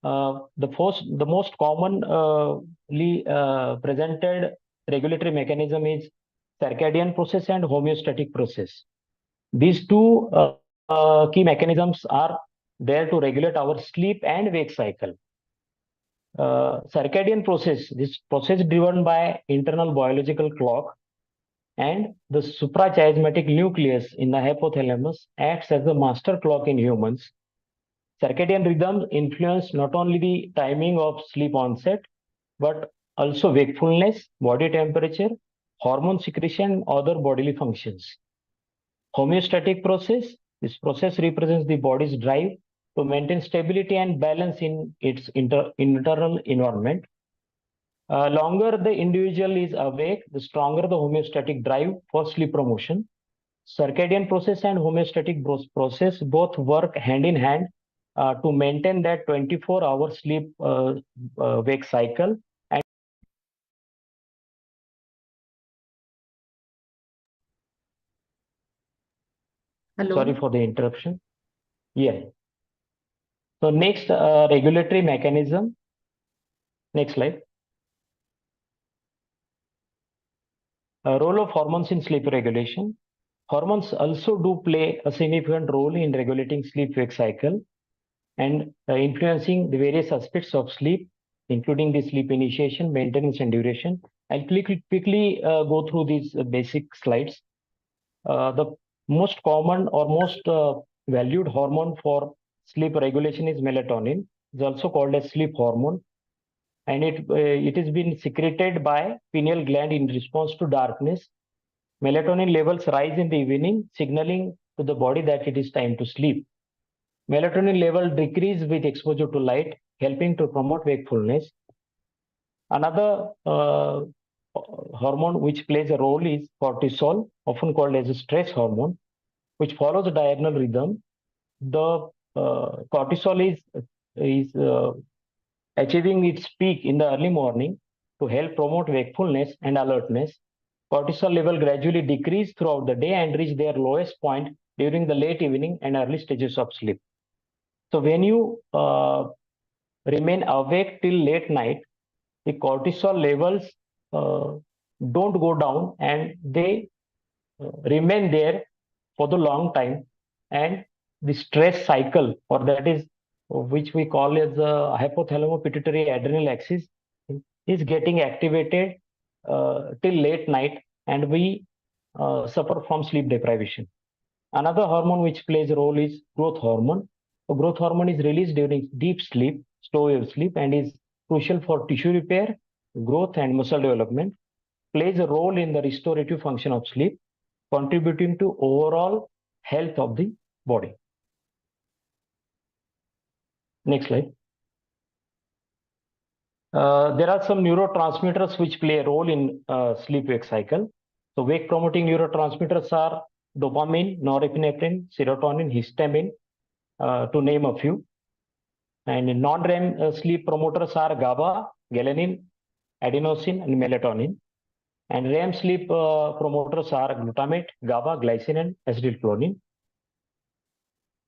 The most commonly presented regulatory mechanism is circadian process and homeostatic process. These two key mechanisms are there to regulate our sleep and wake cycle. Circadian process, this process driven by internal biological clock, and the suprachiasmatic nucleus in the hypothalamus acts as the master clock in humans. Circadian rhythms influence not only the timing of sleep onset, but also wakefulness, body temperature, hormone secretion, other bodily functions. Homeostatic process, this process represents the body's drive to maintain stability and balance in its internal environment. Longer the individual is awake, the stronger the homeostatic drive for sleep promotion. Circadian process and homeostatic process both work hand in hand to maintain that 24-hour sleep wake cycle. And Hello. sorry for the interruption. Yeah. So next, regulatory mechanism. Next slide. Role of hormones in sleep regulation. Hormones also do play a significant role in regulating sleep-wake cycle and influencing the various aspects of sleep, including the sleep initiation, maintenance, and duration. I'll quickly go through these basic slides. The most common or most valued hormone for sleep regulation is melatonin. It's also called as sleep hormone, and it is being secreted by pineal gland in response to darkness. Melatonin levels rise in the evening, signaling to the body that it is time to sleep. Melatonin level decrease with exposure to light, helping to promote wakefulness. Another hormone which plays a role is cortisol, often called as a stress hormone, which follows a diurnal rhythm. The cortisol is achieving its peak in the early morning to help promote wakefulness and alertness. Cortisol level gradually decrease throughout the day and reach their lowest point during the late evening and early stages of sleep. So when you remain awake till late night, the cortisol levels don't go down and they remain there for the long time, and the stress cycle, or that is which we call as the hypothalamo-pituitary adrenal axis, is getting activated till late night, and we suffer from sleep deprivation. Another hormone which plays a role is growth hormone. So growth hormone is released during deep sleep, slow wave sleep, and is crucial for tissue repair, growth, and muscle development. Plays a role in the restorative function of sleep, contributing to overall health of the body. Next slide. There are some neurotransmitters which play a role in sleep-wake cycle. So wake-promoting neurotransmitters are dopamine, norepinephrine, serotonin, histamine, to name a few. And non-REM sleep promoters are GABA, ghrelin, adenosine, and melatonin. And REM sleep promoters are glutamate, GABA, glycine, and acetylcholine.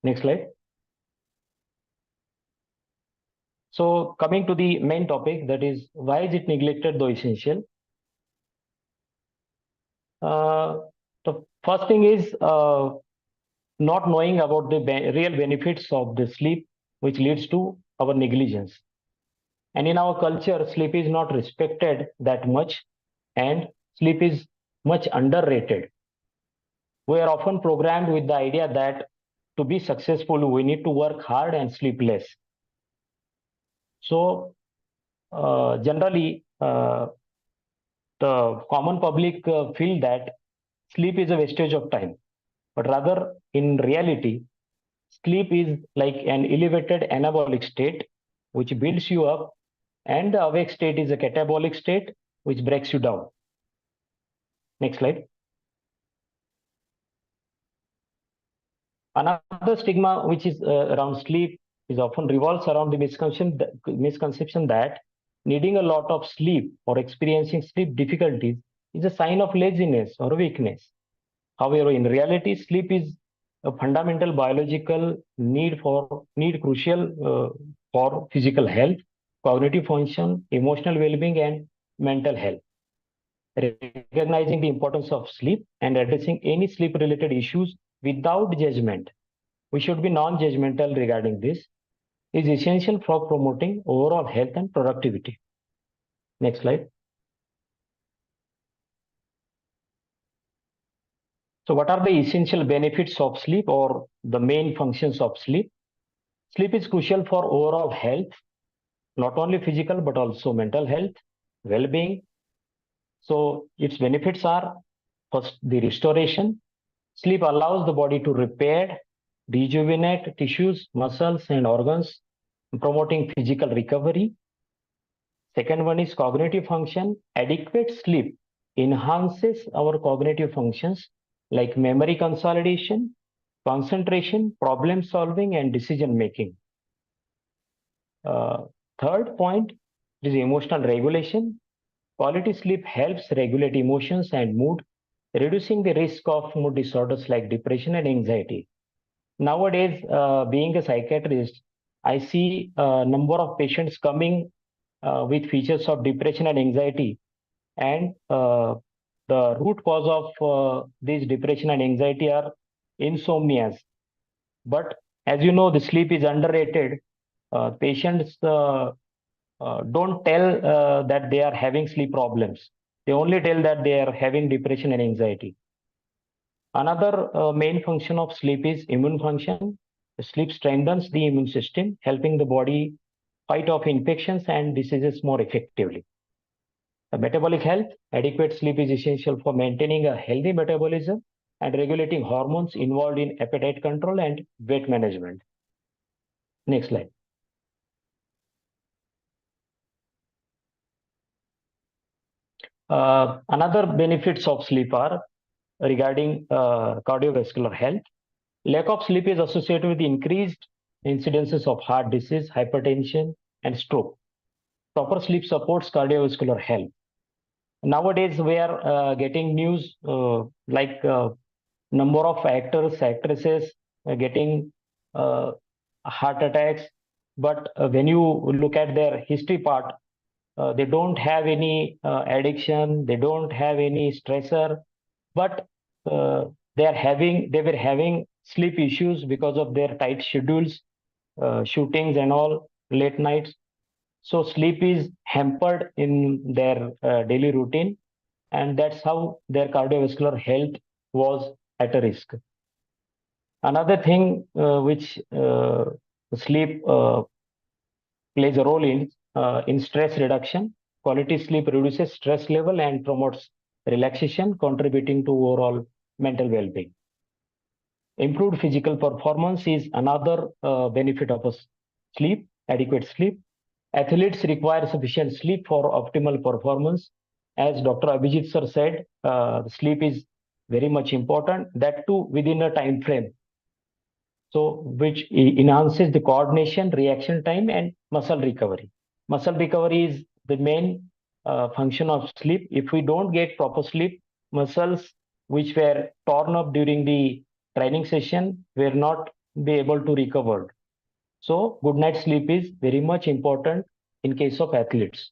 Next slide. So coming to the main topic, that is, why is it neglected though essential? The first thing is not knowing about the real benefits of the sleep, which leads to our negligence. And in our culture, sleep is not respected that much, and sleep is much underrated. We are often programmed with the idea that to be successful, we need to work hard and sleep less. So generally, the common public feel that sleep is a wastage of time, but rather in reality, sleep is like an elevated anabolic state which builds you up, and the awake state is a catabolic state which breaks you down. Next slide. Another stigma which is around sleep is often revolves around the misconception that needing a lot of sleep or experiencing sleep difficulties is a sign of laziness or weakness. However, in reality, sleep is a fundamental biological need crucial for physical health, cognitive function, emotional well-being, and mental health. Recognizing the importance of sleep and addressing any sleep-related issues without judgment, we should be non-judgmental regarding this, is essential for promoting overall health and productivity. Next slide. So what are the essential benefits of sleep or the main functions of sleep? Sleep is crucial for overall health, not only physical but also mental health, well-being. So its benefits are, first, the restoration. Sleep allows the body to repair, rejuvenate tissues, muscles, and organs, promoting physical recovery. Second one is cognitive function. Adequate sleep enhances our cognitive functions like memory consolidation, concentration, problem solving, and decision making. Third point is emotional regulation. Quality sleep helps regulate emotions and mood, reducing the risk of mood disorders like depression and anxiety. Nowadays, being a psychiatrist, I see a number of patients coming with features of depression and anxiety. And the root cause of this depression and anxiety are insomnias. But as you know, the sleep is underrated. Patients don't tell that they are having sleep problems. They only tell that they are having depression and anxiety. Another main function of sleep is immune function. Sleep strengthens the immune system, helping the body fight off infections and diseases more effectively. Metabolic health. Adequate sleep is essential for maintaining a healthy metabolism and regulating hormones involved in appetite control and weight management. Next slide. Another benefits of sleep are regarding cardiovascular health. Lack of sleep is associated with increased incidences of heart disease, hypertension, and stroke. Proper sleep supports cardiovascular health. Nowadays, we are getting news like number of actors, actresses getting heart attacks. But when you look at their history part, they don't have any addiction, they don't have any stressor, but they were having sleep issues because of their tight schedules, shootings and all, late nights. So sleep is hampered in their daily routine, and that's how their cardiovascular health was at a risk. Another thing which sleep plays a role in stress reduction. Quality sleep reduces stress level and promotes relaxation, contributing to overall mental well-being. Improved physical performance is another benefit of sleep, adequate sleep. Athletes require sufficient sleep for optimal performance. As Dr. Abhijit sir said, sleep is very much important, that too within a time frame. So which enhances the coordination, reaction time, and muscle recovery. Muscle recovery is the main function of sleep. If we don't get proper sleep, muscles which were torn up during the training session will not be able to recover. So good night sleep is very much important in case of athletes.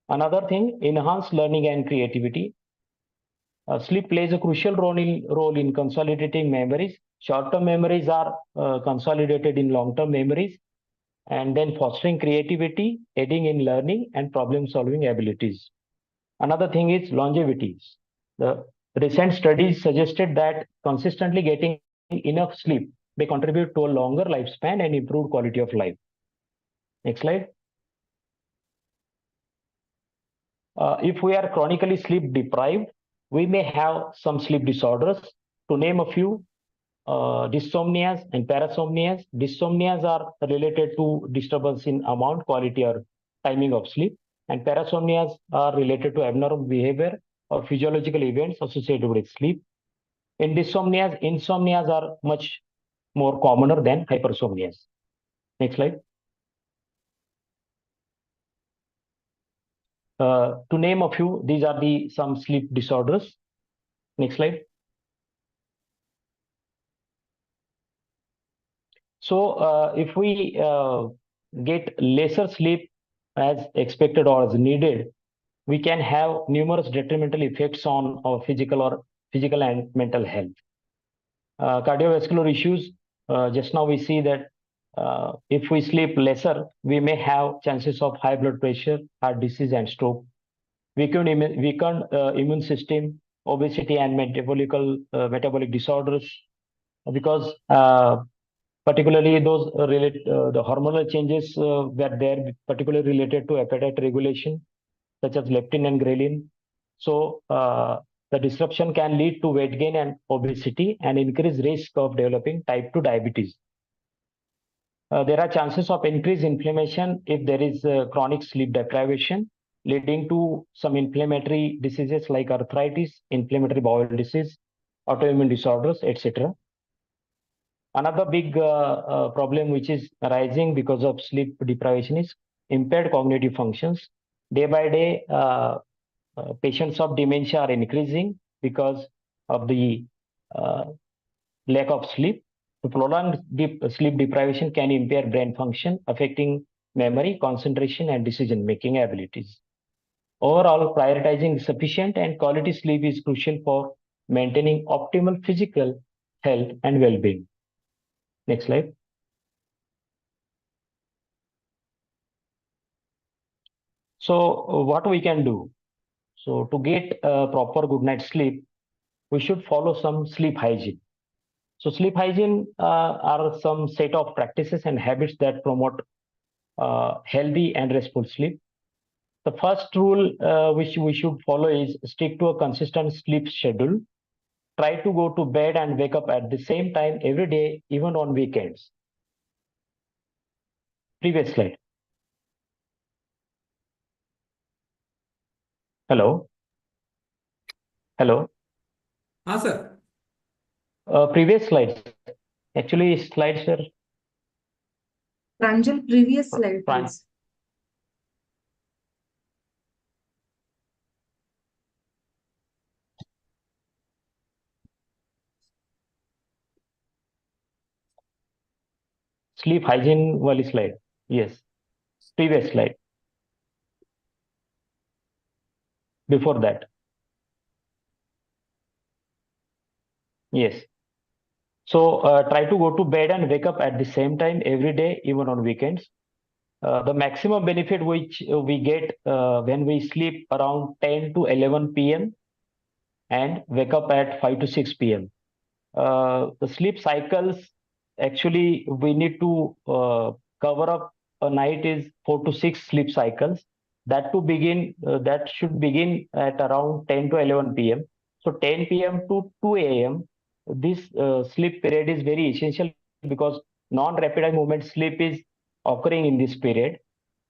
Another thing, enhanced learning and creativity. Sleep plays a crucial role in consolidating memories. Short-term memories are consolidated in long-term memories, and then fostering creativity, aiding in learning and problem-solving abilities. Another thing is longevity. The recent studies suggested that consistently getting enough sleep may contribute to a longer lifespan and improved quality of life. Next slide. If we are chronically sleep deprived, we may have some sleep disorders. To name a few, dysomnias and parasomnias. Dysomnias are related to disturbance in amount, quality, or timing of sleep, and parasomnias are related to abnormal behavior or physiological events associated with sleep. In dysomnias, insomnias are much more commoner than hypersomnias. Next slide. To name a few, these are some sleep disorders. Next slide. So if we get lesser sleep as expected or as needed, we can have numerous detrimental effects on our physical and mental health. Cardiovascular issues, just now we see that if we sleep lesser, we may have chances of high blood pressure, heart disease, and stroke. Weakened immune system, obesity, and metabolic disorders, because particularly those the hormonal changes were there, particularly related to appetite regulation, such as leptin and ghrelin. So the disruption can lead to weight gain and obesity and increase risk of developing type 2 diabetes. There are chances of increased inflammation if there is chronic sleep deprivation, leading to some inflammatory diseases like arthritis, inflammatory bowel disease, autoimmune disorders, etc. Another big problem which is arising because of sleep deprivation is impaired cognitive functions. Day by day, patients of dementia are increasing because of the lack of sleep. The prolonged sleep deprivation can impair brain function, affecting memory, concentration, and decision-making abilities. Overall, prioritizing sufficient and quality sleep is crucial for maintaining optimal physical health and well-being. Next slide. So, what we can do? So, to get a proper good night's sleep, we should follow some sleep hygiene. So, sleep hygiene are some set of practices and habits that promote healthy and restful sleep. The first rule which we should follow is stick to a consistent sleep schedule. Try to go to bed and wake up at the same time every day, even on weekends. Previous slide. Hello. Hello. हाँ sir. Previous slides. Actually, slides were. Pranjal, previous slide, please. Sleep hygiene wali slide. Yes. Previous slide. Before that. Yes. So try to go to bed and wake up at the same time every day, even on weekends. The maximum benefit which we get when we sleep around 10 to 11 p.m. and wake up at 5 to 6 p.m. The sleep cycles, actually, we need to cover up a night is 4 to 6 sleep cycles. That should begin at around 10 to 11 p.m. So 10 p.m. to 2 a.m. This sleep period is very essential because non-rapid eye movement sleep is occurring in this period.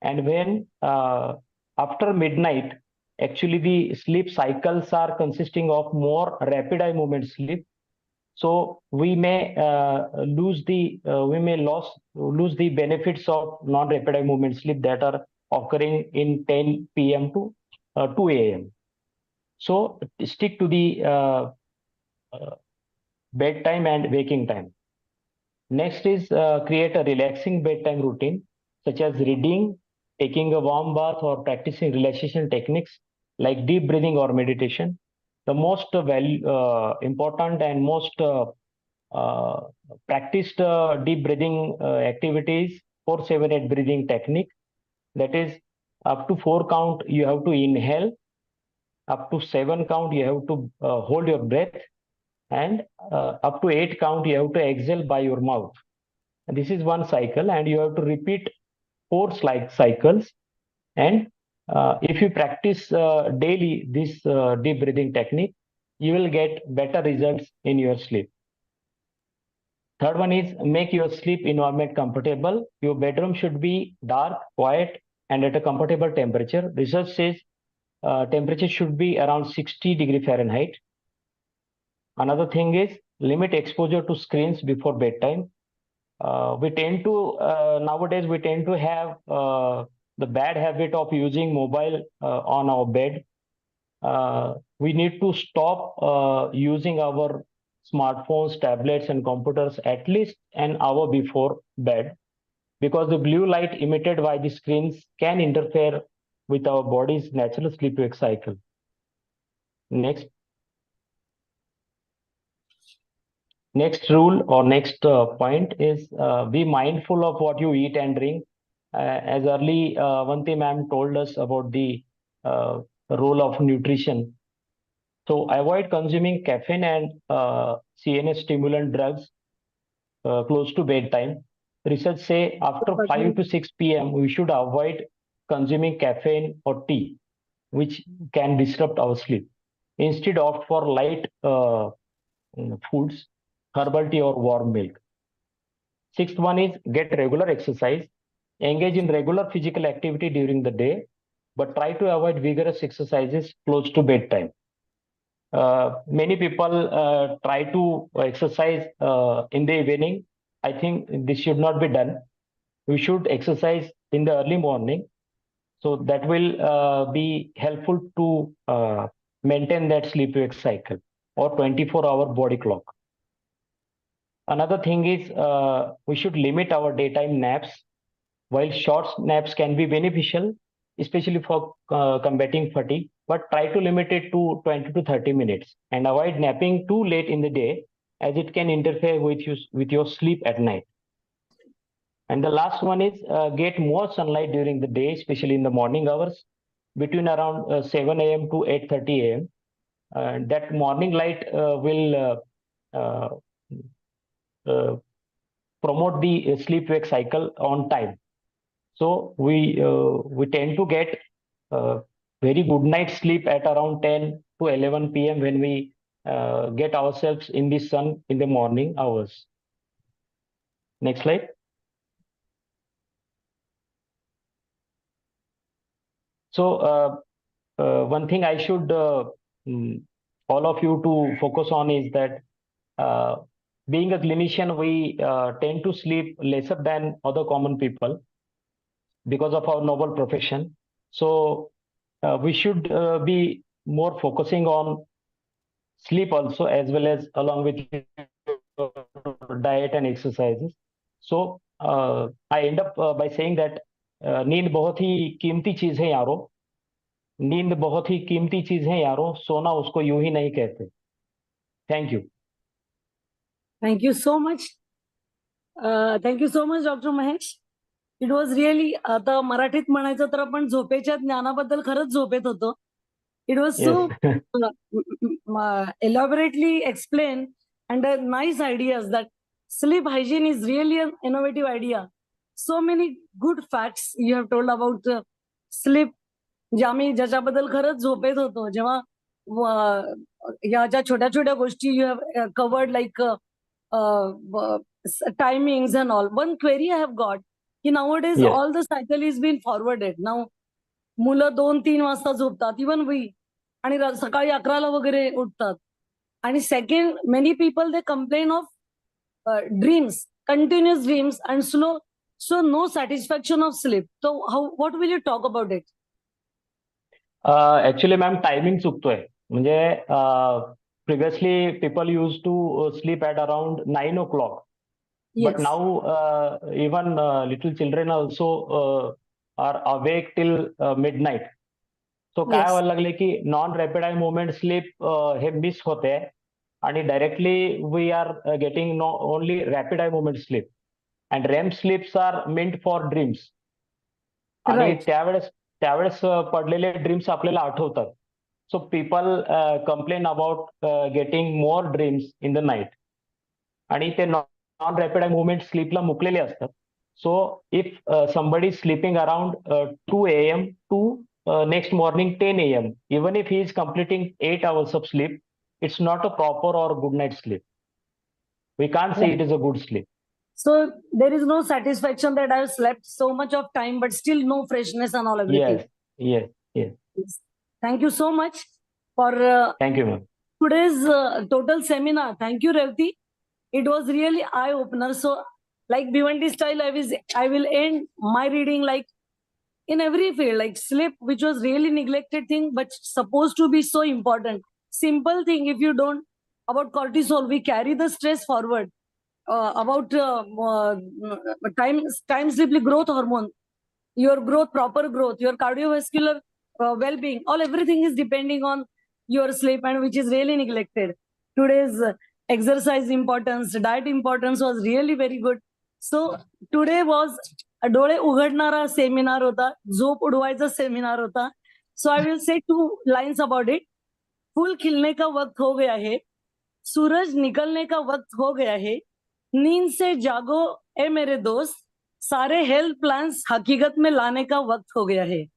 And when after midnight, actually the sleep cycles are consisting of more rapid eye movement sleep. So we may lose the benefits of non-rapid eye movement sleep that are occurring in 10 p.m. to 2 a.m. So stick to the bedtime and waking time. Next is create a relaxing bedtime routine, such as reading, taking a warm bath, or practicing relaxation techniques like deep breathing or meditation. The most important and most practiced deep breathing activities 4-7-8 breathing technique. That is, up to 4 count you have to inhale, up to 7 count you have to hold your breath, and up to 8 count you have to exhale by your mouth. And this is one cycle, and you have to repeat 4 cycles. And if you practice daily this deep breathing technique, you will get better results in your sleep. Third one is make your sleep environment comfortable. Your bedroom should be dark, quiet, and at a comfortable temperature. Research says temperature should be around 60 degree Fahrenheit. Another thing is limit exposure to screens before bedtime. We tend to nowadays we tend to have the bad habit of using mobile on our bed. We need to stop using our smartphones, tablets, and computers at least an hour before bed, because the blue light emitted by the screens can interfere with our body's natural sleep-wake cycle. Next. Next rule or next point is be mindful of what you eat and drink. As early Avanti ma'am told us about the role of nutrition. So avoid consuming caffeine and CNS stimulant drugs close to bedtime. Research say after 5 to 6 p.m. we should avoid consuming caffeine or tea, which can disrupt our sleep. Instead, opt for light foods, herbal tea or warm milk. Sixth one is get regular exercise. Engage in regular physical activity during the day, but try to avoid vigorous exercises close to bedtime. Many people try to exercise in the evening. I think this should not be done. We should exercise in the early morning. So that will be helpful to maintain that sleep-wake cycle or 24-hour body clock. Another thing is we should limit our daytime naps. While short naps can be beneficial, especially for combating fatigue, but try to limit it to 20 to 30 minutes and avoid napping too late in the day, as it can interfere with your sleep at night. And the last one is get more sunlight during the day, especially in the morning hours, between around 7 a.m. to 8:30 a.m. That morning light will promote the sleep-wake cycle on time. So we tend to get very good night's sleep at around 10 to 11 p.m. when we get ourselves in the sun in the morning hours. Next slide. So one thing I should all of you to focus on is that being a clinician, we tend to sleep lesser than other common people because of our noble profession. So we should be more focusing on sleep also, as well as along with diet and exercises. So I end up by saying that नींद बहुत ही कीमती चीज है यारो, नींद बहुत ही कीमती चीज है यारो, सोना उसको यूं ही नहीं कहते. Thank you. Thank you so much. Thank you so much, Dr. Mahesh. It was really आता मराठीत म्हणायचं तर आपण झोपेच्या ज्ञानाबद्दल खरंच झोपेत होतो. It was so elaborately explained and nice ideas that sleep hygiene is really an innovative idea. So many good facts you have told about sleep, ज्याच्याबद्दल खरंच झोपेत होतो. जेव्हा या ज्या छोट्या छोट्या गोष्टी you have covered like timings and all. One query I have got, की nowadays all the cycle is being forwarded. Now मुलं 2-3 वाजता झोपतात, इवन वी, आणि सकाळी 11ला वगैरे उठतात. आणि second, many people they complain of dreams, continuous dreams and so no satisfaction of sleep. So what will you talk about it? Actually ma'am timing चुकतोय. म्हणजे previously people use to sleep at around 9 o'clock. But now even little children also are awake till midnight. So काय व्हायला लागले की non rapid eye movement sleep हे मिस होते आणि directly we are getting only rapid eye movement sleep and REM sleeps are meant for dreams. आणि त्यावेळेस पडलेले ड्रीम्स आपल्याला आठवतात. So people complain about getting more dreams in the night आणि ते नॉन रॅपिड आय मुवमेंट स्लीपला मुकलेले असतात. So if somebody is sleeping around 2 a.m. to next morning 10 a.m., even if he is completing 8 hours of sleep, it's not a proper or good night sleep. We can't say it is a good sleep. So there is no satisfaction that I have slept so much of time, but still no freshness and all everything. Yes. Thank you so much for Thank you, ma'am. today's total seminar. Thank you, Revati. It was really eye opener. So, like Bhivanti style, I will end my reading like in every field, like sleep, which was really neglected thing, but supposed to be so important. Simple thing. If you don't about cortisol, we carry the stress forward. About time sleep growth hormone, your growth, proper growth, your cardiovascular well-being, all everything is depending on your sleep, and which is really neglected. Today's exercise importance, diet importance was really very good. So today was डोळे उघडणारा seminar होता, झोप उडवायचा seminar होता. सो I will say 2 lines about it. फूल खिलने का वक्त हो गया है, सूरज निकलने का वक्त हो गया है, नींद से जागो ए मेरे दोस्त, सारे हेल्थ प्लान्स हकीकत में लाने का वक्त हो गया है.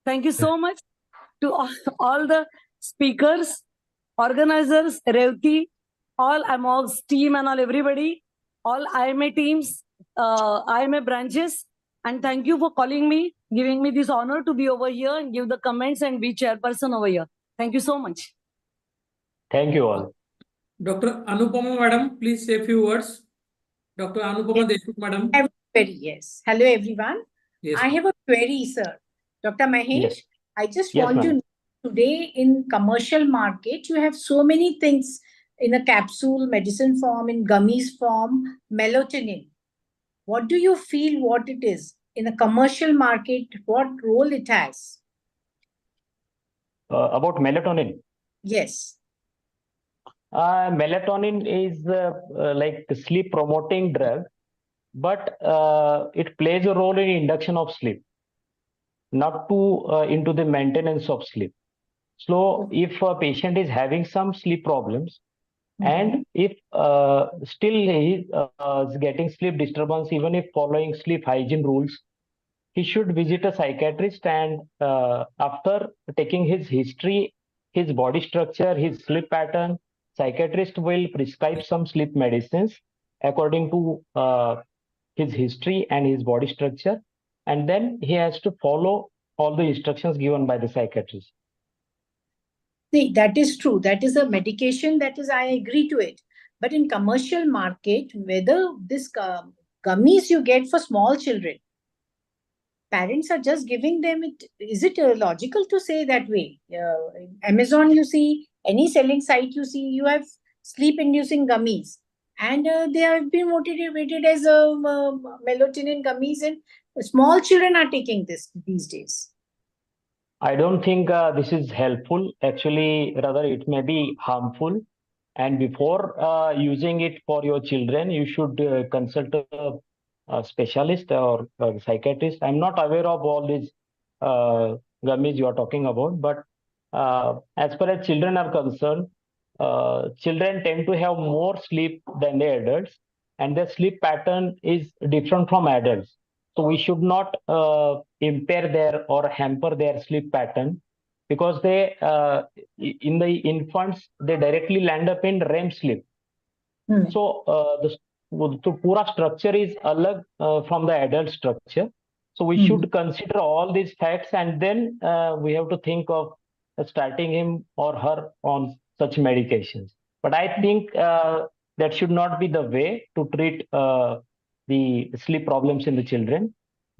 Thank you so much to all the speakers, organizers, Revti, all Amogs team and all everybody, all IMA teams, IMA branches, and thank you for calling me, giving me this honor to be over here and give the comments and be chairperson over here. Thank you so much. Thank you all. Dr. Anupama madam, please say a few words. Dr. Anupama Deshmukh madam. Yes. Hello, everyone. Yes. I have a query, sir. Dr. Mahesh, Yes. I just Yes, want to ma'am. know, today in commercial market, you have so many things in a capsule, medicine form, in gummies form, melatonin. What do you feel what it is? In a commercial market, what role it has? About melatonin. Yes. Melatonin is like a sleep promoting drug, but it plays a role in induction of sleep, not to into the maintenance of sleep. So if a patient is having some sleep problems, and if still he is getting sleep disturbance, even if following sleep hygiene rules, he should visit a psychiatrist, and after taking his history, his body structure, his sleep pattern, psychiatrist will prescribe some sleep medicines according to his history and his body structure, and then he has to follow all the instructions given by the psychiatrist. See, that is true. That is a medication, that is, I agree to it. But in commercial market, whether this gummies you get for small children, parents are just giving them it. Is it logical to say that way? Amazon, you see, any selling site you see, you have sleep-inducing gummies. And they have been motivated as melatonin gummies, and small children are taking this these days. I don't think this is helpful. Actually, rather it may be harmful. And before using it for your children, you should consult a specialist or a psychiatrist. I'm not aware of all these gummies you are talking about, but as far as children are concerned, children tend to have more sleep than the adults, and their sleep pattern is different from adults. So we should not impair their or hamper their sleep pattern, because they in the infants they directly land up in REM sleep. So the pura structure is alag from the adult structure. So we should consider all these facts, and then we have to think of starting him or her on such medications. But I think that should not be the way to treat the sleep problems in the children.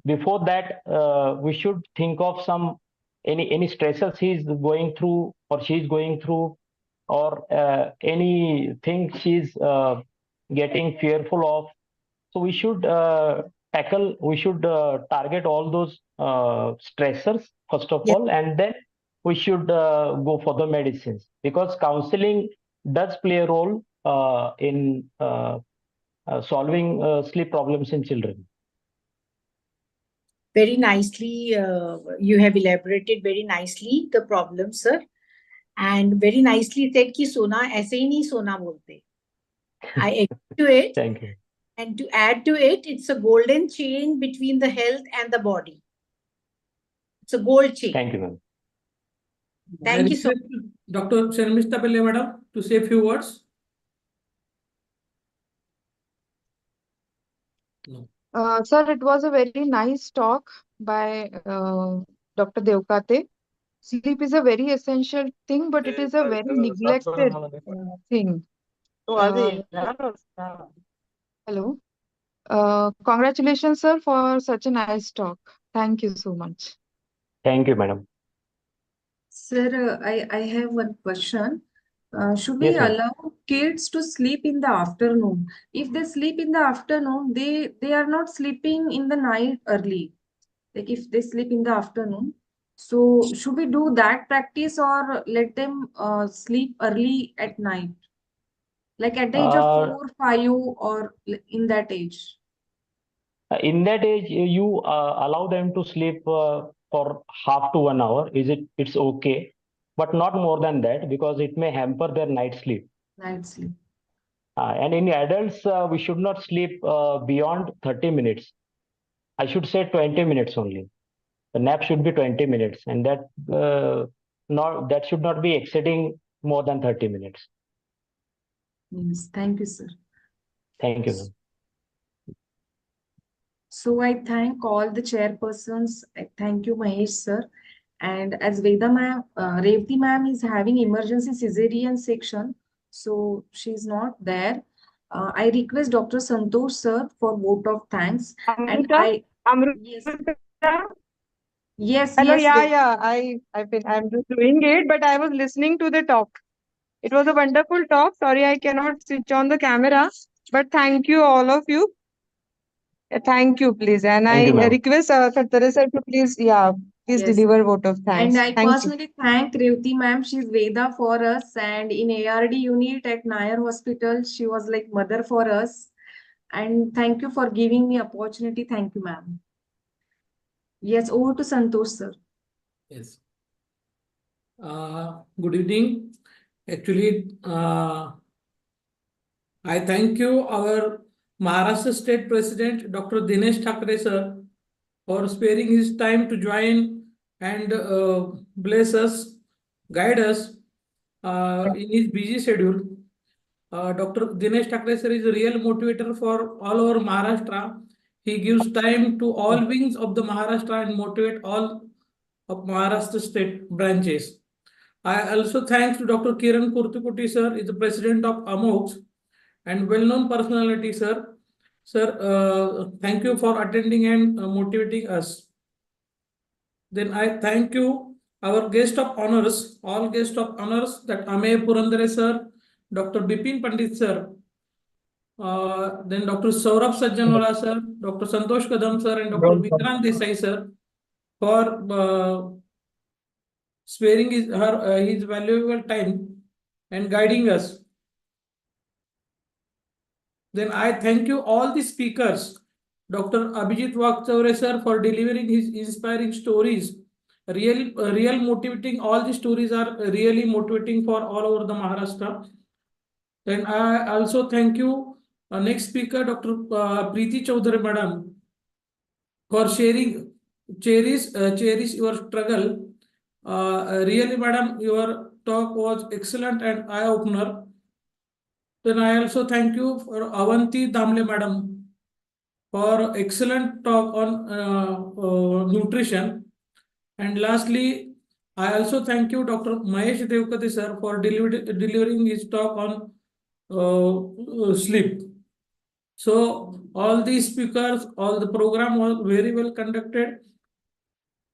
Before that, we should think of some any stresses he's going through or she's going through, or anything she's getting fearful of. So we should target all those stressors first of all, and then we should go for the medicines, because counseling does play a role in solving sleep problems in children. Very nicely, you have elaborated very nicely the problem, sir, and very nicely said कि सोना ऐसे ही नहीं सोना बोलते. I agree to it. Thank you. And to add to it, it's a golden chain between the health and the body. It's a gold chain. Thank you, ma'am. Thank you so much. Dr. Sharmishta Pillai madam to say a few words. Sir, it was a very nice talk by Dr. Devkate. Sleep is a very essential thing, but it is a very neglected thing. Hello. Congratulations, sir, for such a nice talk. Thank you so much. Thank you, madam. Sir, I have one question. Should we Yes, ma'am. allow kids to sleep in the afternoon? If they sleep in the afternoon, they are not sleeping in the night early. Like if they sleep in the afternoon, so should we do that practice or let them sleep early at night? Like at the age of Uh, 4, 5, or in that age? in that age, you allow them to sleep for half to 1 hour. It's okay, but not more than that because it may hamper their night sleep. Night sleep. And in adults, we should not sleep beyond 30 minutes. I should say 20 minutes only. The nap should be 20 minutes, and that should not be exceeding more than 30 minutes. Yes, thank you, sir. Thank you, ma'am. So I thank all the chairpersons. I thank you, Mahesh sir. And as Veda ma'am, Revati ma'am is having emergency cesarean section, so she's not there. I request Dr. Santosh sir for vote of thanks. And yes, yes, Hello, yes, I'm just doing it, but I was listening to the talk. It was a wonderful talk. Sorry, I cannot switch on the camera, but thank you, all of you. Thank you, please. And Thank you, I ma'am. request Khattare sir to please yes. deliver vote of thanks. And I Thank you. personally thank Revati ma'am. She's Veda for us, and in ARD unit at Nair Hospital, she was like mother for us. And thank you for giving me opportunity. Thank you, ma'am. Yes, over to Santosh, sir. Yes. Good evening. Actually, I thank you, our Maharashtra State President, Dr. Dinesh Thakre, sir, for sparing his time to join and bless us, guide us in his busy schedule. Dr. Dinesh Thakre, sir, is a real motivator for all over Maharashtra. He gives time to all wings of the Maharashtra and motivate all of Maharashtra state branches. I also thanks to Dr. Kiran Kurtukuti, sir, is the president of Amogs and well-known personality, sir. Sir, thank you for attending and motivating us. Then I thank you, our guest of honors, all guest of honors, that Amey Purandare, sir, Dr. Bipin Pandit, sir, then Dr. Saurabh Sajjanwala, sir, Dr. Santosh Kadam, sir, and Dr. Vikrant Desai, sir, for sparing his valuable time and guiding us. Then I thank you all the speakers, Dr. Abhijit Vakchaure sir, for delivering his inspiring stories. Real motivating. All the stories are really motivating for all over the Maharashtra. Then I also thank you, next speaker, Dr. Preeti Chaudhary madam, for sharing, cherish your struggle. Really, madam, your talk was excellent and eye-opener. Then I also thank you for Avanti Damle madam for excellent talk on nutrition. And lastly, I also thank you, Dr. Mahesh Devkati sir, for delivering his talk on sleep. So all these speakers, all the program was very well conducted.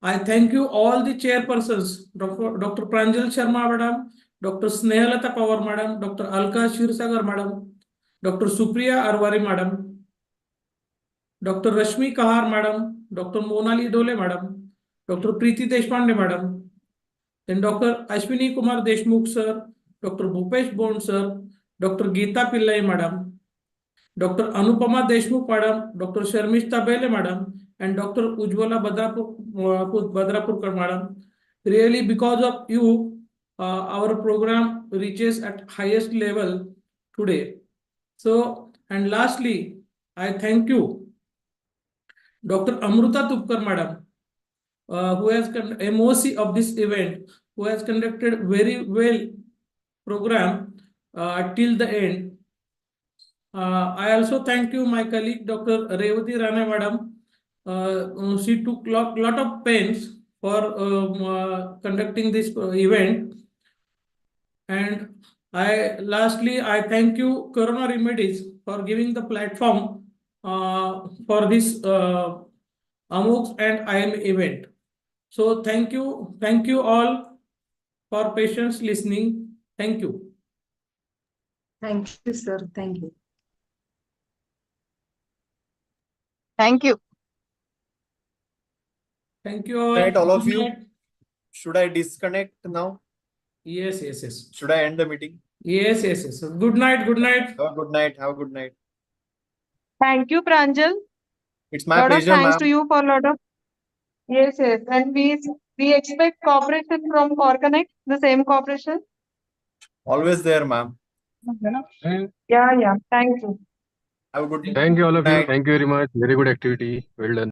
I thank you all the chairpersons, Dr. Pranjal Sharma madam, Dr. Snehalata Pawar madam, Dr. Alka Shirsagar madam, Dr. Supriya Arwari madam, Dr. Rashmi Kahar madam, Dr. Monali Dole madam, Dr. Preeti Deshpande madam, then Dr. Ashwini Kumar Deshmukh sir, Dr. Bhupesh Bond sir, Dr. Geeta Pillai madam, Dr. Anupama Deshmukh madam, Dr. Sharmishta Bele madam, and Dr. Ujwala Badrapurkar madam. Really, because of you, our program reaches at highest level today. So, and lastly, I thank you, Dr. Amruta Tupkar madam, who has MOC of this event, who has conducted very well program till the end. I also thank you, my colleague, Dr. Revati Rane madam. She took lot of pains for conducting this event. And lastly, I thank you, Corona Remedies, for giving the platform for this Amogs and IM event. So thank you all for patience listening. Thank you. Thank you, sir. Thank you. Thank you. Thank you all. Good night, all of Good you. night. Should I disconnect now? Yes. Should I end the meeting? Yes. Good night. Have a good night. Have a good night. Thank you, Pranjal. It's my Lot of pleasure, thanks to ma'am. you for a lot of. Yes. And we expect cooperation from Core Connect, the same cooperation. Always there, ma'am. Yeah. Thank you. Have a good day. Thank you, all of Good you. night. Thank you very much. Very good activity. Well done.